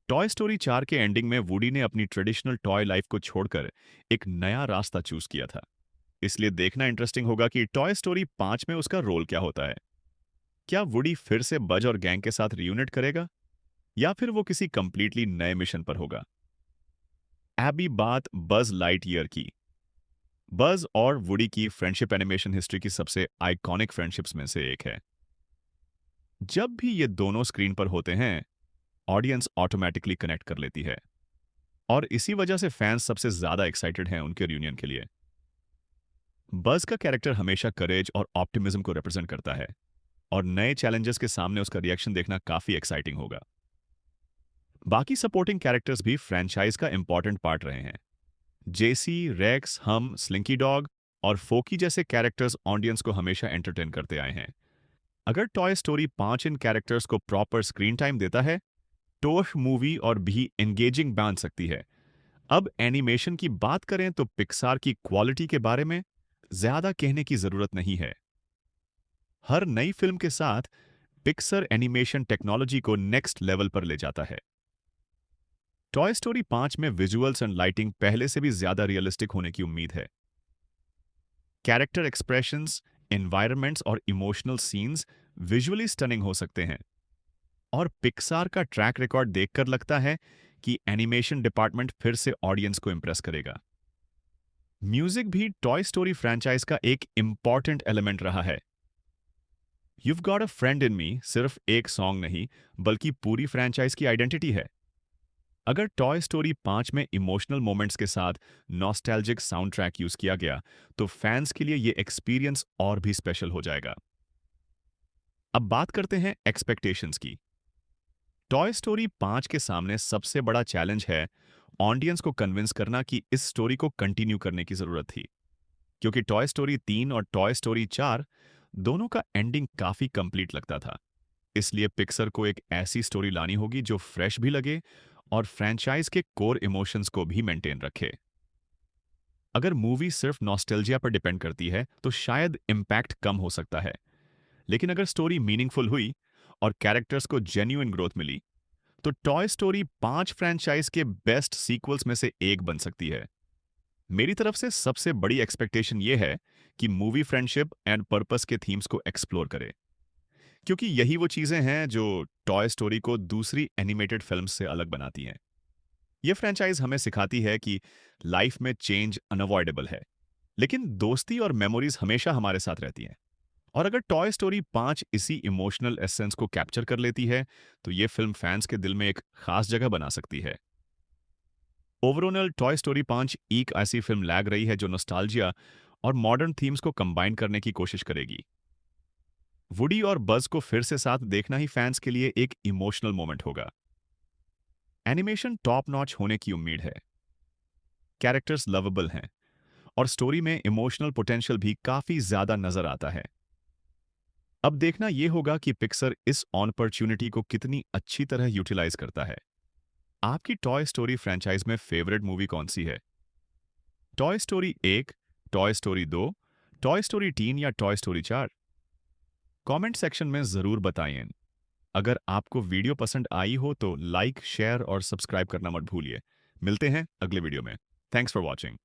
टॉय स्टोरी 4 के एंडिंग में वुडी ने अपनी ट्रेडिशनल टॉय लाइफ को छोड़कर एक नया रास्ता चूज किया था, इसलिए देखना इंटरेस्टिंग होगा कि टॉय स्टोरी 5 में उसका रोल क्या होता है। क्या वुडी फिर से बज और गैंग के साथ रियूनिट करेगा या फिर वो किसी कंप्लीटली नए मिशन पर होगा। अभी बात बज लाइटईयर की। बज और वुडी की फ्रेंडशिप एनिमेशन हिस्ट्री की सबसे आइकॉनिक फ्रेंडशिप्स में से एक है। जब भी ये दोनों स्क्रीन पर होते हैं ऑडियंस ऑटोमेटिकली कनेक्ट कर लेती है और इसी वजह से फैंस सबसे ज्यादा एक्साइटेड हैं उनके रियूनियन के लिए। बज का कैरेक्टर हमेशा करेज और ऑप्टिमिज्म को रिप्रेजेंट करता है और नए चैलेंजेस के सामने उसका रिएक्शन देखना काफी एक्साइटिंग होगा। बाकी सपोर्टिंग कैरेक्टर्स भी फ्रेंचाइज का इंपॉर्टेंट पार्ट रहे हैं। जेसी, रेक्स, हम, स्लिंकी डॉग और फोकी जैसे कैरेक्टर्स ऑडियंस को हमेशा एंटरटेन करते आए हैं। अगर टॉय स्टोरी 5 इन कैरेक्टर्स को प्रॉपर स्क्रीन टाइम देता है तो मूवी और भी एंगेजिंग बन सकती है। अब एनिमेशन की बात करें तो पिक्सार की क्वालिटी के बारे में ज्यादा कहने की जरूरत नहीं है। हर नई फिल्म के साथ पिक्सर एनिमेशन टेक्नोलॉजी को नेक्स्ट लेवल पर ले जाता है टॉय स्टोरी 5 में विजुअल्स एंड लाइटिंग पहले से भी ज्यादा रियलिस्टिक होने की उम्मीद है। कैरेक्टर एक्सप्रेशंस, एनवायरनमेंट्स और इमोशनल सीन्स विजुअली स्टनिंग हो सकते हैं। और पिक्सार का ट्रैक रिकॉर्ड देखकर लगता है कि एनिमेशन डिपार्टमेंट फिर से ऑडियंस को इंप्रेस करेगा। म्यूजिक भी टॉय स्टोरी फ्रेंचाइज का एक इंपॉर्टेंट एलिमेंट रहा है। You've Got a Friend in Me सिर्फ एक सॉन्ग नहीं बल्कि पूरी फ्रेंचाइज की आइडेंटिटी है। अगर टॉय स्टोरी 5 में इमोशनल मोमेंट्स के साथ नॉस्टैल्जिक साउंड ट्रैक यूज किया गया तो फैंस के लिए यह एक्सपीरियंस और भी स्पेशल हो जाएगा। अब बात करते हैं एक्सपेक्टेशंस की। टॉय स्टोरी 5 के सामने सबसे बड़ा चैलेंज है ऑडियंस को कन्विंस करना कि इस स्टोरी को कंटिन्यू करने की जरूरत थी, क्योंकि टॉय स्टोरी 3 और टॉय स्टोरी 4 दोनों का एंडिंग काफी कंप्लीट लगता था। इसलिए पिक्सर को एक ऐसी स्टोरी लानी होगी जो फ्रेश भी लगे और फ्रेंचाइज के कोर इमोशंस को भी मेंटेन रखे। अगर मूवी सिर्फ नॉस्टैल्जिया पर डिपेंड करती है तो शायद इंपैक्ट कम हो सकता है, लेकिन अगर स्टोरी मीनिंगफुल हुई और कैरेक्टर्स को जेन्युइन ग्रोथ मिली तो टॉय स्टोरी 5 फ्रेंचाइज के बेस्ट सीक्वल्स में से एक बन सकती है। मेरी तरफ से सबसे बड़ी एक्सपेक्टेशन यह है कि मूवी फ्रेंडशिप एंड पर्पस के थीम्स को एक्सप्लोर करे, क्योंकि यही वो चीजें हैं जो टॉय स्टोरी को दूसरी एनिमेटेड फिल्म्स से अलग बनाती हैं। यह फ्रेंचाइज हमें सिखाती है कि लाइफ में चेंज अनअवॉइडेबल है, लेकिन दोस्ती और मेमोरीज हमेशा हमारे साथ रहती हैं। और अगर टॉय स्टोरी 5 इसी इमोशनल एसेंस को कैप्चर कर लेती है तो यह फिल्म फैंस के दिल में एक खास जगह बना सकती है। ओवरऑल टॉय स्टोरी 5 एक ऐसी फिल्म लग रही है जो नॉस्टैल्जिया और मॉडर्न थीम्स को कंबाइन करने की कोशिश करेगी। वुडी और बज को फिर से साथ देखना ही फैंस के लिए एक इमोशनल मोमेंट होगा। एनिमेशन टॉप नॉच होने की उम्मीद है, कैरेक्टर्स लवेबल हैं और स्टोरी में इमोशनल पोटेंशियल भी काफी ज्यादा नजर आता है। अब देखना यह होगा कि पिक्सर इस अपॉर्चुनिटी को कितनी अच्छी तरह यूटिलाइज करता है। आपकी टॉय स्टोरी फ्रेंचाइज में फेवरेट मूवी कौन सी है? Toy story 1, toy story 2, toy story 3 या टॉय स्टोरी 4? कमेंट सेक्शन में जरूर बताइए। अगर आपको वीडियो पसंद आई हो तो लाइक, शेयर और सब्सक्राइब करना मत भूलिए। मिलते हैं अगले वीडियो में। Thanks for watching.